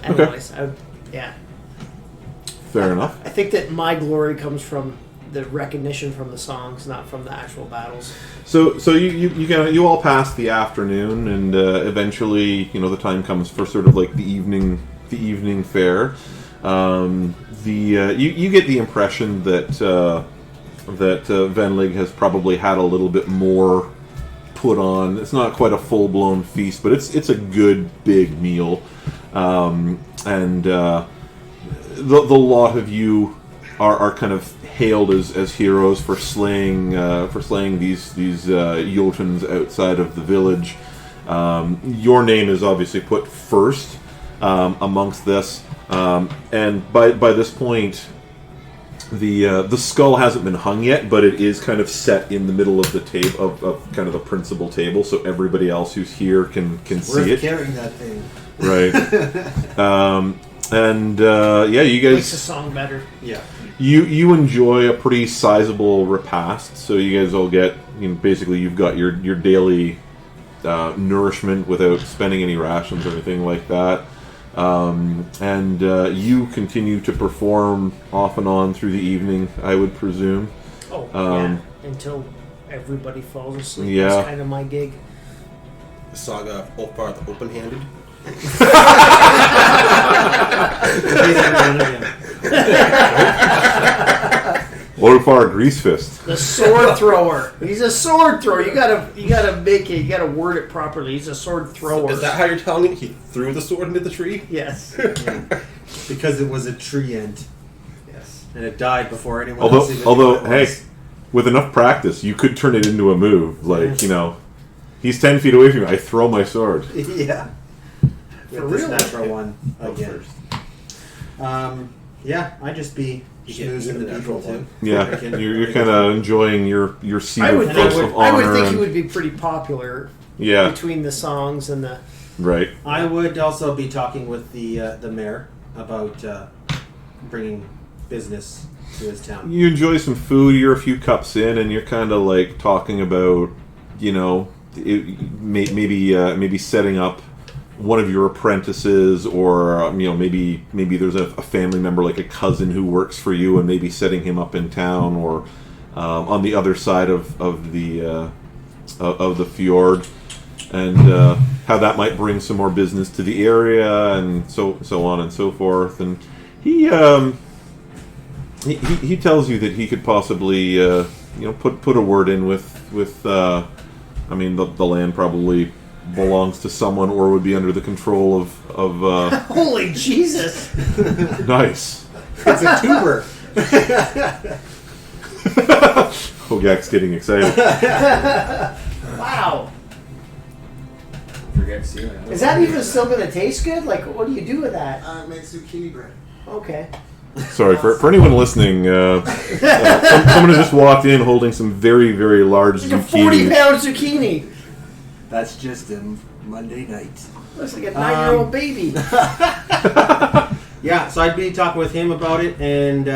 Anyways, I would, yeah. Fair enough. I think that my glory comes from the recognition from the songs, not from the actual battles. So you all pass the afternoon, and eventually, the time comes for sort of like the evening fare. You get the impression that Venlig has probably had a little bit more put on. It's not quite a full blown feast, but it's a good big meal, and the lot of you are kind of hailed as heroes for slaying these Jotuns outside of the village. Your name is obviously put first amongst this, and by this point, the skull hasn't been hung yet, but it is kind of set in the middle of the table of kind of the principal table, so everybody else who's here can see Worth it. carrying that thing. Right. You Makes the guys. song better. Yeah. You enjoy a pretty sizable repast, so you guys all get, basically you've got your daily nourishment without spending any rations or anything like that. and you continue to perform off and on through the evening, I would presume. Oh, yeah. Until everybody falls asleep. Yeah. That's kind of my gig. The saga of Ulfar the Open-Handed. Ulfar Grease Fist. The sword thrower. He's a sword thrower. You gotta make it. You gotta word it properly. He's a sword thrower. Is that how you're telling me he threw the sword into the tree? Yes. Because it was a tree ent. Yes. And it died before anyone else even knew Although, what it hey, was. with enough practice, you could turn it into a move. Like, he's 10 feet away from you. I throw my sword. Yeah. For With this real? natural one Go again. first. Yeah, I just be You get snoozing the natural people too. too. Yeah, you're kind of enjoying your seat I of would place think. of I would honor. think he and- would be pretty popular Yeah, between the songs and the. right. I would also be talking with the mayor about bringing business to his town. You enjoy some food. You're a few cups in, and you're kind of like talking about, maybe setting up one of your apprentices, or maybe there's a family member like a cousin who works for you, and maybe setting him up in town or on the other side of the fjord, and how that might bring some more business to the area, and so on and so forth. And he tells you that he could possibly put a word in with the land probably belongs to someone or would be under the control of Holy Jesus! nice. It's a tuber. Hogak's getting excited. Wow. Forget ceiling. Is that even still going to taste good? Like, what do you do with that? Make zucchini bread. Okay. Sorry for anyone listening. Someone has just walked in holding some very, very large Like a zucchini. 40-pound zucchini. That's just a Monday night. Looks like a 9-year-old baby. Yeah, so I'd be talking with him about it, and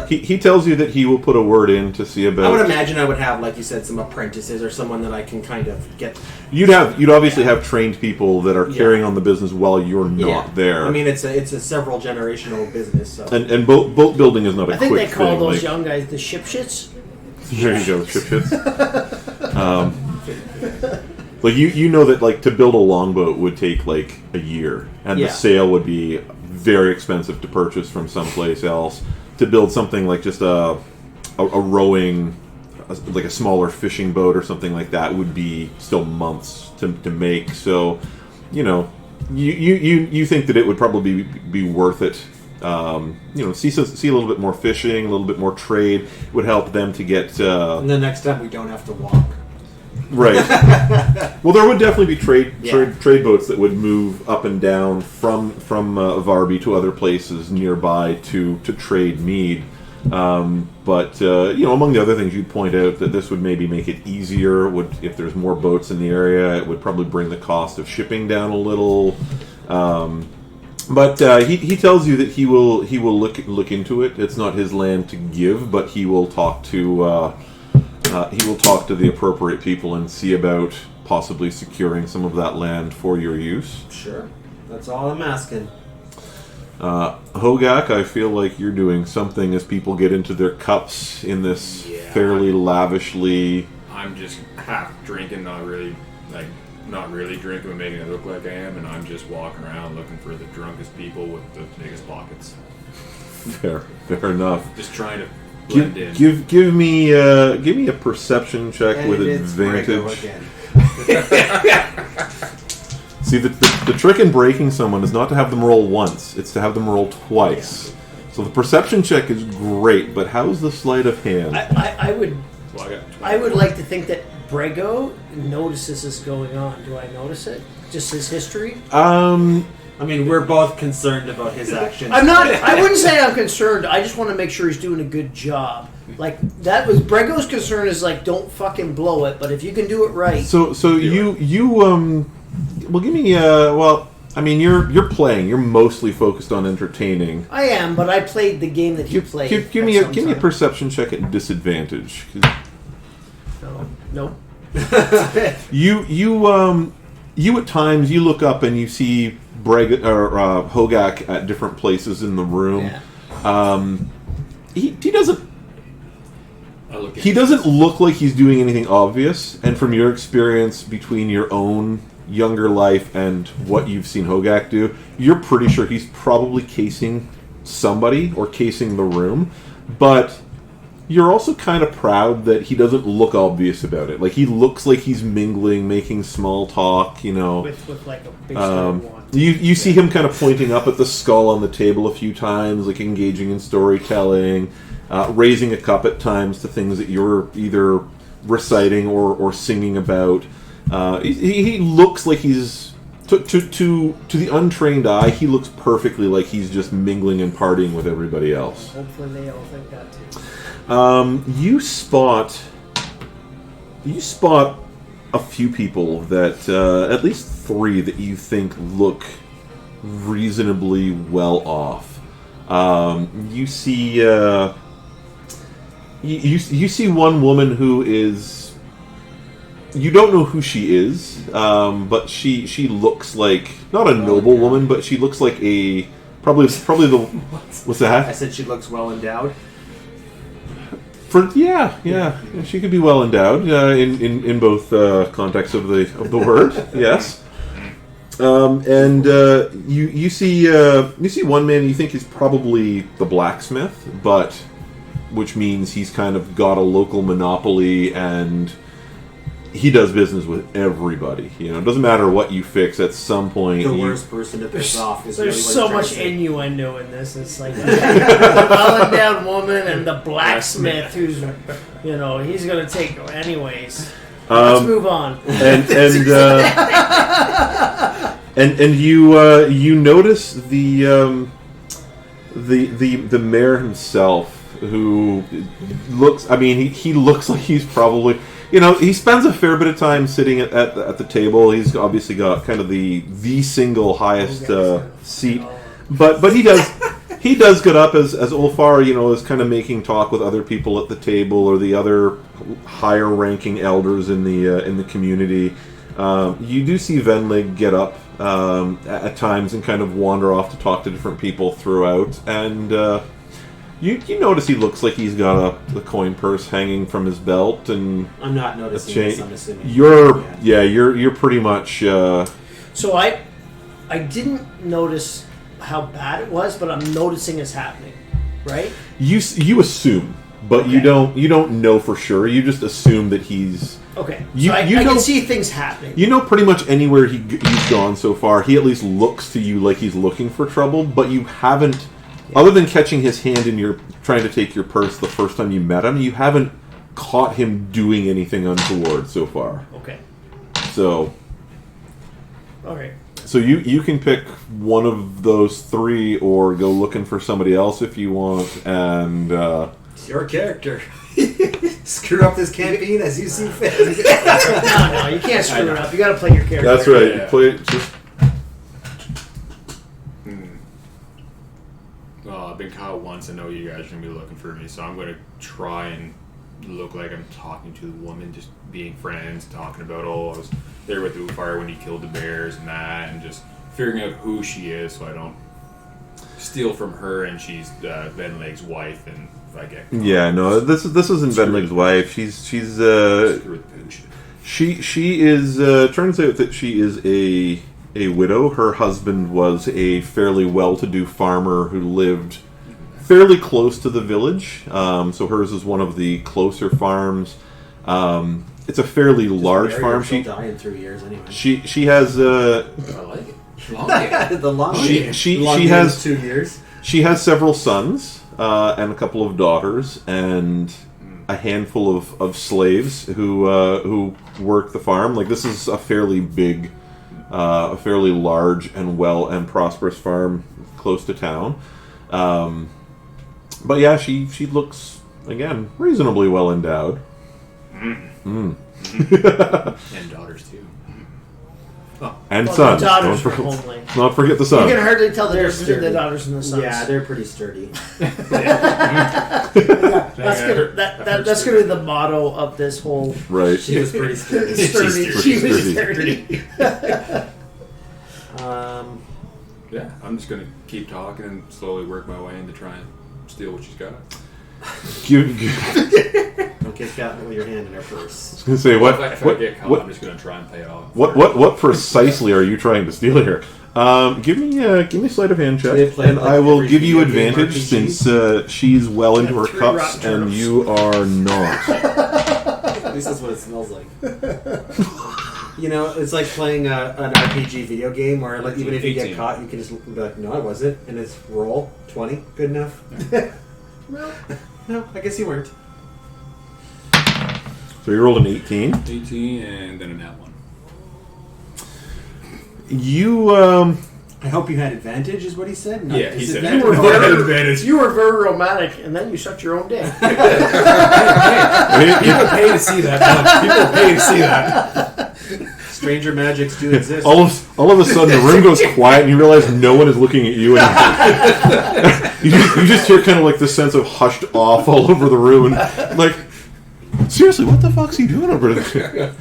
He tells you that he will put a word in to see about. I would imagine I would have, like you said, some apprentices or someone that I can kind of get. You'd obviously have trained people that are carrying on the business while you're not there. I mean, it's a several generational business. So. and boat building is not a I think quick they call thing. those like, young guys the shipshits. There you go, shipshits. Like you know that like to build a longboat would take like a year, and the sail would be very expensive to purchase from someplace else. To build something like just a rowing, like a smaller fishing boat or something like that would be still months to make. So, you think that it would probably be worth it. See a little bit more fishing, a little bit more trade would help them to get. And the next time we don't have to walk. Right. Well, there would definitely be trade boats that would move up and down from Vårby to other places nearby to trade mead. But among the other things, you'd point out that this would maybe make it easier. If there's more boats in the area, it would probably bring the cost of shipping down a little. But he tells you that he will look into it. It's not his land to give, but he will talk to the appropriate people and see about possibly securing some of that land for your use. Sure, that's all I'm asking. Hogak, I feel like you're doing something as people get into their cups in this fairly lavishly. I'm just half drinking, not really drinking, but making it look like I am, and I'm just walking around looking for the drunkest people with the biggest pockets. Fair enough. Just trying to blend in. Give me a perception check And with it's Brego advantage. again. See, the trick in breaking someone is not to have them roll once; it's to have them roll twice. So the perception check is great, but how's the sleight of hand? I would Well, I got I would like to think that Brego notices this going on. Do I notice it? Just his history? I mean, we're both concerned about his actions. I'm not. I wouldn't say I'm concerned. I just want to make sure he's doing a good job. Like that was Brego's concern is like don't fucking blow it. But if you can do it right, So well, give me I mean, you're playing. You're mostly focused on entertaining. I am. But I played the game that he played. Give me a perception check at disadvantage. Nope. You at times you look up and you see Brego or Hogak at different places in the room. Yeah. He doesn't. I look He at doesn't look like he's doing anything obvious, and from your experience between your own younger life and what you've seen Hogak do, you're pretty sure he's probably casing somebody or casing the room, but you're also kind of proud that he doesn't look obvious about it. Like, he looks like he's mingling, making small talk, you know. With like a big stone one. You see him kind of pointing up at the skull on the table a few times, like engaging in storytelling, raising a cup at times to things that you're either reciting or singing about. He looks like he's to the untrained eye. He looks perfectly like he's just mingling and partying with everybody else. Hopefully they all think that too. You spot a few people that at least 3 that you think look reasonably well off. You see you see one woman who is. You don't know who she is, but she looks like not a noble woman, but she looks like a probably the what's that? I said she looks well endowed. Yeah, she could be well endowed in both contexts of the word. Yes, and you see one man you think is probably the blacksmith, but which means he's kind of got a local monopoly and he does business with everybody. You know, it doesn't matter what you fix. At some point, The worst person to piss off is There's really what so he's trying much to say. innuendo in this. It's like the well-endowed woman and the blacksmith who's, he's going to take anyways. Let's move on. And you notice the mayor himself, who looks. I mean, he looks like he's probably. He spends a fair bit of time sitting at the table. He's obviously got kind of the single highest seat, but he does get up as Ulfar, is kind of making talk with other people at the table or the other higher ranking elders in the community. You do see Venlig get up at times and kind of wander off to talk to different people throughout, and. You notice he looks like he's got a coin purse hanging from his belt, and I'm not noticing this, I'm assuming. You're pretty much. So I didn't notice how bad it was, but I'm noticing it's happening, right? You assume, but Okay. you don't know for sure. You just assume that he's. Okay. You- So I you know- can see things happening. You know pretty much anywhere he's gone so far, he at least looks to you like he's looking for trouble, but you haven't. Other than catching his hand and you're trying to take your purse the first time you met him, you haven't caught him doing anything untoward so far. Okay. So Okay. So you can pick one of those 3 or go looking for somebody else if you want, and It's your character. Screw up this campaign as you see fit. No, you can't screw it up. You got to play your character. that's right. Yeah. You play it just. Well, I've been caught once. I know you guys are going to be looking for me, so I'm going to try and look like I'm talking to the woman, just being friends, talking about, I was there with Ulfar when he killed the bears and that, and just figuring out who she is so I don't steal from her and she's Venlig's wife, and if I get caught, Yeah, no, this isn't Venlig's wife. She's screw the pooch. she is turns out that she is a widow. Her husband was a fairly well-to-do farmer who lived fairly close to the village. So hers is one of the closer farms. It's a fairly large farm. She'll die in 3 years anyway. She has I like it. Long game. The long she long she game has is 2 years. She has several sons and a couple of daughters and a handful of slaves who work the farm. Like, this is a fairly big, a fairly large and and prosperous farm close to town. But yeah, she looks, again, reasonably well endowed. And daughters too. And Well, sons. the daughters Don't are forget, homely. not forget the You sons. can hardly tell the They're difference between the sturdy. daughters and the sons. Yeah, they're pretty sturdy. That's gonna be the motto of this whole Right. She was pretty sturdy. sturdy. She's She was sturdy. sturdy. Yeah, I'm just gonna keep talking and slowly work my way in to try and steal what she's got. Don't get caught with your hand in her purse. I was gonna say what? If I get caught, I'm just gonna try and pay it off. What precisely are you trying to steal here? Give me a sleight of hand check, and I will give you advantage since she's well into her cups and you are not. At least that's what it smells like. You know, it's like playing an RPG video game where like, even if you get 18. caught, you can just be like, no, I wasn't. And it's roll 20. Good enough? Well, no, I guess you weren't. So you rolled an 18. 18 and then a nat 1. You I hope you had advantage, is what he said? No, Yeah, he said disadvantage. You were very romantic, and then you sucked your own dick. People pay to see that. People pay to see that. Stranger magics do exist. all of a sudden the room goes quiet and you realize no one is looking at you anymore. you just hear kind of like this sense of hushed off all over the room, and like, seriously, what the fuck's he doing over there?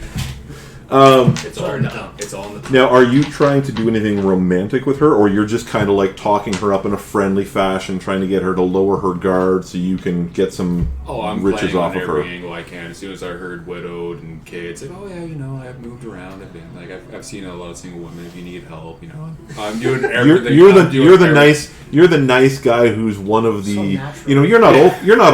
It's all done. It's all in the. Now, are you trying to do anything romantic with her, or you're just kind of like talking her up in a friendly fashion, trying to get her to lower her guard so you can get some I'm riches playing off on of every her? angle I can. As soon as I heard widowed and kids, like, oh yeah, you know, I've moved around. I've been like, I've seen a lot of single women. If you need help, you know, I'm doing everything. You're the nice guy who's one of the. natural. You know, you're not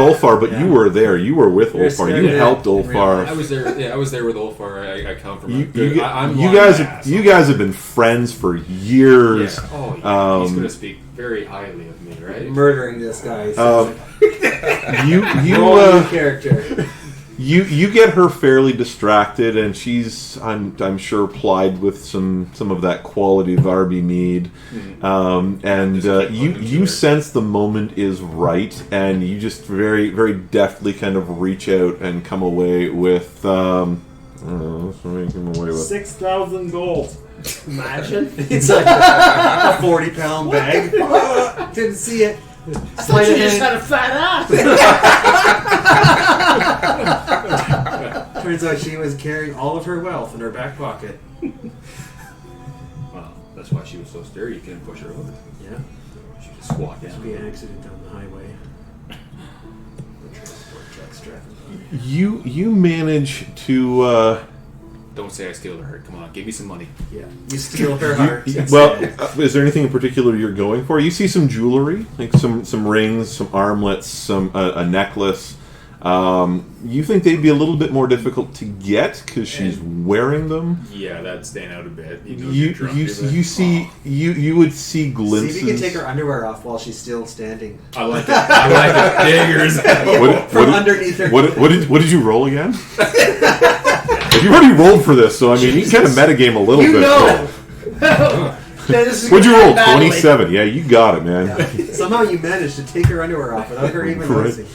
Ulfar, but you were there. You were with You're Ulfar. scared You of helped it. Ulfar. I was there. Yeah, I was there with Ulfar. I come from. You guys have been friends for years. Yeah. Oh, yeah. He's going to speak very highly of me, right? Murdering this guy. You character. You get her fairly distracted, and she's I'm sure plied with some of that quality Vårby mead, and you sense the moment is right, and you just very very deftly kind of reach out and come away with. Let's make him away with 6,000 gold. Imagine. It's like a 40-pound bag. Didn't see it. I thought you just had a fat ass. Turns out she was carrying all of her wealth in her back pocket. Well, that's why she was so sturdy. You couldn't push her over. Yeah. She just squat There'd down. be an accident down the highway. The transport truck's driving by. you manage to. Don't say I steal her heart. Come on, give me some money. Yeah. You steal her heart. Well, is there anything in particular you're going for? You see some jewelry, like some rings, some armlets, a necklace. You think they'd be a little bit more difficult to get because she's wearing them. Yeah, that'd stand out a bit. You would see glimpses. See if you can take her underwear off while she's still standing. I like it. I like it. Diggers. From underneath her. What did you roll again? You already rolled for this, so I mean, you kind of metagame a little bit. What'd you roll? 27. Yeah, you got it, man. Yeah. Somehow you managed to take her underwear off without her even noticing.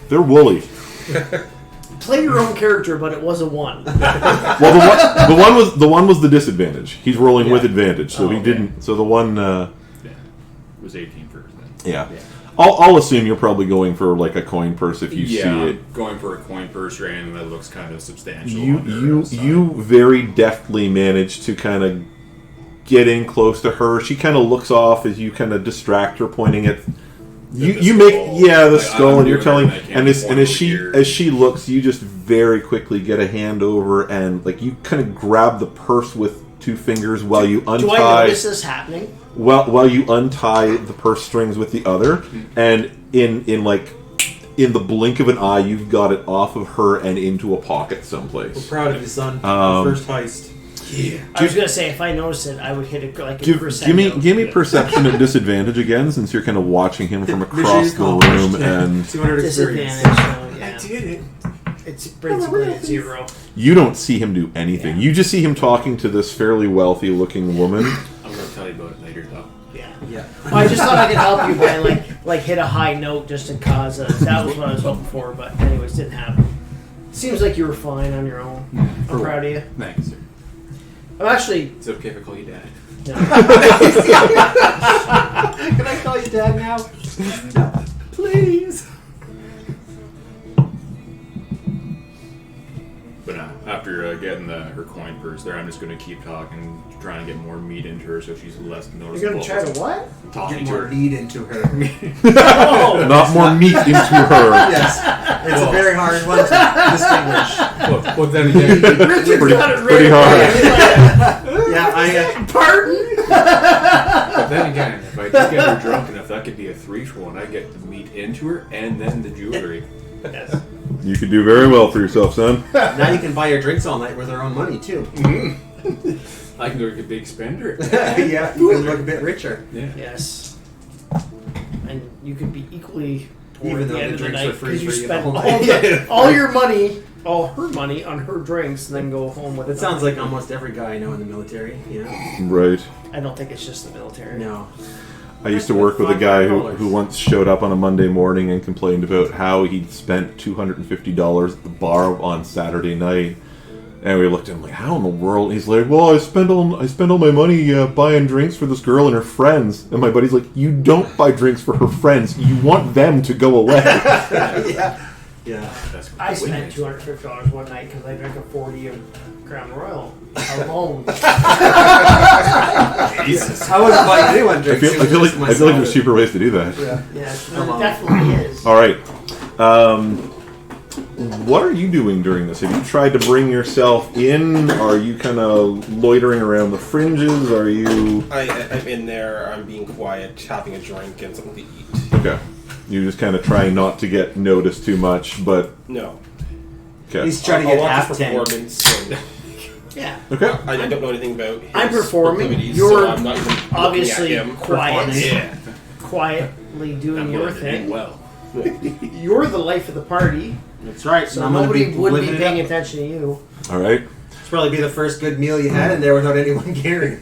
They're woolly. Play your own character, but it was a 1. Well, the one was the disadvantage. He's rolling with advantage, so he didn't. So the one. It was 18 first then. Yeah. I'll assume you're probably going for like a coin purse if you see it. Going for a coin purse or anything that looks kind of substantial. You very deftly manage to kind of get in close to her. She kind of looks off as you kind of distract her, pointing at you make the skull, and you're telling, and as she looks, you just very quickly get a hand over and like you kind of grab the purse with 2 fingers while you untie. Do I notice this happening? While you untie the purse strings with the other, and in the blink of an eye, you've got it off of her and into a pocket someplace. We're proud of you, son. First heist. Yeah. I was gonna say if I noticed it, I would hit it like a Give me perception at disadvantage again, since you're kind of watching him from across the room, and 200 experience. disadvantage. I did it. It's basically at 0. you don't see him do anything. You just see him talking to this fairly wealthy-looking woman. I'm going to tell you about it later, though. Yeah. Well, I just thought I could help you by like hit a high note just to cause a. That was what I was hoping for, but anyways, didn't happen. Seems like you were fine on your own. I'm proud of you. Thanks, sir. I'm actually. It's okay if I call you Dad. No. Can I call you Dad now? No. Please. But after getting her coin purse there, I'm just going to keep talking, trying to get more meat into her so she's less noticeable. You're going to try to what? Talking Get to more her. meat into her. Oh, Not more meat into her. Yes, it's a very hard one to distinguish. Well, then again, Richard got it Pretty right. hard. Yeah, Pardon? but then again, if I just get her drunk enough, that could be a 3-for-1. I get the meat into her and then the jewelry. Yes. You could do very well for yourself, son. now you can buy your drinks all night with her own money too. I can go like a big spender. Yeah, you can look a bit richer. Yeah. Yes. And you could be equally poor Even at the though end the of the drinks night are free because you for you the spent whole all, night. all your money, all her money on her drinks, and then go home with That sounds nothing. like almost every guy I know in the military. Yeah. Right. I don't think it's just the military. No. I used to work with a guy who once showed up on a Monday morning and complained about how he'd spent $250 at the bar on Saturday night. And we looked at him like, how in the world? And he's like, well, I spent all my money buying drinks for this girl and her friends. And my buddy's like, you don't buy drinks for her friends. You want them to go away. Yeah. Yeah. That's I spent $250 one night because I drank a 40 of Crown Royal alone. Jesus. I wouldn't buy anyone I drinks. feel like there's cheaper ways to do that. Yes, Come it on. definitely is. All right. What are you doing during this? Have you tried to bring yourself in? Are you kind of loitering around the fringes? Are you... I'm in there. I'm being quiet, having a drink and something to eat. Okay. You just kind of trying not to get noticed too much, but... No. Okay. He's trying to I'll get watch half the tanked. performance. And Okay. I don't know anything about his I'm performing. proclivities, You're so I'm not even obviously looking at him. quiet. Yeah. Quietly doing your thing. Well. You're the life of the party, That's right. so I'm gonna nobody would be living it paying up. attention to you. All right. It's probably be the first good meal you had in there without anyone caring.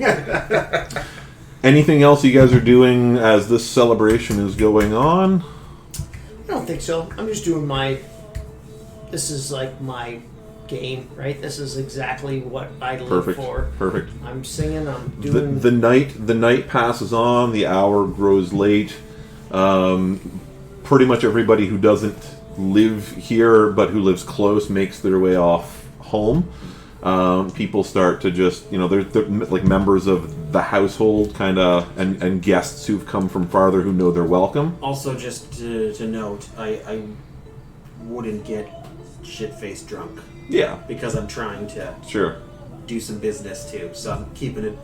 Anything else you guys are doing as this celebration is going on? I don't think so. I'm just doing my... This is like my game, right? This is exactly what I live Perfect. for. Perfect. I'm singing, I'm The, doing... the night passes on. The hour grows late. Pretty much everybody who doesn't live here but who lives close makes their way off home. People start to just, they're like members of the household, kind of, and guests who've come from farther who know they're welcome. Also, just to note, I wouldn't get shit-faced drunk Yeah, because I'm trying to sure, do some business too. So I'm keeping it,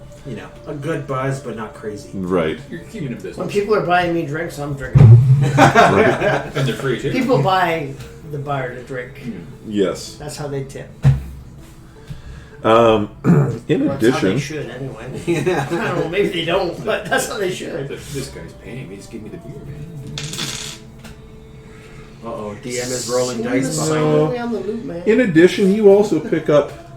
a good buzz, but not crazy. right. You're keeping it When business. people are buying me drinks, I'm drinking. right. And they're free too. People buy the bar to drink. Yes. That's how they tip. In Or that's how they addition, should, anyway. I don't know, maybe they don't, but that's how they should. This guy's paying me. Just give me the beer, man. Uh-oh, DM is rolling Swing dice the behind slowly on the loop, man.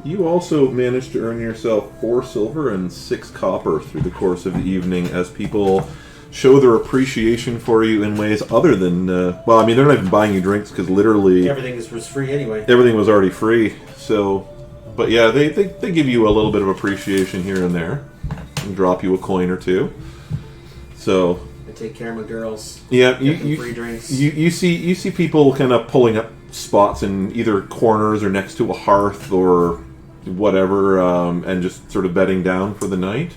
you also managed to earn yourself 4 silver and 6 copper through the course of the evening as people show their appreciation for you in ways other than, they're not even buying you drinks because literally Everything was free anyway. everything was already free. So, but yeah, they give you a little bit of appreciation here and there and drop you a coin or two. So, I take care of my girls. yeah, Get them free drinks. you see people kind of pulling up spots in either corners or next to a hearth or whatever, and just sort of bedding down for the night.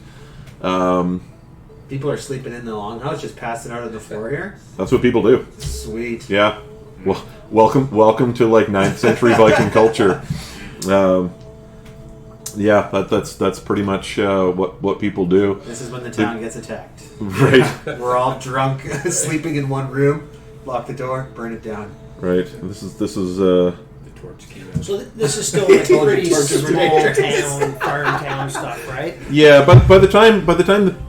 People are sleeping in the longhouse, just passing out on the floor here. That's what people do. Sweet. Yeah. Well, welcome to like 9th century Viking culture. Yeah, that's pretty much what people do. This is when the town gets attacked. Right. We're all drunk, sleeping in one room. Lock the door, burn it down. Right. This is The torch came out. So this is still like Told you pretty torches were small dangerous. town, farm town stuff, right? yeah, but by the time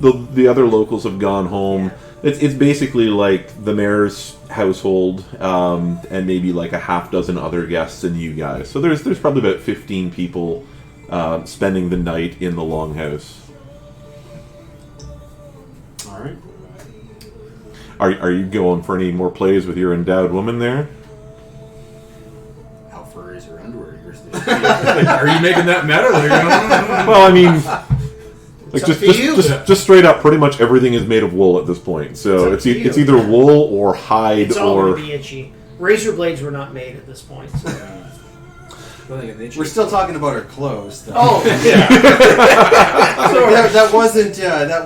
the other locals have gone home, it's basically like the mayor's household, and maybe like a half dozen other guests and you guys. So there's probably about 15 people spending the night in the longhouse. All right. Are you going for any more plays with your endowed woman there? How fur is her underwear? Are you making that meta? Well, I mean, like It's up to you. just straight up, pretty much everything is made of wool at this point. So It's up to it's you. either wool or hide It's all or going to be itchy. Razor blades were not made at this point. So. We're still talking about her clothes. Though. Oh, Yeah. that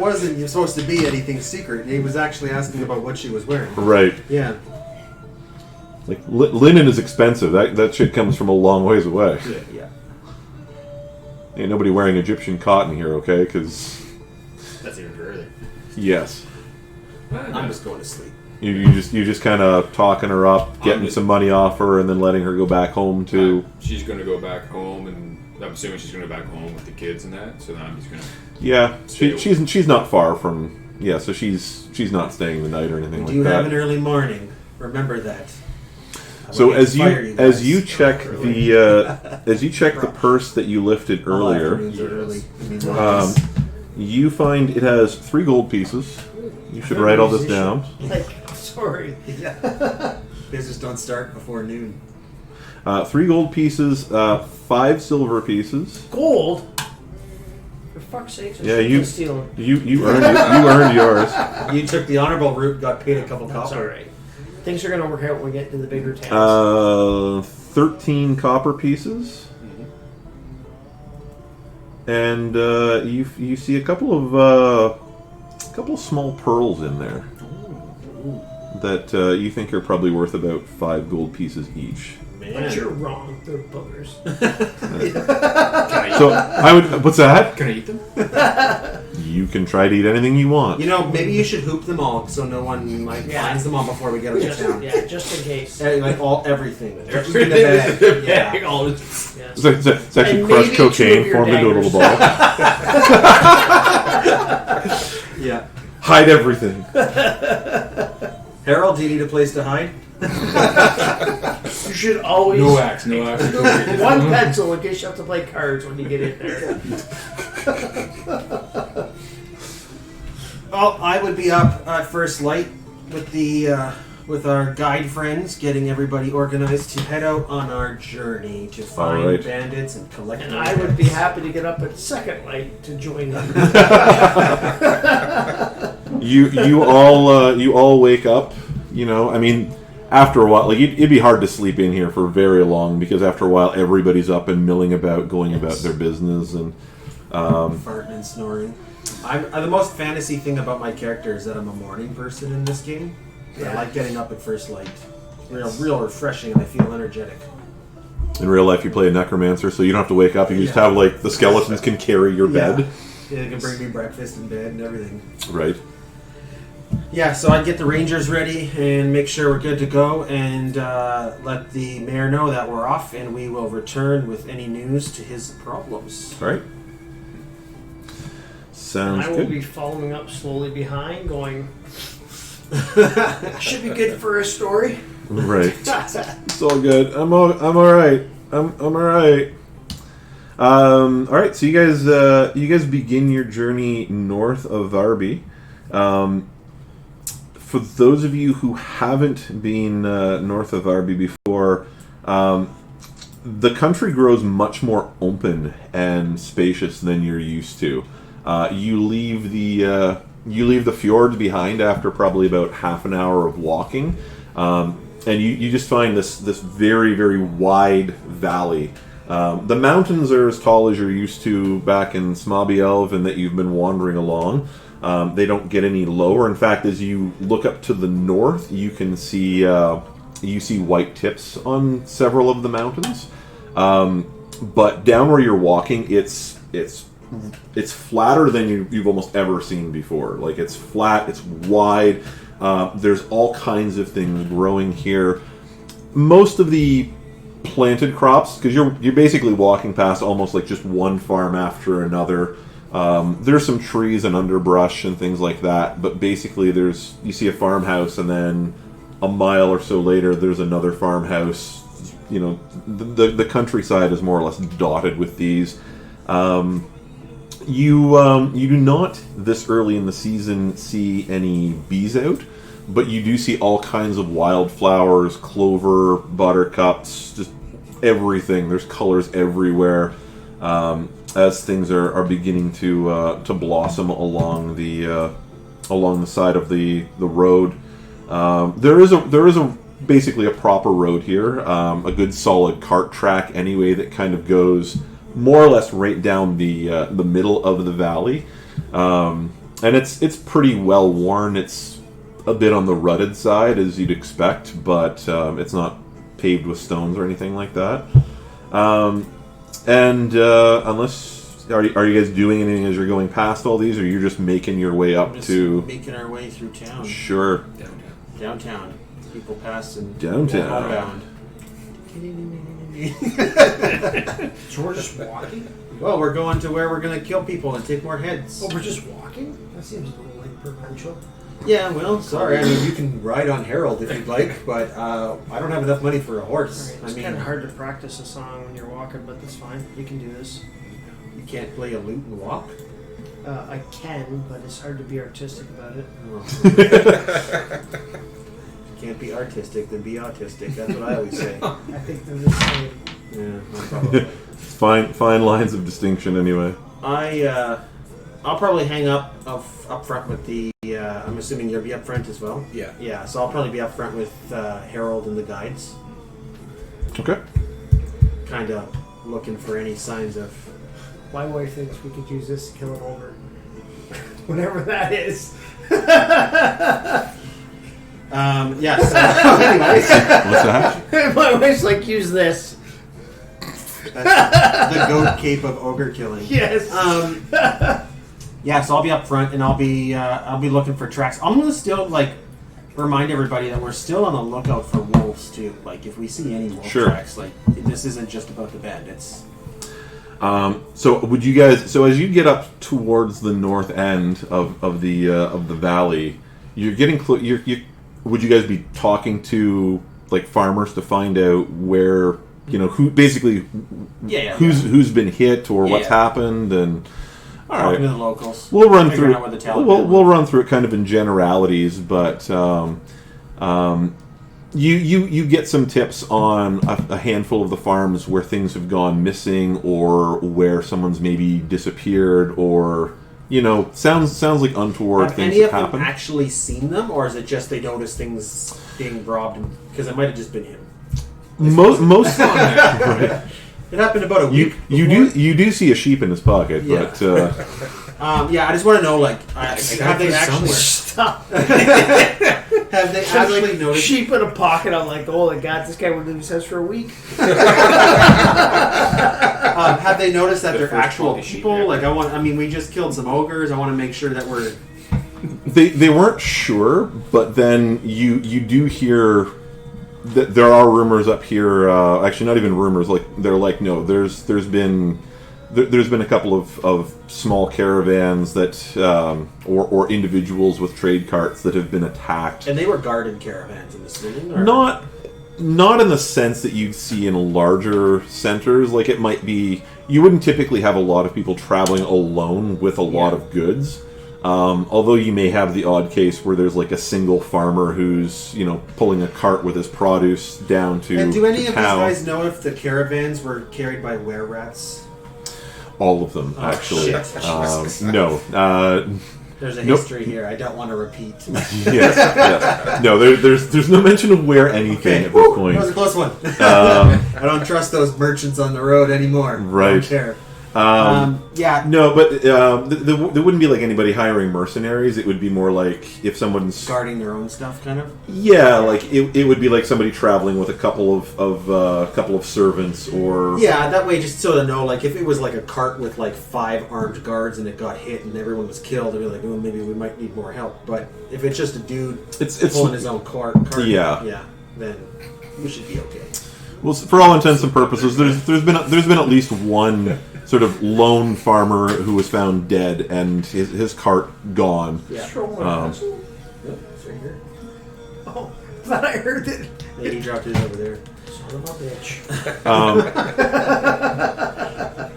wasn't supposed to be anything secret. He was actually asking about what she was wearing. Right. Yeah. Like linen is expensive. That shit comes from a long ways away. Yeah. Ain't nobody wearing Egyptian cotton here, okay? Because That's even further. yes, I'm just going to sleep. you just kind of talking her up, getting just- some money off her, and then letting her go back home to. She's going to go back home, and I'm assuming she's going to go back home with the kids and that. So then I'm just going to. Yeah, she's not far from. Yeah, so she's not staying the night or anything We like do have that. an early morning. Remember that. I So will as inspire you guys. check the purse that you lifted All earlier, afternoons are early. I mean, you find it has 3 gold pieces. You should write all this down. like, sorry. business don't start before noon. 3 gold pieces, 5 silver pieces. Gold? For fuck's sake, Yeah, you stealing. you earned yours. You took the honorable route, got paid a couple That's copper. alright. Things are going to work out when we get to the bigger towns. 13 copper pieces. And you see a couple of small pearls in there that you think are probably worth about 5 gold pieces each. But you're wrong. They're boogers. So I would. What's that? Can I eat them? You can try to eat anything you want. You know, maybe you should hoop them all so no one finds them all before we get them to town. Just in case. Like everything. Just in the Everything bag. in the Yeah. bag, all this- Yeah. It's actually And crushed maybe 2 of cocaine your formed into a little daggers. ball. Yeah. Hide everything. Harold, do you need a place to hide? You should always No axe, no axe. one pencil in case you have to play cards when you get in there. Well, I would be up at first light with the with our guide friends, getting everybody organized to head out on our journey to find Alright. bandits and collect. And their I would be heads. happy to get up at second light to join them. You all wake up. You know, I mean, after a while, like it'd be hard to sleep in here for very long because after a while, everybody's up and milling about, going about their business, and farting and snoring. The most fantasy thing about my character is that I'm a morning person in this game. I like getting up at first light. Real refreshing, and I feel energetic. in real life, you play a necromancer, so you don't have to wake up. You just have like the skeletons can carry your bed. Yeah, they can bring me breakfast in bed and everything. Right. Yeah, so I'd get the rangers ready and make sure we're good to go, and let the mayor know that we're off, and we will return with any news to his problems. All right. Sounds I will good. be following up slowly behind, going, should be good for a story. Right. It's all good. I'm all right. I'm all right. All right. So you guys begin your journey north of Vårby. For those of you who haven't been north of Vårby before, the country grows much more open and spacious than you're used to. You leave the fjords behind after probably about half an hour of walking, and you just find this very, very wide valley. The mountains are as tall as you're used to back in Smabielv and that you've been wandering along. They don't get any lower. In fact, as you look up to the north, you can see white tips on several of the mountains. But down where you're walking, it's flatter than you've almost ever seen before. Like, it's flat, it's wide. There's all kinds of things growing here. Most of the planted crops, because you're basically walking past almost like just one farm after another. There's some trees and underbrush and things like that, but basically you see a farmhouse, and then a mile or so later there's another farmhouse. You know, the countryside is more or less dotted with these. You do not, this early in the season, see any bees out, but you do see all kinds of wildflowers, clover, buttercups, just everything. There's colors everywhere as things are beginning to blossom along the side of the road. There is a basically a proper road here, a good solid cart track anyway that kind of goes more or less right down the middle of the valley, and it's pretty well worn. It's a bit on the rutted side as you'd expect, but it's not paved with stones or anything like that. And unless are you guys doing anything as you're going past all these, or you're just making your way up to making our way through town? Sure. Downtown. People pass and Downtown. So we're just walking? Well, we're going to where we're going to kill people and take more heads. Oh, we're just walking? That seems a little like provincial. Yeah, well, Sorry, I mean, you can ride on Harald if you'd like, but I don't have enough money for a horse. Alright, it's kind of hard to practice a song when you're walking, but that's fine. You can do this. You can't play a lute and walk? I can, but it's hard to be artistic about it. Can't be artistic, then be autistic. That's what I always say. I think they're the same. Yeah, no, probably. Fine lines of distinction anyway. I'll probably hang up front with the. I'm assuming you'll be up front as well. Yeah. Yeah, so I'll probably be up front with Harald and the guides, Okay. kind of looking for any signs of. My wife thinks we could use this to kill an ogre. Whatever that is. Yes. Anyways, What's that? My wife's like, use this. that's the goat cape of ogre killing. Yes. Yeah, so I'll be up front and I'll be looking for tracks. I'm gonna still remind everybody that we're still on the lookout for wolves too. Like if we see any wolf Sure. tracks, this isn't just about the bandits. So would you guys? So as you get up towards the north end of the valley, you're getting would you guys be talking to farmers to find out where who basically who's been hit or what's happened and all Talking right. to the locals. We'll run Figuring through. out where the Taliban We'll run through it kind of in generalities, but you get some tips on a handful of the farms where things have gone missing, or where someone's maybe disappeared, or sounds like untoward Have things any have of them happened. actually seen them, or is it just they notice things being robbed? Because it might have just been him. Most right. It happened about a week. You do see a sheep in his pocket, Yeah. but I just want to know, have they actually Stop. have they actually noticed? Sheep in a pocket. I'm like, oh my god, this guy would leave his house for a week. Have they noticed that they're first actual quality sheep people? ever. We just killed some ogres. I want to make sure that we're. they weren't sure. But then you do hear that there are rumors up here. Actually, not even rumors. No. There's been a couple of small caravans that or individuals with trade carts that have been attacked. And they were guarded caravans in the city. Or? Not in the sense that you'd see in larger centers. Like it might be, you wouldn't typically have a lot of people traveling alone with a lot of goods. Although you may have the odd case where there's a single farmer who's pulling a cart with his produce down to And do any of these town. guys know if the caravans were carried by were-rats? All of them, actually. shit. No. There's a Nope. history here. I don't want to repeat. yes. No, there's no mention of where anything at this point. That was a close one. I don't trust those merchants on the road anymore. Right. I don't care. No, but there wouldn't be anybody hiring mercenaries. It would be more if someone's Guarding their own stuff, kind of. Yeah, it would be somebody traveling with a couple of servants, or Yeah, that way, just so to know, if it was a cart with 5 armed guards and it got hit and everyone was killed, I'd be like, oh, maybe we might need more help. But if it's just a dude it's pulling his own cart, Yeah. then we should be okay. well, for all intents and purposes, there's been at least one sort of lone farmer who was found dead and his cart gone. Yeah. Throw my pencil. Yep, it's right here. Oh, I thought I heard it. Yeah, he dropped his over there. Son of a bitch.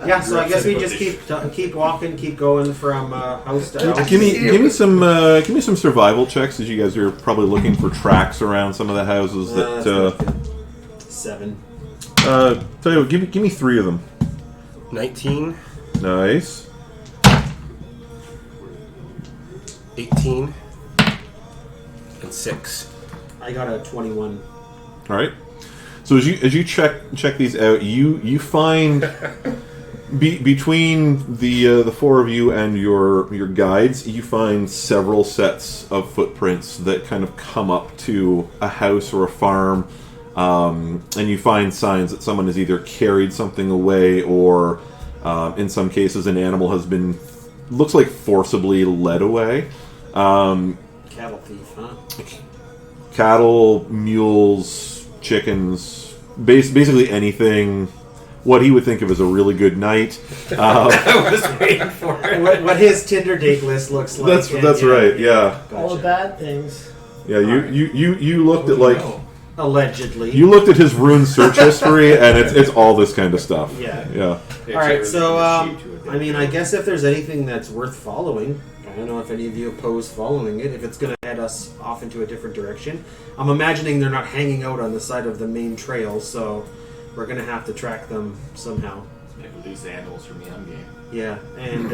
Yeah, so I guess we just keep walking, keep going from house to house. Give me some survival checks, as you guys are probably looking for tracks around some of the houses that. 7. Tell you what, give me 3 of them. 19, Nice. 18, and 6. I got a 21. All right. So as you check these out, you find between the four of you and your guides, you find several sets of footprints that kind of come up to a house or a farm, and you find signs that someone has either carried something away or, in some cases, an animal has been, looks like forcibly led away. Cattle thief, huh? Cattle, mules, chickens, basically anything. What he would think of as a really good night. I was waiting for it. What his Tinder date list looks like. That's right. Yeah. All the bad things. Yeah. You looked at allegedly. You looked at his rune search history, and it's all this kind of stuff. Yeah. Yeah. All right. So I mean, I guess if there's anything that's worth following, I don't know if any of you oppose following it. If it's going to head us off into a different direction, I'm imagining they're not hanging out on the side of the main trail, so. We're gonna have to track them somehow. If we lose the animals for me, I'm game. Yeah, and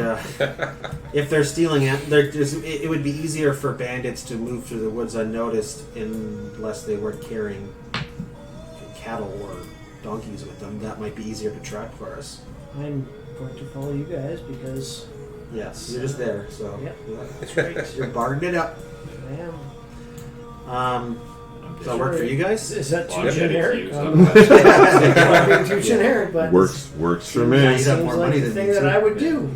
if they're stealing it, it would be easier for bandits to move through the woods unnoticed unless they weren't carrying cattle or donkeys with them. That might be easier to track for us. I'm going to follow you guys because... Yes, you're just there, so... Yep. That's right. You're barding it up. I am. Does that work for you guys? Is that too Well, generic? I'm Too generic, but Works for me. Yeah, you'd have seems more like money the than thing me, that too. I would do.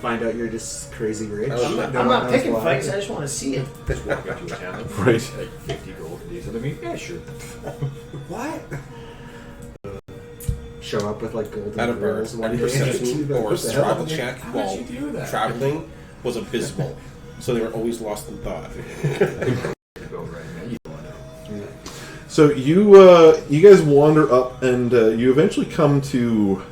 Find out you're just crazy rich. I'm No I'm one not knows picking why. fights. I just want to see it. Just walk into a town. Right. Like 50 gold for these other meat? Yeah, sure. What? Show up with like golden Out of barrels birds, one day. perception or What the hell? survival check How while did you do that? traveling was abysmal. So they were always lost in thought. So you guys wander up, and you eventually come to.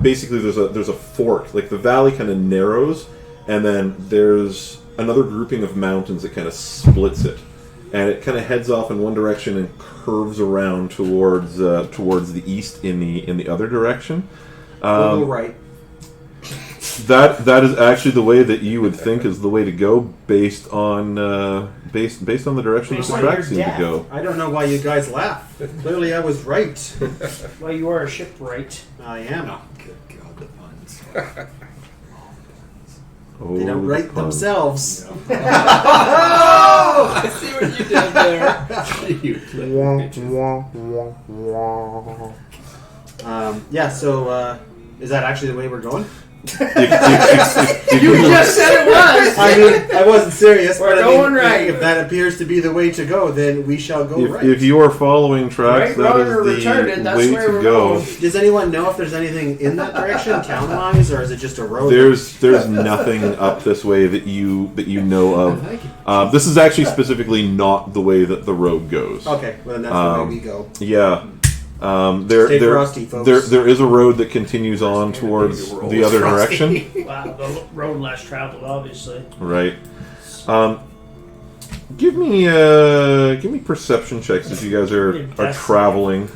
Basically, there's a fork. Like the valley kind of narrows, and then there's another grouping of mountains that kind of splits it, and it kind of heads off in one direction and curves around towards the east in the other direction. We'll go right. That is actually the way that you would think is the way to go, based on based on the direction Based the on tracks your seem to death. go. I don't know why you guys laugh. Clearly, I was right. Well, you are a shipwright. I am. Oh, good God, the puns. Oh, They don't write puns. themselves. Oh, I see what you did there. You Yeah. So, is that actually the way we're going? If You just said it was. I mean, I wasn't serious. We're but I mean, going right. If that appears to be the way to go, then we shall go right. if you are following tracks, Right, that wrong, is or the retarded, that's way where to we're go. going. Does anyone know if there's anything in that direction, town-wise, or is it just a road? There's nothing up this way that you know of. This is actually specifically not the way that the road goes. Okay, well then that's the way we go. Yeah. Stay frosty, folks. There is a road that continues on towards the other direction. Wow, the road less traveled, obviously. Right. Give me perception checks if you guys are traveling.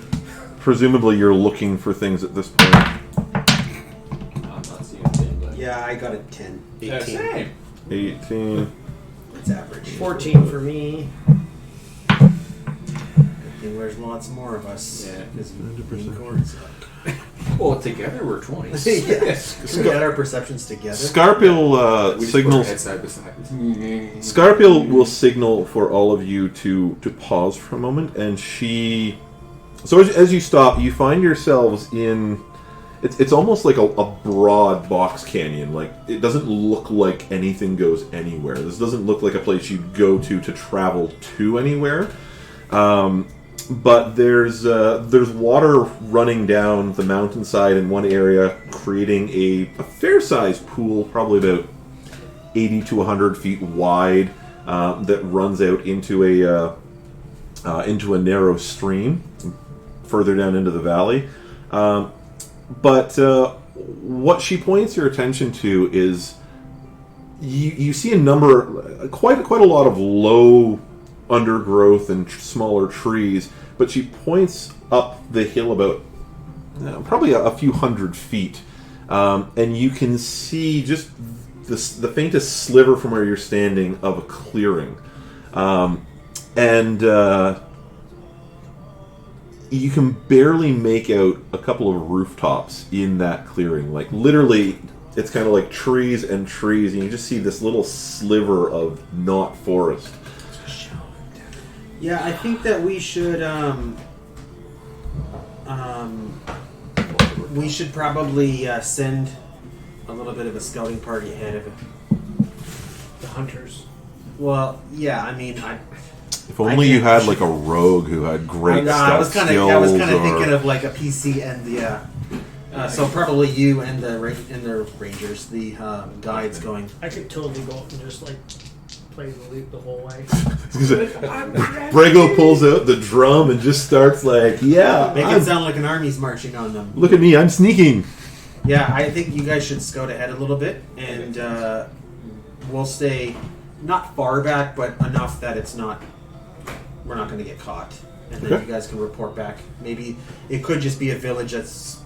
Presumably you're looking for things at this point. I'm not seeing anything, but... Yeah, I got a 10. 18. Same. 18. It's average. 14 for me. And there's lots more of us. Yeah. Because being cords. Well, together we're 20s. Yes. We got our perceptions together. Skarpil We just signals. put our heads side by side. Skarpil will signal for all of you to pause for a moment, and she. So as you stop, you find yourselves in. It's almost like a broad box canyon. Like it doesn't look like anything goes anywhere. This doesn't look like a place you'd go to travel to anywhere. But there's water running down the mountainside in one area, creating a fair-sized pool, probably about 80 to 100 feet wide, that runs out into a narrow stream further down into the valley. But what she points your attention to is you see quite a lot of low undergrowth and smaller trees, but she points up the hill about probably a few hundred feet, and you can see just the faintest sliver from where you're standing of a clearing. and you can barely make out a couple of rooftops in that clearing. Like, literally, it's kind of like trees and trees, and you just see this little sliver of not forest. Yeah, I think that we should probably send a little bit of a scouting party ahead of it. The hunters. Well, yeah, I mean, If only you had like a rogue who had great I was stealth kind of skills, thinking of like a PC and the so probably you and the rangers, the guides going. I could totally go up and just like play the loop the whole way. Brego pulls out the drum and just starts like, yeah, Make it sound like an army's marching on them. look at me, I'm sneaking. Yeah, I think you guys should scout ahead a little bit, and we'll stay not far back, but enough that we're not going to get caught. And then Okay. you guys can report back. Maybe it could just be a village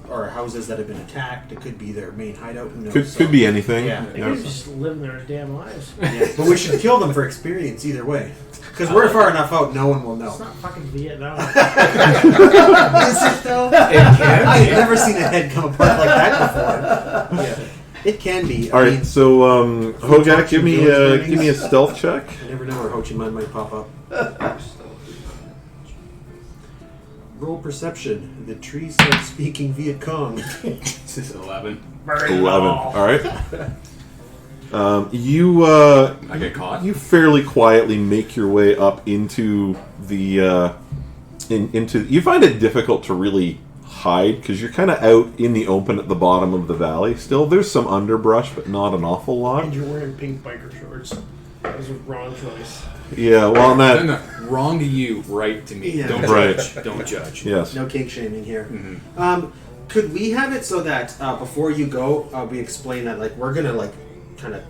or houses that have been attacked. It could be their main hideout. Who knows? Could be anything. Yeah. They could just living their damn lives. Yeah, but we should kill them for experience either way. Because we're far enough out, no one will know. It's not fucking Vietnam. Is it though? I've never seen a head come apart like that before. Yeah. It can be. All right, so Hogak, give me village a stealth check. I never know where Ho Chi Minh might pop up. Roll perception. The tree starts speaking Viet Cong. This is 11. 11. All right. You I get caught. you fairly quietly make your way up into the into. You find it difficult to really hide because you're kind of out in the open at the bottom of the valley. Still, there's some underbrush, but not an awful lot. And you're wearing pink biker shorts. That was a wrong choice. Yeah, well, on that. No, wrong to you, right to me. Yeah. Don't Right. judge. Don't judge. Yes. No cake shaming here. Mm-hmm. Could we have it so that before you go, we explain that like we're gonna like kind of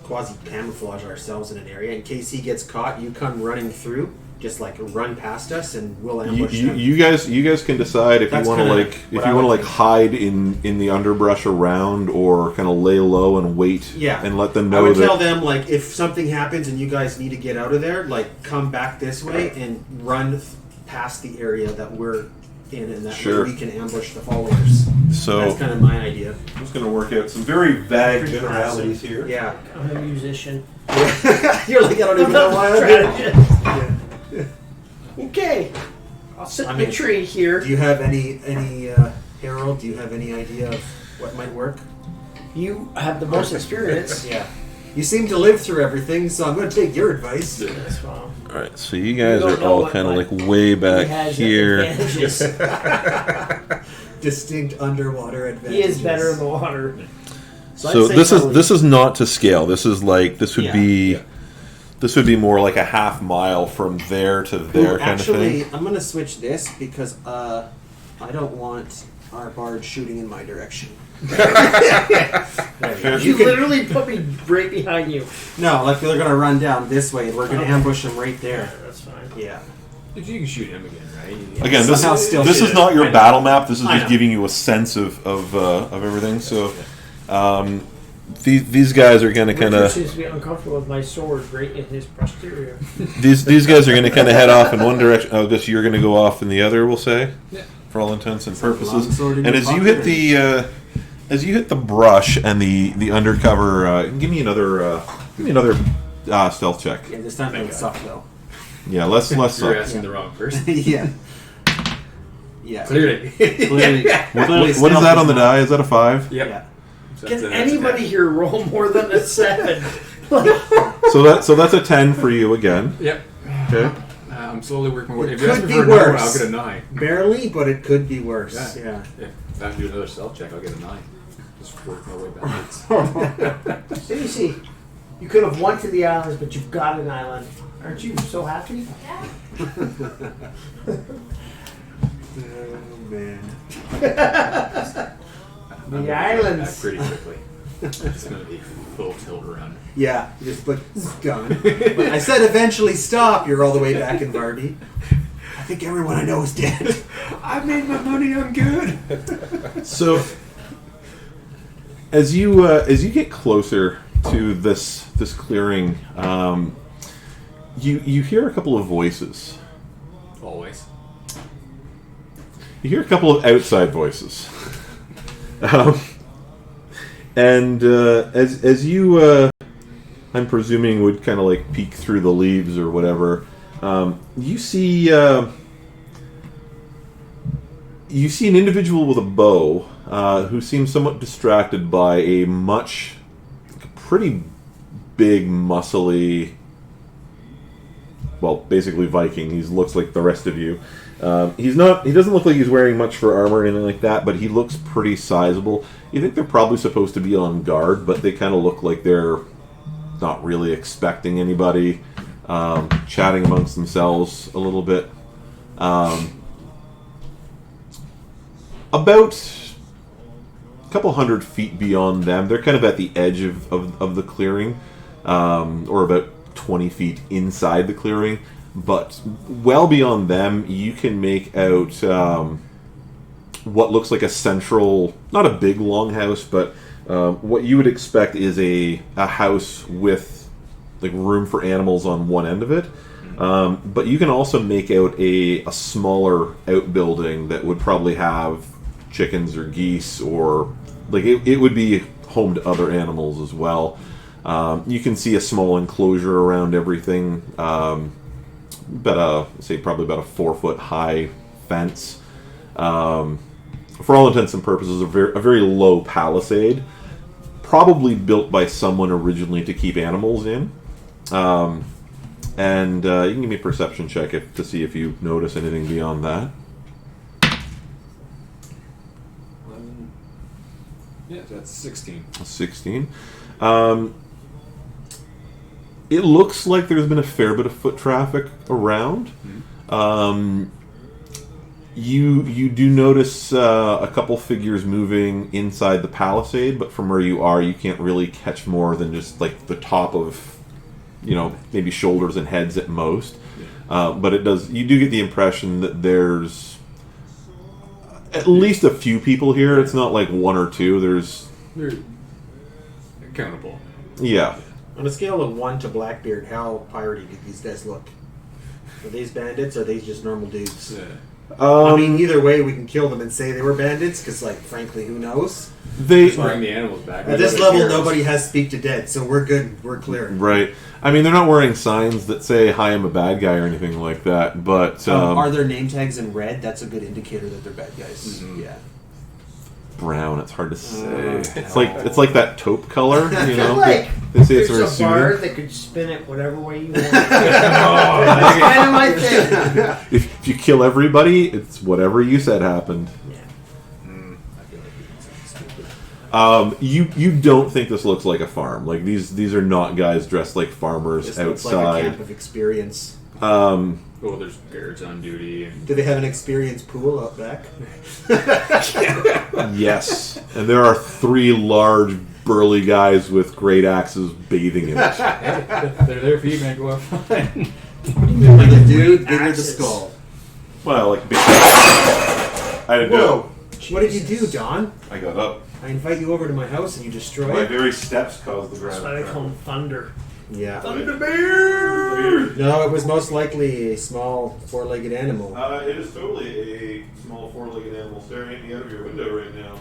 quasi camouflage ourselves in an area in case he gets caught. You come running through, just like run past us, and we'll ambush him. You guys can decide if That's you want to kinda like what I would like think. hide in the underbrush around or kind of lay low and wait. Yeah. And let them I know would that. tell them like if something happens and you guys need to get out of there, like come back this way and run past the area that we're in, and that Sure. way we can ambush the followers. So That's kind of my idea. I'm just going to work out some very vague generalities here. Yeah. I'm a musician. You're like I don't even know why I'm here. Strategist. Okay. I'll sit I in mean, the tree here. Do you have any Harold? Do you have any idea of what might work? You have the most experience. Yeah. You seem to live through everything, so I'm going to take your advice. That's fine. All right, so you guys You don't are know all what, kind of like, like way He back has here. advantages. Distinct underwater He advantages. is better in the water. So I'd say this probably- is not to scale. This is like this would Yeah. be this would be more like a half mile from there to there Ooh, kind actually, of thing. I'm going to switch this because I don't want our bard shooting in my direction. You literally put me right behind you. No, like they're going to run down this way and we're going to Okay. ambush them right there. That's fine. Yeah. If you can shoot him again, right? Again, Somehow still this shoot is it. not your I know. battle map. This is I just know. giving you a sense of everything. So these guys are going to kind Richard of seems to be uncomfortable with my sword right in his posterior. these guys are going to kind of head off in one direction. Oh, guess you're going to go off in the other. We'll say, Yeah. for all intents and Long purposes. sword in And your as you pocket, hit the brush and the undercover, give me another stealth check. Yeah, this time it suck though. Yeah, less You're suck. asking the wrong person. Yeah. Yeah. Clearly. Clearly, What is that on the die? Is that a 5? Yep. Yeah. So Can that's anybody a here roll more than a 7? So that's a 10 for you again. 10. Yep. Okay. I'm slowly working my way. It If you ask could me be for a number, worse. I'll get a 9. Barely, but it could be worse. Yeah. Yeah. If I have to do another stealth check, I'll get a 9. Just work my way backwards. So you see, you could have won to the islands, but you've got an island. Aren't you so happy? Oh man. The I'm gonna islands. get back pretty quickly. It's going to be full tilt run. Yeah, you just like it's gone. But I said eventually stop. You're all the way back in Vårby. I think everyone I know is dead. I made my money. I'm good. So as you get closer to this clearing, You hear a couple of voices. Always. You hear a couple of outside voices. And as you, I'm presuming, would kind of like peek through the leaves or whatever, you see an individual with a bow who seems somewhat distracted by a pretty big, muscly, well, basically Viking. He looks like the rest of you. He doesn't look like he's wearing much for armor or anything like that, but he looks pretty sizable. You think they're probably supposed to be on guard, but they kind of look like they're not really expecting anybody, chatting amongst themselves a little bit. About a couple 100 feet beyond them, they're kind of at the edge of the clearing, or about 20 feet inside the clearing. But well beyond them, you can make out what looks like a central, not a big longhouse, but what you would expect is a house with like room for animals on one end of it. But you can also make out a smaller outbuilding that would probably have chickens or geese, or like it would be home to other animals as well. You can see a small enclosure around everything. Probably about a 4-foot high fence. For all intents and purposes, a very low palisade, probably built by someone originally to keep animals in. And you can give me a perception check to see if you notice anything beyond that. 11. Yeah, that's 16. 16. It looks like there's been a fair bit of foot traffic around. You do notice a couple figures moving inside the palisade, but from where you are, you can't really catch more than just like the top of, maybe shoulders and heads at most. But you do get the impression that there's at least a few people here. It's not like one or two. They're accountable. Yeah. On a scale of 1 to Blackbeard, how piratey do these guys look? Are these bandits or are these just normal dudes? Yeah. I mean, either way, we can kill them and say they were bandits, because, frankly, who knows? Just bring the animals back. At this level, nobody has Speak to Dead, so we're good. We're clear. Right. I mean, they're not wearing signs that say, "Hi, I'm a bad guy" or anything like that, but... are their name tags in red? That's a good indicator that they're bad guys. Mm-hmm. Yeah. Brown, it's hard to say. It's like that taupe color, I feel like they say it's very there's a bar soothing. that could spin it whatever way you want. That's kind of my thing. If you kill everybody, it's whatever you said happened. Yeah. I feel like we can say stupid. You don't think this looks like a farm. Like these are not guys dressed like farmers This looks like outside. a camp of experience. Oh, there's guards on duty. And Do they have an experience pool out back? Yes, and there are 3 large, burly guys with great axes bathing in it. they're there for you, man. Go have fun. Like the dude, bigger the Axes. skull. Well, like big. I didn't do Whoa! What did you do, Don? it. I got up. I invite you over to my house and you destroy My it? very steps caused the That's ground. why they call them thunder. Yeah. Thunderbeard. No, it was most likely a small 4-legged animal. It is totally a small 4-legged animal staring at me out of your window right now.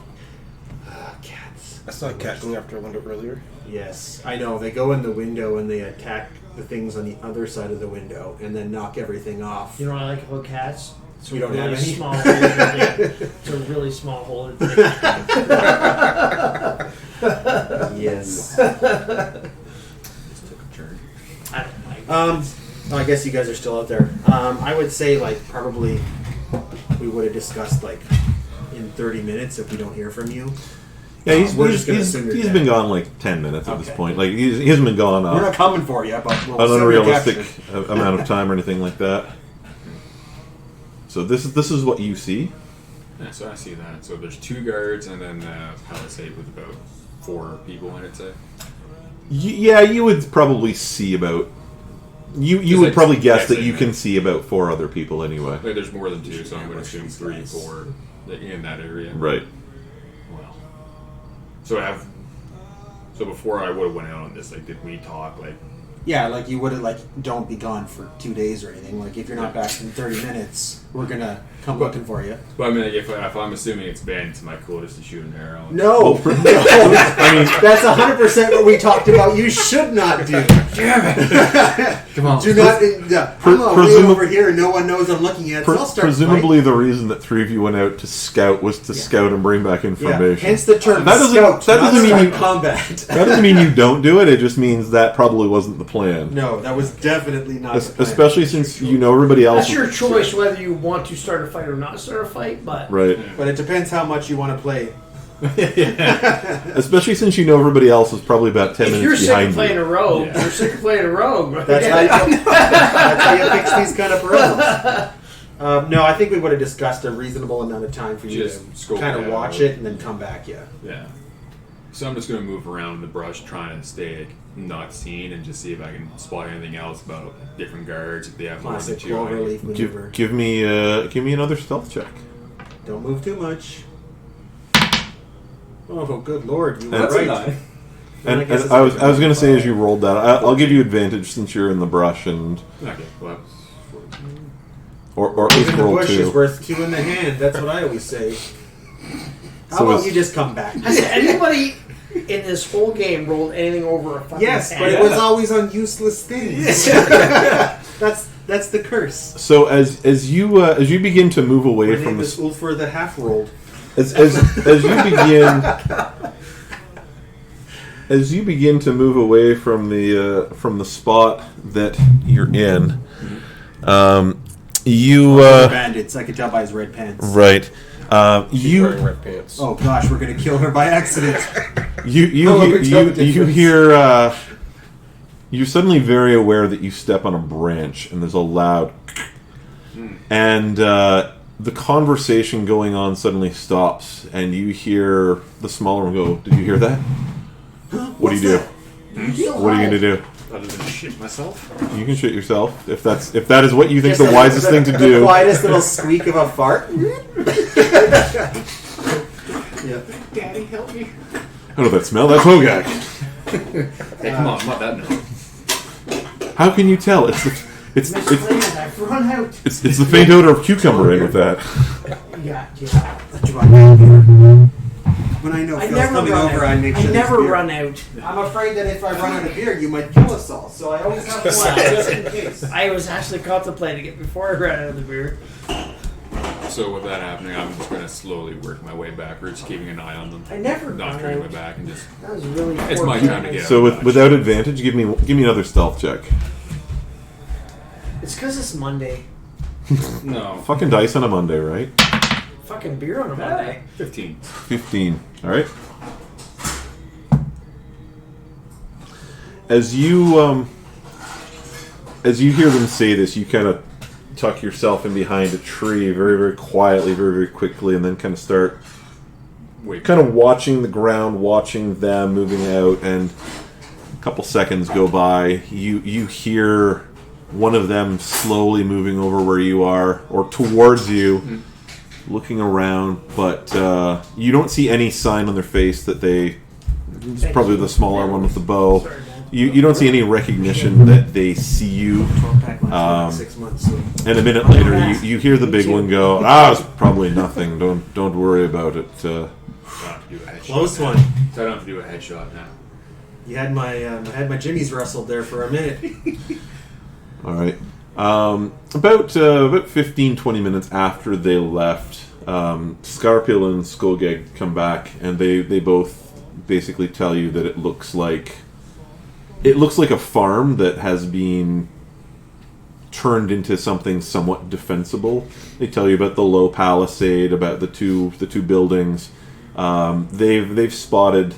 Cats. I saw a cat going after a window earlier. Yes, I know. They go in the window and they attack the things on the other side of the window and then knock everything off. You know what I like about cats? So we don't have any? Small hole that it's a really small hole. Yes. Just took a turn. I don't like I guess you guys are still out there. I would say probably we would have discussed in 30 minutes if we don't hear from you. Yeah, We're just gonna assume you're he's dead. been gone 10 minutes at this Okay. point. He hasn't been gone We're not coming for you, but we'll an assume you're unrealistic captured. amount of time or anything like that. So this is what you see. Yeah, so I see that. So there's 2 guards and then the palisade with about 4 people in it. Say. Yeah, you would probably see about. You would probably guess that you can see about 4 other people anyway. Like, there's more than 2, so I'm going to assume 3, 4 in that area. Right. Well, so before I would have went out on this, did we talk Yeah, like you wouldn't don't be gone for 2 days or anything. Like if you're not back in 30 minutes, we're gonna come looking for you. But I mean, like, if I'm assuming it's bandits, am I cool just to shoot an arrow? No, no. I mean that's 100% what we talked about. You should not do. Damn it! Come on. Do not. I'm way over here, and no one knows I'm looking at. So I'll start presumably, the reason that 3 of you went out to scout was to scout and bring back information. Yeah. Hence the term. That doesn't mean you combat. That doesn't mean you don't do it. It just means that probably wasn't the plan. No, that was definitely not. The plan. Especially since you know everybody else. That's your choice whether you want to start a fight or not start a fight. But right. But it depends how much you want to play. Especially since you know everybody else is probably about 10 minutes behind you. You're sick of playing a rogue. That's how you fix these kind of problems. No, I think we would have discussed a reasonable amount of time for you to kind of watch it and then come back. Yeah. So I'm just going to move around the brush, trying to stay not seen, and just see if I can spot anything else about different guards if they have more than 2. Cloverleaf maneuver. Give me another stealth check. Don't move too much. Oh, good lord, you were That's right. And I was going to say as you rolled that, I'll give you advantage since you're in the brush and. Okay, well, that's 14. Or at least in the roll bush 2. is worth 2 in the hand. That's what I always say. How about you just come back? Has anybody in this whole game rolled anything over a fucking Yes, hand? but it was always on useless things. That's the curse. So as you begin to move away My from name the is Ulfar the half-rolled. as you begin to move away from the spot that you're in, bandits. I could tell by his red pants. right. She's wearing red pants. Oh gosh, we're gonna kill her by accident. You hear. You're suddenly very aware that you step on a branch and there's a loud, and the conversation going on suddenly stops, and you hear the smaller one go, "Did you hear that? What do you do? What are you gonna do? Other than shit myself? You can shit yourself if that is what you think the wisest thing to The do." quietest little squeak of a fart. Yeah. Daddy, help me. I know that smell. That's Hogak. Hey, come on, not that no. How can you tell? It's I've run out. the faint odor of cucumber in with that. Yeah. When I know I Phil's never coming run over, out. I make I sure never there's beer. run out. I'm afraid that if I run out of beer, you might kill us all. So I always have one just in case. I was actually contemplating it before I ran out of the beer. So with that happening, I'm just going to slowly work my way backwards, keeping an eye on them. I never Not run turning my out. back and just... That was really. It's my time to get out. So of Dodge. without advantage, give me another stealth check. It's because it's Monday. No. Fucking dice on a Monday, right? Fucking beer on a Monday. 15. 15. All right. As you hear them say this, you kind of tuck yourself in behind a tree very, very quietly, very, very quickly, and then kind of start kind of watching the ground, watching them moving out, and a couple seconds go by. You hear one of them slowly moving over where you are, or towards you, looking around, but you don't see any sign on their face that they... It's probably the smaller one with the bow. Sorry, man. You don't see any recognition that they see you. 6 months. So. And a minute later, you hear the big one go, it's probably nothing. Don't worry about it. So I don't have to do a headshot Close now. one. So I don't have to do a headshot now. You had my I had my jimmies rustled there for a minute. All right. About 15-20 minutes after they left, Skarpil and Skogjeg come back, and they both basically tell you that it looks like a farm that has been turned into something somewhat defensible. They tell you about the low palisade, about the two buildings. They've spotted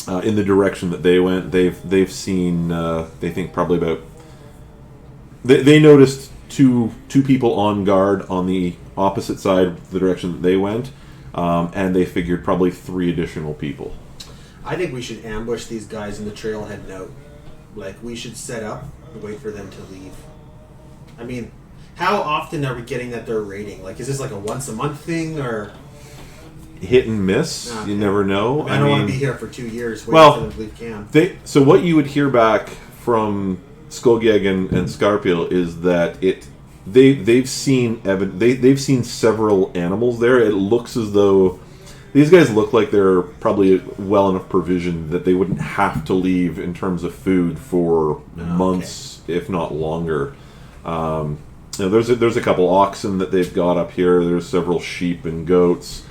in the direction that they went. They've seen. They think probably about. They noticed two people on guard on the opposite side of the direction that they went, and they figured probably 3 additional people. I think we should ambush these guys in the trail heading out. Like, we should set up and wait for them to leave. I mean, how often are we getting that they're raiding? Like, is this like a once-a-month thing, or... Hit and miss. You never know. I don't want to be here for 2 years waiting Well, for them to leave camp. So what you would hear back from Skogjeg and Skarpil is that they've seen they've seen several animals there. It looks as though these guys look like they're probably well enough provisioned that they wouldn't have to leave in terms of food for months, if not longer. There's a couple oxen that they've got up here. There's several sheep and goats.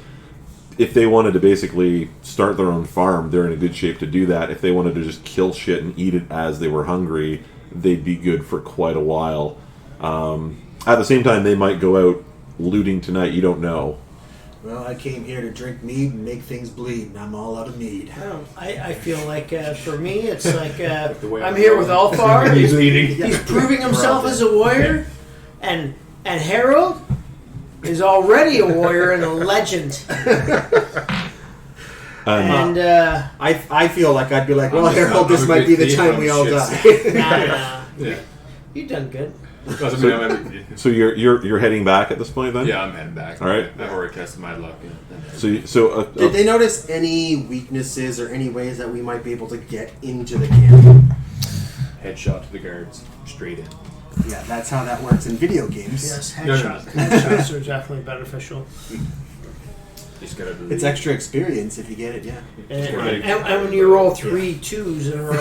If they wanted to basically start their own farm, they're in a good shape to do that. If they wanted to just kill shit and eat it as they were hungry, they'd be good for quite a while. At the same time, they might go out looting tonight. You don't know. Well, I came here to drink mead and make things bleed, and I'm all out of mead. I feel like for me, it's like I'm here with Ulfar. He's proving himself as a warrior, and Harald is already a warrior and a legend. And I feel like I'd be like, well, Harold, this might be the time we all die. Nah. You've done good. So you're heading back at this point then? Yeah, I'm heading back. All right. I've already tested my luck. Did they notice any weaknesses or any ways that we might be able to get into the camp? Headshot to the guards, straight in. Yeah, that's how that works in video games. Yes, headshots are definitely beneficial. It's extra experience if you get it, yeah. And when you roll 3 2s in a row.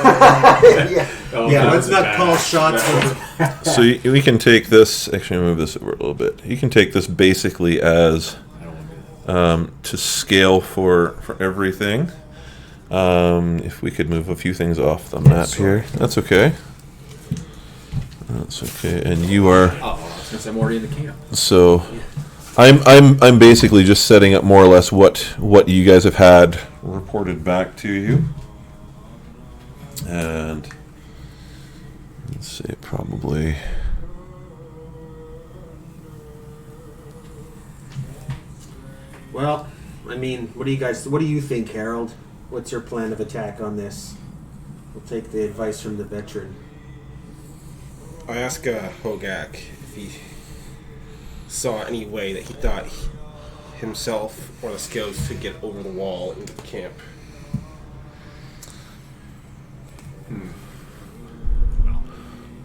Let's not call shots over. So we can take this. Actually, move this over a little bit. You can take this basically as to scale for everything. If we could move a few things off the map here, that's okay. That's okay. And you are. Since I'm already in the camp. So. I'm basically just setting up more or less what you guys have had reported back to you, and let's see, probably. Well, I mean, what do you think, Harold? What's your plan of attack on this? We'll take the advice from the veteran. I asked Hogak if he saw any way that he thought himself or the scouts could get over the wall into the camp.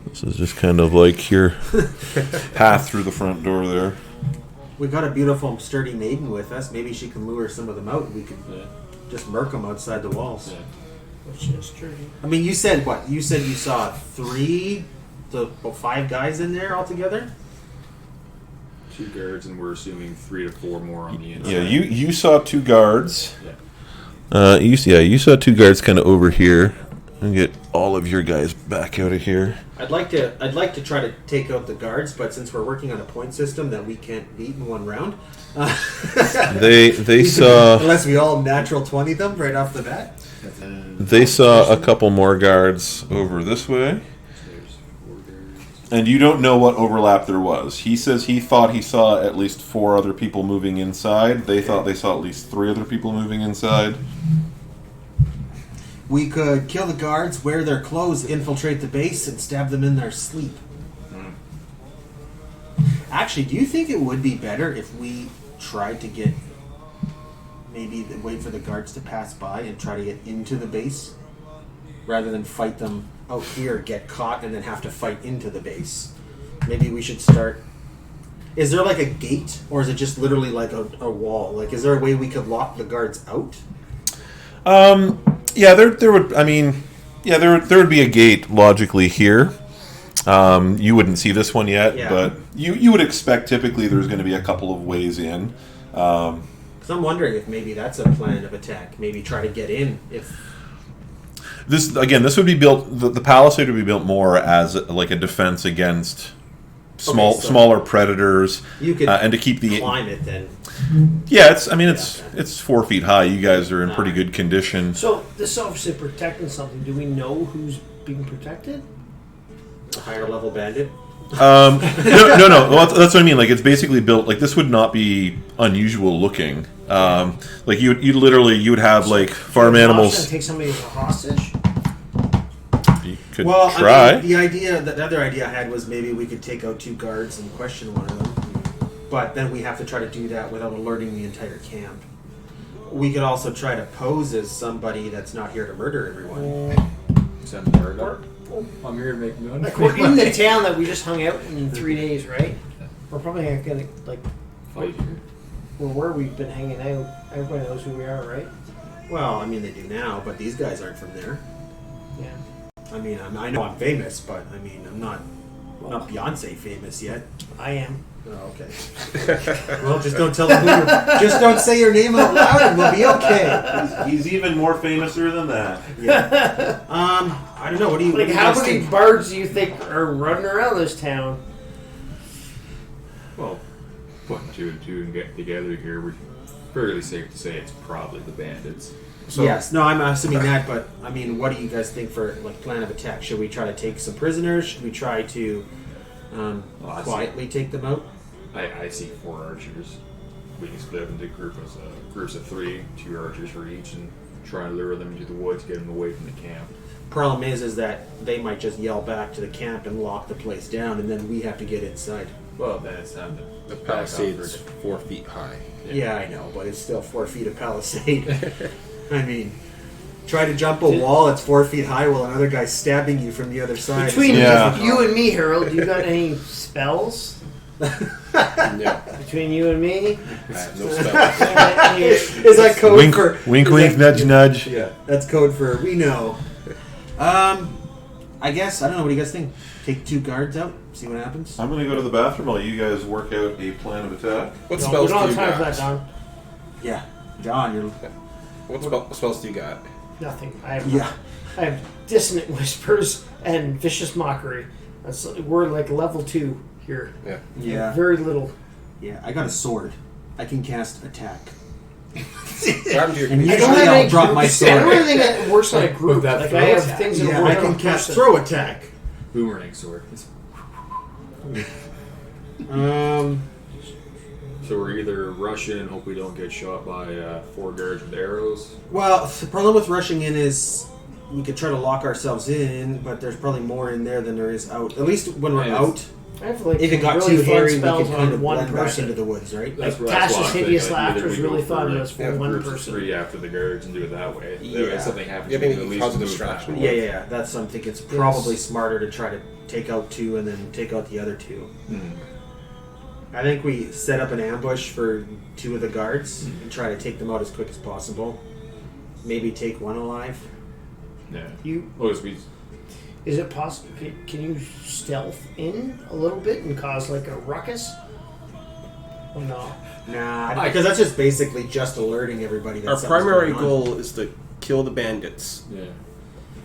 This is just kind of like your path through the front door there. We got a beautiful, sturdy maiden with us. Maybe she can lure some of them out. We could just murk them outside the walls. Yeah. Which is sturdy. I mean, you said what? You said you saw 3 to 5 guys in there altogether? 2 guards, and we're assuming 3 to 4 more on the inside. Yeah, you saw 2 guards. Yeah. You saw 2 guards kind of over here. And get all of your guys back out of here. I'd like to try to take out the guards, but since we're working on a point system that we can't beat in one round, they saw, unless we all natural 20 them right off the bat. They saw a couple more guards over this way. And you don't know what overlap there was. He says he thought he saw at least 4 other people moving inside. They thought they saw at least 3 other people moving inside. We could kill the guards, wear their clothes, infiltrate the base, and stab them in their sleep. Actually, do you think it would be better if we tried to get... maybe wait for the guards to pass by and try to get into the base? Rather than fight them out here, get caught, and then have to fight into the base. Maybe we should start... Is there like a gate, or is it just literally like a wall? Like, is there a way we could lock the guards out? Yeah, there would. I mean, yeah, there would be a gate logically here. You wouldn't see this one yet, but you would expect typically there's going to be a couple of ways in. Because I'm wondering if maybe that's a plan of attack. Maybe try to get in if. This would be built. The palisade would be built more as like a defense against smaller predators. You could and to keep the climb it then. Yeah, it's 4 feet high. You guys are in pretty good condition. So this is obviously protecting something. Do we know who's being protected? A higher level bandit. No. Well, that's what I mean. Like, it's basically built. Like, this would not be unusual looking. Like you would have like farm animals. Take somebody as a hostage. You could I try. mean, the other idea I had was maybe we could take out 2 guards and question one of them. But then we have to try to do that without alerting the entire camp. We could also try to pose as somebody that's not here to murder everyone. Send Harald. I'm here to make none. Like we're in the town that we just hung out in 3 days, right? We're probably not gonna like Fight here. where we've been hanging out. Everybody knows who we are, right? Well, I mean, they do now, but these guys aren't from there. Yeah. I mean, I know I'm famous, but I mean, I'm not Beyonce famous yet. I am. Oh, okay. Well, just don't tell them who just don't say your name out loud, and we'll be okay. He's even more famouser than that. Yeah. I don't know. What do you Like, what do you how guys many think? bards do you think are running around this town? Well, putting two and two and get together here, we're fairly safe to say it's probably the bandits. So, Yes. No, I'm assuming that, but I mean, what do you guys think for like plan of attack? Should we try to take some prisoners? Should we try to I see. quietly take them out? I see 4 archers. We can split up into groups of 3, 2 archers for each, and try and lure them into the woods, get them away from the camp. Problem is that they might just yell back to the camp and lock the place down, and then we have to get inside. Well, then it's time to the back up palisade's for- 4 feet high. Yeah, I know, but it's still 4 feet of palisade. I mean, try to jump a wall that's 4 feet high while another guy's stabbing you from the other side. Between Yeah. you and me, Harold, do you got any spells? No, Between you and me? I have no spells. Is that code Wink, for wink, is wink, that- nudge, nudge. Yeah, that's code for we know. I guess I don't know. What do you guys think? Take 2 guards out, see what happens. I'm going to go to the bathroom while you guys work out a plan of attack. What No, we spells don't do you have time for that, got? Don. Yeah, John, you're What spells do you got? Nothing. I have yeah. I have dissonant whispers and vicious mockery. We're like level 2 here. Yeah. Yeah, Very little. yeah. I got a sword. I can cast attack. What happened to your And I usually don't have I'll any drop my groups. I don't sword. have anything that works on a group. that Like throw I have attack. things that Yeah, work I on can a cast person. throw attack. Boomerang sword. It's- So we're either rushing and hope we don't get shot by 4 guards with arrows. Well, the problem with rushing in is we could try to lock ourselves in, but there's probably more in there than there is out. At least when we're Yeah, out, I have like if it got really too fun hairy, we spells could kind on of one blend back person. into the woods, right? Like what Tash's I'm thinking, hideous like, laughter either is we really go for, fun. like, That's for one groups of person. 3 after the guards and do it that way. That way Yeah. if something happens, Yeah, we maybe can at it least causes move distraction. that Yeah, way. yeah, yeah. That's I'm thinking. It's probably smarter to try to take out 2 and then take out the other 2. I think we set up an ambush for 2 of the guards and try to take them out as quick as possible. Maybe take 1 alive. Yeah. You Oh, because we is it possible? Can you stealth in a little bit and cause like a ruckus? Or no? Nah, because that's just basically just alerting everybody that Our something's primary going on. goal is to kill the bandits. yeah.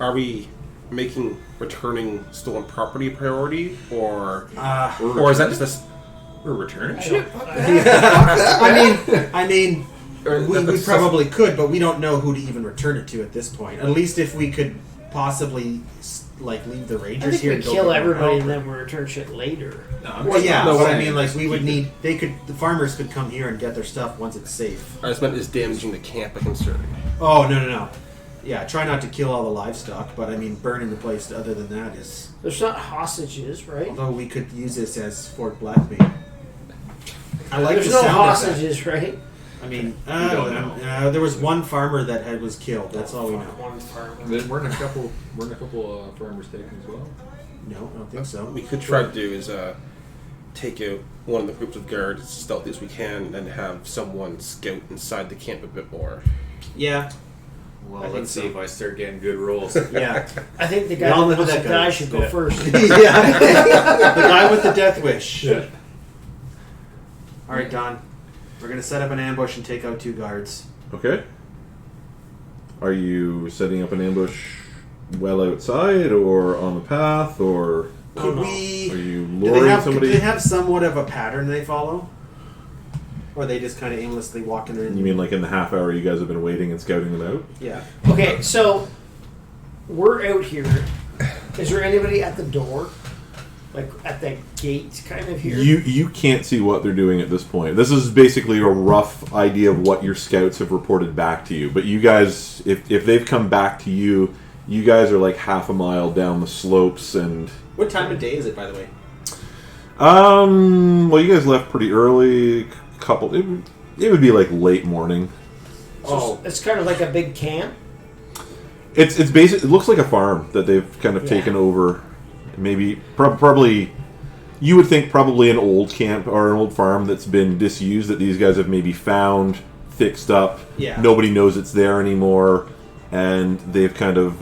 Are we making returning stolen property a priority, or is that just a We're returning. I mean, Or we that's probably could, but we don't know who to even return it to at this point. At least if we could possibly like leave the I rangers think here we and go kill get more everybody help. and then we return shit later. Well, yeah, No, but what I I mean, mean like is we would keep need. They could. The farmers could come here and get their stuff once it's safe. I just meant is damaging the camp a concern? Oh no. Yeah, try not to kill all the livestock, but I mean, burning the place. Other than that is. There's not hostages, right? Although we could use this as Fort Blackmail. I like There's the no sound of that. hostages, right? I mean, don't know. there was one farmer that was killed. That's all we know. One farmer. Then weren't a couple farmers taken as well. No, I don't think so. What we could try to do is take out one of the groups of guards as stealthy as we can, and have someone scout inside the camp a bit more. Yeah, Well, I think let's see so. if I start getting good rolls. yeah, I think the We guy all know that who wants that to guy die is. should go Yeah. first. yeah. The guy with the death wish. Yeah. All right, Don. We're gonna set up an ambush and take out 2 guards. Okay. Are you setting up an ambush well outside or on the path, or Could no. are we? you Do they luring have? somebody? Do they have somewhat of a pattern they follow, or are they just kind of aimlessly walking in? You mean like in the half hour you guys have been waiting and scouting them out? Yeah. Okay, so we're out here. Is there anybody at the door? Like at the gate kind of here? You can't see what they're doing at this point. This is basically a rough idea of what your scouts have reported back to you. But you guys, if they've come back to you, you guys are like half a mile down the slopes and... What time of day is it, by the way? Well, you guys left pretty early. It would be like late morning. So it's kind of like a big camp. It's basic. It looks like a farm that they've kind of taken over. Maybe probably you would think probably an old camp or an old farm that's been disused that these guys have maybe found, fixed up. Yeah. Nobody knows it's there anymore, and they've kind of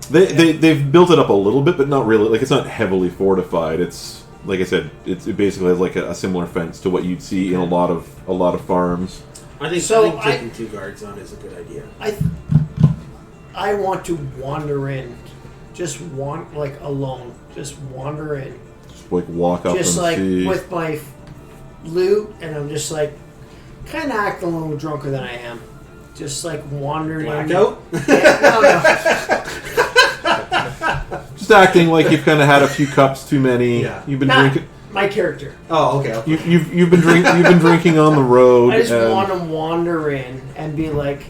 they've built it up a little bit, but not really. Like it's not heavily fortified. It's like I said, it basically has like a similar fence to what you'd see in a lot of farms. I think taking 2 guards on is a good idea. I want to wander in, just like alone, just wander in, Just like walk up just and like see. with my loot, and I'm just like kind of acting a little drunker than I am, just like wandering. Blackout? Yeah, no. Just acting like you've kind of had a few cups too many. Yeah. You've been Not drinking. my character. Oh, okay. You've been drinking on the road. I just and want to wander in and be like,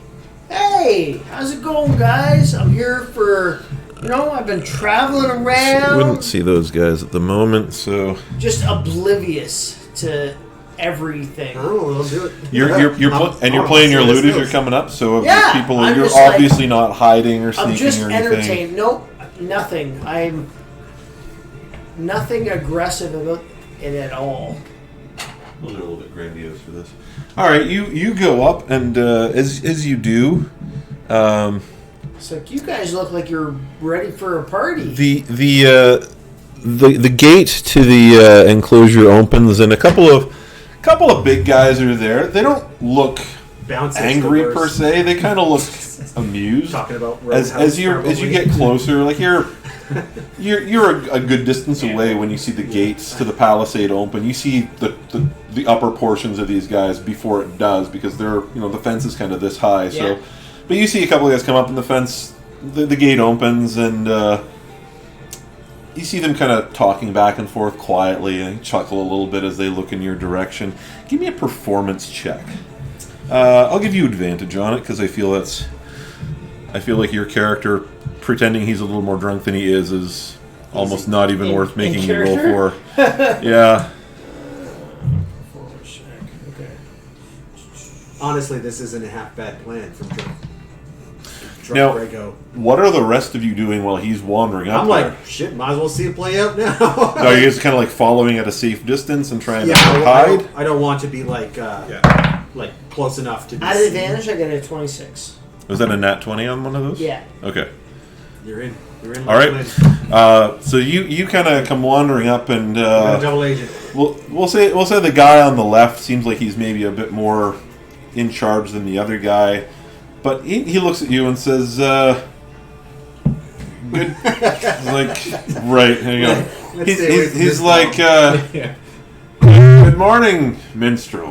"Hey, how's it going, guys? I'm here for, I've been traveling around." Wouldn't see those guys at the moment, so Just oblivious to everything. Oh, I'll do it. you're playing your loot as you're coming up. So Yeah, people, I'm you're just like- obviously not hiding or sneaking I'm just or anything. entertained. Nope, nothing. I'm nothing aggressive about it at all. Those are a little bit grandiose for this. All right, you go up, and as you do, It's like, you guys look like you're ready for a party. the gate to the enclosure opens, and a couple of big guys are there. They don't look Bouncing angry the per worst. se. They kind of look amused. Talking about As you get closer, like you're a good distance away when you see the gates to the palisade open. You see the upper portions of these guys before it does, because they're the fence is kind of this high. Yeah. So, but you see a couple of guys come up, and the fence, the gate opens, and you see them kind of talking back and forth quietly, and chuckle a little bit as they look in your direction. Give me a performance check. I'll give you advantage on it because I feel like your character pretending he's a little more drunk than he is almost not even worth making you roll for. Yeah. Okay. Honestly, this isn't a half bad plan from drunk Now, Brego. what are the rest of you doing while he's wandering up I'm there? like, shit, might as well see it play out now. Are you just kind of like following at a safe distance and trying Yeah, to hide? I don't want to be like close enough to be At seen. advantage, I get a 26. Was that a nat 20 on one of those? Yeah. Okay. You're in. All right. So you kind of come wandering up, and double agent. we'll say the guy on the left seems like he's maybe a bit more in charge than the other guy, but he looks at you and says, "Good." Like, right. Hang on. He's like, "Good morning, minstrel.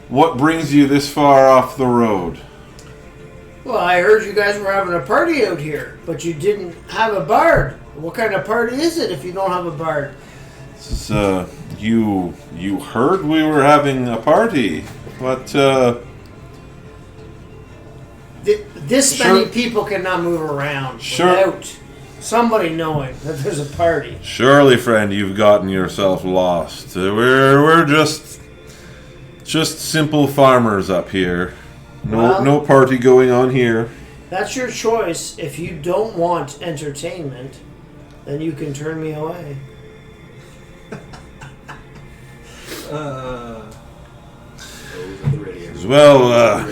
What brings you this far off the road?" Well, I heard you guys were having a party out here, but you didn't have a bard. What kind of party is it if you don't have a bard? This is, you heard we were having a party, but This Sure. many people cannot move around Sure. without somebody knowing that there's a party. surely, friend, you've gotten yourself lost. We're just simple farmers up here. Well- No party going on here. That's your choice. If you don't want entertainment, then you can turn me away. Well,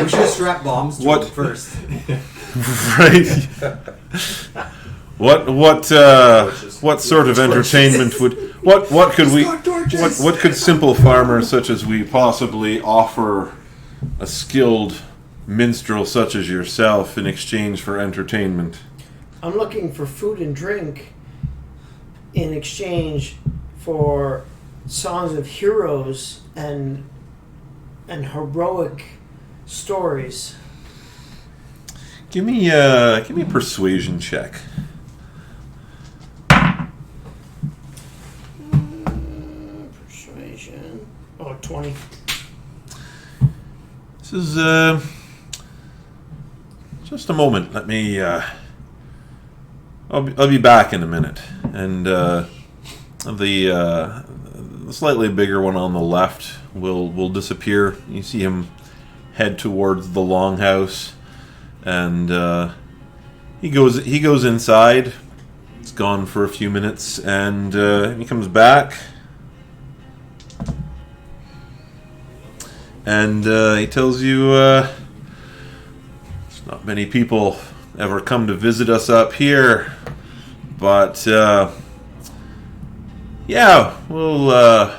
We should strap bombs to What? them first. right. What sort of entertainment would what could we what could simple farmers such as we possibly offer a skilled minstrel such as yourself in exchange for entertainment? I'm looking for food and drink in exchange for songs of heroes and heroic stories. Give me a persuasion check. Persuasion. Oh, 20. This is just a moment. Let me. I'll be back in a minute, and the slightly bigger one on the left will disappear. You see him head towards the longhouse, and he goes inside. He's gone for a few minutes, and he comes back, and he tells you there's not many people ever come to visit us up here, but yeah, we'll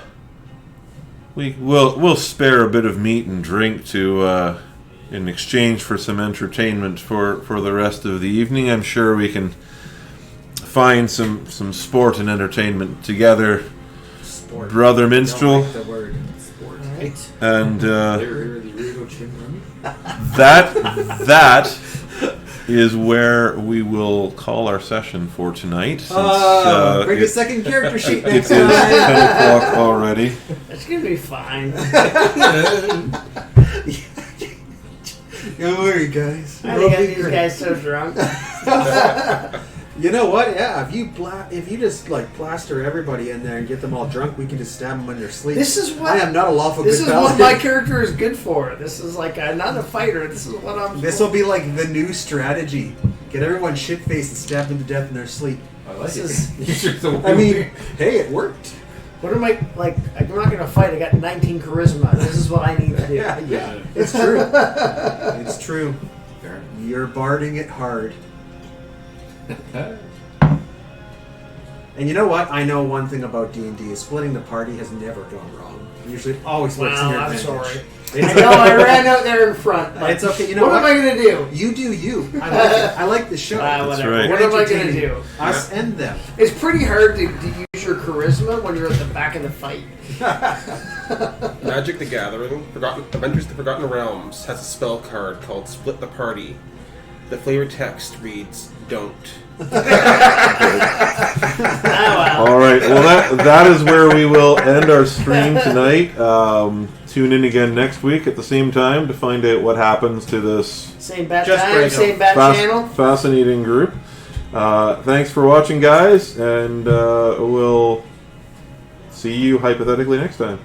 spare a bit of meat and drink to in exchange for some entertainment for the rest of the evening. I'm sure we can find some sport and entertainment together, Sport. brother minstrel. Don't like the word sport. Right. And That that is where we will call our session for tonight. Since, Bring a it- second character sheet it next is time. 10 o'clock already. It's gonna be fine. Don't worry, guys. How do you get these guys so drunk? You know what? Yeah, if you just like plaster everybody in there and get them all drunk, we can just stab them in their sleep. This is what I am not a lawful This good is what paladin. my character is good for. This is like I'm not a fighter. This is what I'm. This will be like the new strategy. Get everyone shit-faced and stab them to death in their sleep. I like This it. I mean, hey, it worked. What am I like? I'm not gonna fight. I got 19 charisma. This is what I need to do. Yeah, it's true. It's true. You're barding it hard. And you know what? I know one thing about D&D is splitting the party has never gone wrong. Usually, it always works in Wow, your I'm advantage. sorry. It's I know I ran out there in front. Like, It's okay. You know what am I gonna do? You do you. I like it. I like the show. Whatever. right. What am I gonna Entertaining. do? Us and them. It's pretty hard to use your charisma when you're at the back of the fight. Magic the Gathering, Adventures to the Forgotten Realms, has a spell card called Split the Party. The flavor text reads, "Don't." Oh, well. All right. Well, that is where we will end our stream tonight. Tune in again next week at the same time to find out what happens to this Same bat Just time, Brego. same bat channel. fascinating group. Thanks for watching, guys, and we'll see you hypothetically next time.